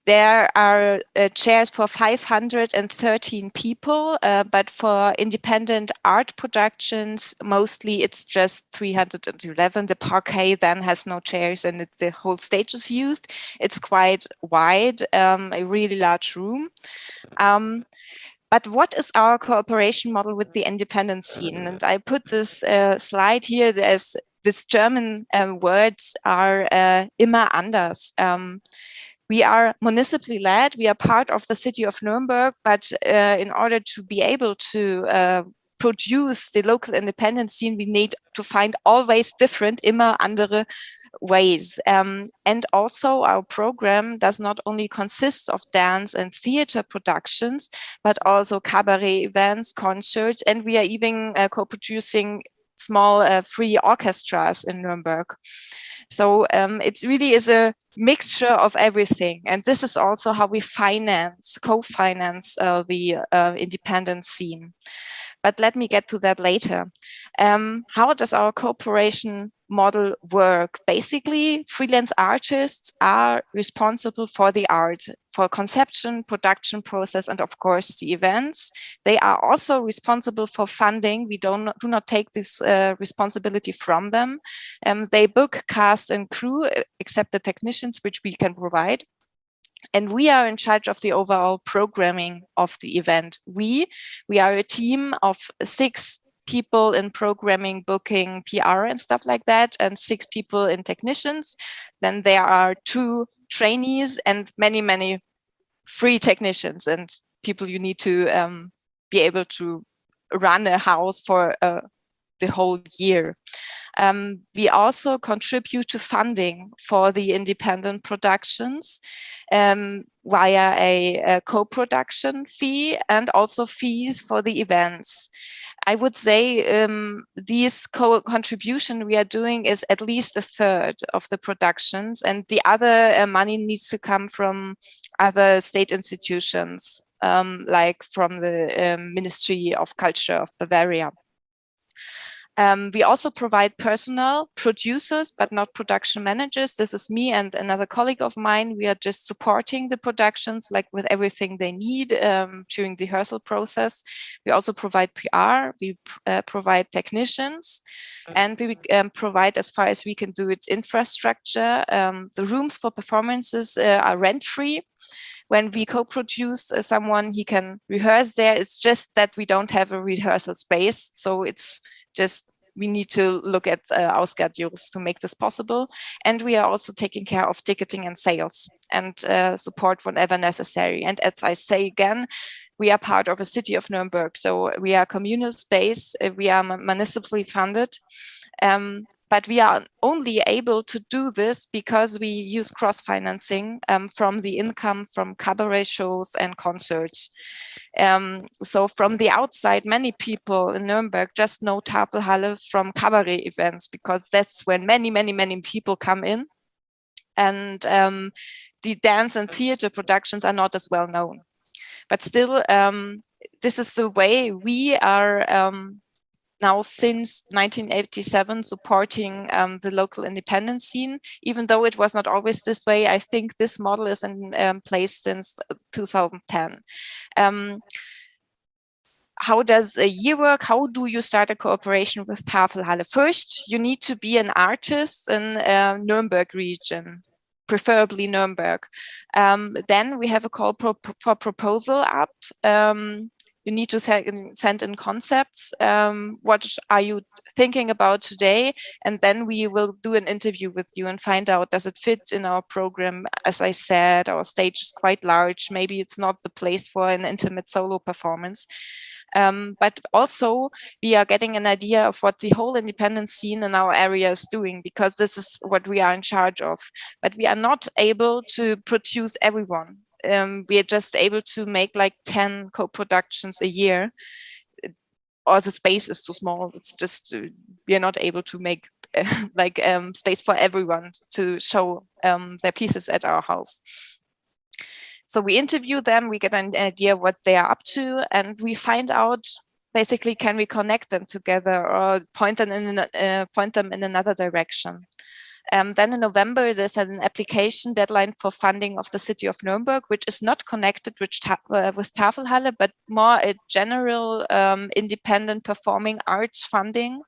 There are chairs for 513 people, but for independent art productions, mostly it's just 311. The parquet then has no chairs and the whole stage is used. It's quite wide, a really large room. But what is our cooperation model with the independent scene? And I put this slide here as these German words are immer anders. We are municipally led. We are part of the city of Nuremberg, but in order to be able to produce the local independent scene, we need to find always different, immer andere ways. And also our program does not only consist of dance and theater productions, but also cabaret events, concerts, and we are even co-producing small free orchestras in Nuremberg. So it really is a mixture of everything. And this is also how we co-finance the independent scene. But let me get to that later. How does our cooperation model work? Basically, freelance artists are responsible for the art, for conception, production process, and of course the events. They are also responsible for funding. We do not take this responsibility from them. They book cast and crew, except the technicians, which we can provide. And we are in charge of the overall programming of the event. We are a team of 6 people in programming, booking, PR and stuff like that, and 6 people in technicians. Then there are 2 trainees and many, many free technicians and people you need to be able to run a house for the whole year. We also contribute to funding for the independent productions via a co-production fee and also fees for the events. I would say these contribution we are doing is at least 1/3 of the productions, and the other money needs to come from other state institutions, like from the Ministry of Culture of Bavaria. We also provide personnel, producers, but not production managers. This is me and another colleague of mine. We are just supporting the productions, like with everything they need during the rehearsal process. We also provide PR, we provide technicians, and we provide, as far as we can do it, infrastructure. The rooms for performances are rent-free. When we co-produce someone, he can rehearse there. It's just that we don't have a rehearsal space. So it's just we need to look at our schedules to make this possible. And we are also taking care of ticketing and sales and support whenever necessary. And as I say again, we are part of a city of Nuremberg. So we are communal space, we are municipally funded. But we are only able to do this because we use cross-financing from the income from cabaret shows and concerts. So from the outside, many people in Nuremberg just know Tafelhalle from cabaret events because that's when many, many, many people come in. And the dance and theater productions are not as well known. But still, this is the way we are now since 1987 supporting the local independent scene. Even though it was not always this way, I think this model is in place since 2010. How does a year work? How do you start a cooperation with Tafelhalle? First, you need to be an artist in Nuremberg region, preferably Nuremberg. Then we have a call for proposal up. you need to send in concepts. What are you thinking about today? And then we will do an interview with you and find out, does it fit in our program? As I said, our stage is quite large. Maybe it's not the place for an intimate solo performance. But also we are getting an idea of what the whole independent scene in our area is doing, because this is what we are in charge of. But we are not able to produce everyone. We are just able to make like 10 co-productions a year, or the space is too small. It's just, we are not able to make like space for everyone to show their pieces at our house. So we interview them, we get an idea what they are up to, and we find out basically, can we connect them together or point them in another direction. Then in November, there's an application deadline for funding of the city of Nuremberg, which is not connected with Tafelhalle, but more a general independent performing arts funding.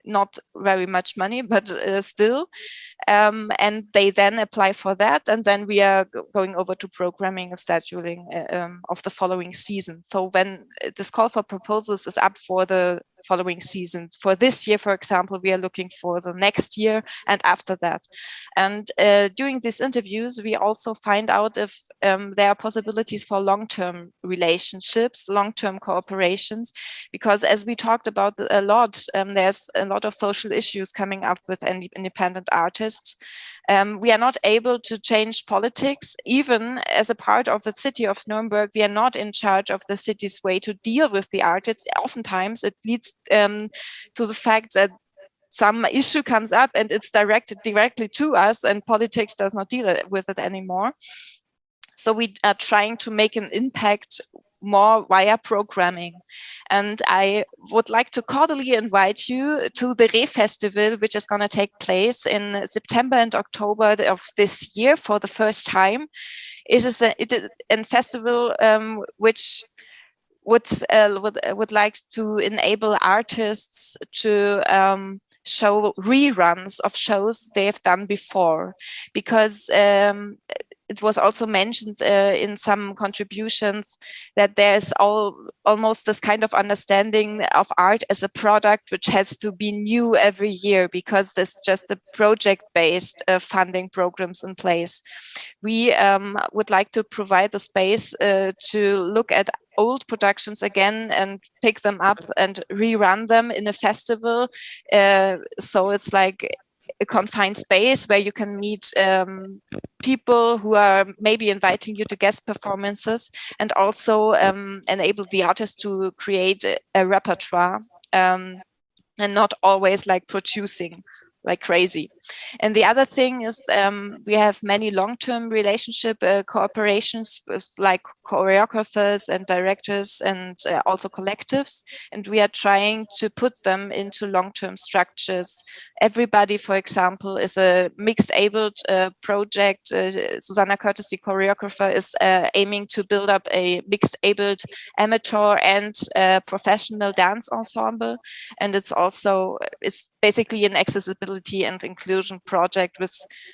Not very much money, but still. And they then apply for that. And then we are going over to programming and scheduling of the following season. So when this call for proposals is up for the following season, for this year, for example, we are looking for the next year and after that. And during these interviews, we also find out if there are possibilities for long-term relationships, long-term cooperations, because as we talked about a lot, there's a lot of social issues coming up with independent artists. We are not able to change politics. Even as a part of the city of Nuremberg, we are not in charge of the city's way to deal with the artists. Oftentimes it leads to the fact that some issue comes up and it's directed directly to us, and politics does not deal with it anymore. So we are trying to make an impact more via programming. And I would like to cordially invite you to the Re Festival, which is going to take place in September and October of this year for the first time. It is a festival which would like to enable artists to show reruns of shows they have done before, because it was also mentioned in some contributions that there's almost this kind of understanding of art as a product which has to be new every year, because there's just a project-based funding programs in place. We would like to provide the space to look at old productions again and pick them up and rerun them in a festival. So it's like a confined space where you can meet people who are maybe inviting you to guest performances, and also enable the artist to create a repertoire and not always like producing like crazy. And the other thing is we have many long-term relationship cooperations with like choreographers and directors and also collectives. And we are trying to put them into long-term structures. Everybody, for example, is a mixed-abled project. Susanna Curtis, the choreographer, is aiming to build up a mixed-abled amateur and professional dance ensemble. And it's basically an accessibility and inclusion project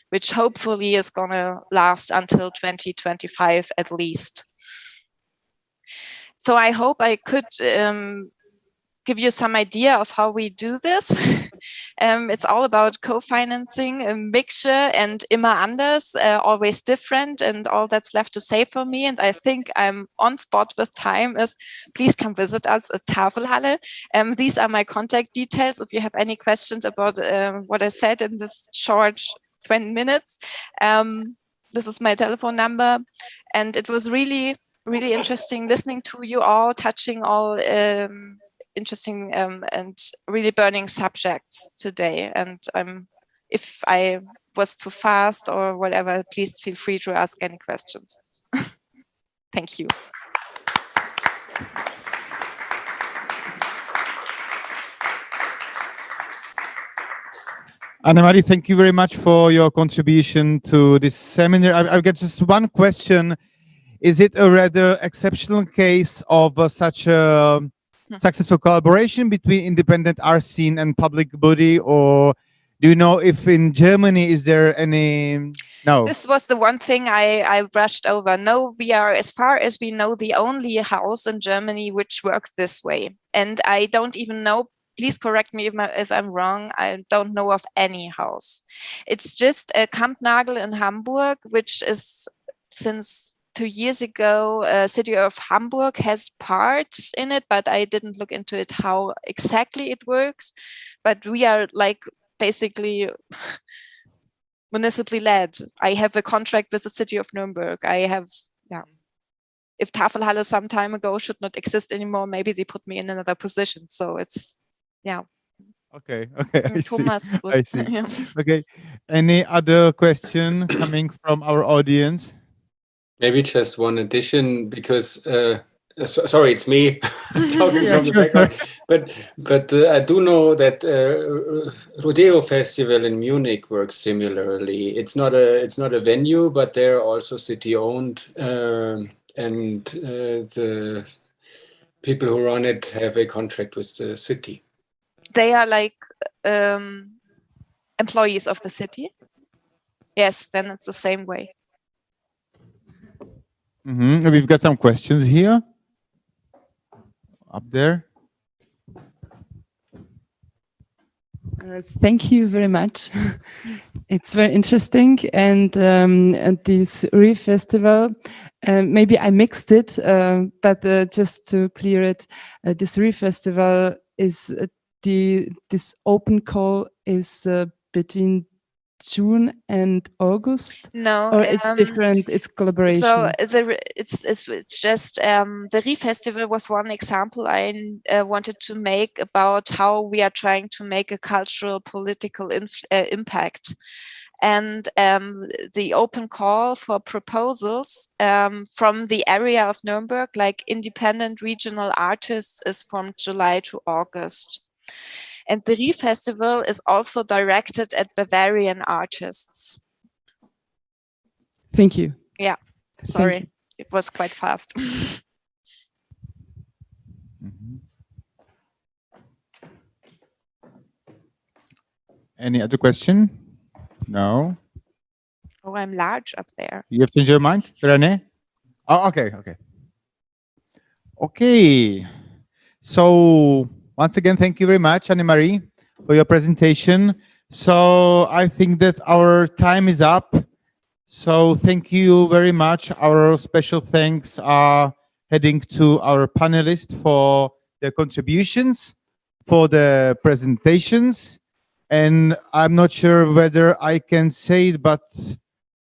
which hopefully is going to last until 2025 at least. So I hope I could give you some idea of how we do this. It's all about co-financing, a mixture, and immer anders, always different, and all that's left to say for me. And I think I'm on spot with time is please come visit us at Tafelhalle. These are my contact details. If you have any questions about what I said in this short 20 minutes, this is my telephone number. And it was really, really interesting listening to you all, touching all interesting and really burning subjects today. And if I was too fast or whatever, please feel free to ask any questions. Thank you. Annemarie, thank you very much for your contribution to this seminar. I've got just one question. Is it a rather exceptional case of such a successful collaboration between independent art scene and public body, or do you know if in Germany is there any No. This was the one thing I brushed over. No, we are, as far as we know, the only house in Germany which works this way. And I don't even know, please correct me if I'm wrong, I don't know of any house. It's just a Kampnagel in Hamburg, which is since 2 years ago, city of Hamburg has parts in it, but I didn't look into it how exactly it works. But we are like basically municipally led. I have a contract with the city of Nuremberg. I have, if Tafelhalle some time ago should not exist anymore, maybe they put me in another position. So it's, Okay, I see. Thomas was, I see. Okay, any other question coming from our audience? Maybe just one addition, because sorry, it's me talking from the sure. background. But I do know that Rodeo Festival in Munich works similarly. It's not a venue, but they're also city owned, and the people who run it have a contract with the city. they are like employees of the city. Yes, then it's the same way. We've got some questions here. Up there. Thank you very much. It's very interesting. And this RE Festival, maybe I mixed it, but just to clear it, this RE Festival is this open call is between June and August. No, or it's different. It's collaboration. So it's just the RE Festival was one example I wanted to make about how we are trying to make a cultural political impact. And the open call for proposals from the area of Nuremberg, like independent regional artists, is from July to August. And the RE Festival is also directed at Bavarian artists. Thank you. Yeah, sorry, it was quite fast. Any other question? No. Oh, I'm large up there. You have changed your mind, Rene? Oh, okay. Okay. So once again, thank you very much, Anne-Marie, for your presentation. So I think that our time is up. So thank you very much. Our special thanks are heading to our panelists for their contributions, for the presentations. And I'm not sure whether I can say it, but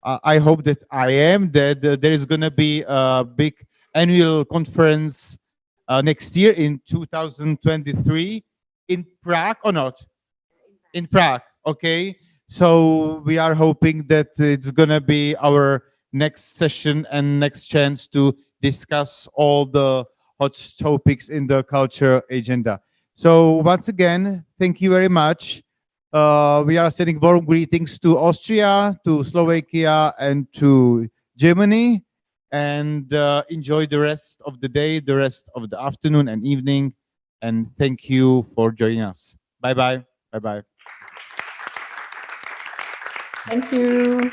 I hope that I am, that there is going to be a big annual conference next year in 2023 in Prague or not? In Prague, okay. So we are hoping that it's going to be our next session and next chance to discuss all the hot topics in the culture agenda. So once again, thank you very much. We are sending warm greetings to Austria, to Slovakia, and to Germany. And enjoy the rest of the day, the rest of the afternoon and evening. And thank you for joining us. Bye-bye. Bye-bye. Thank you.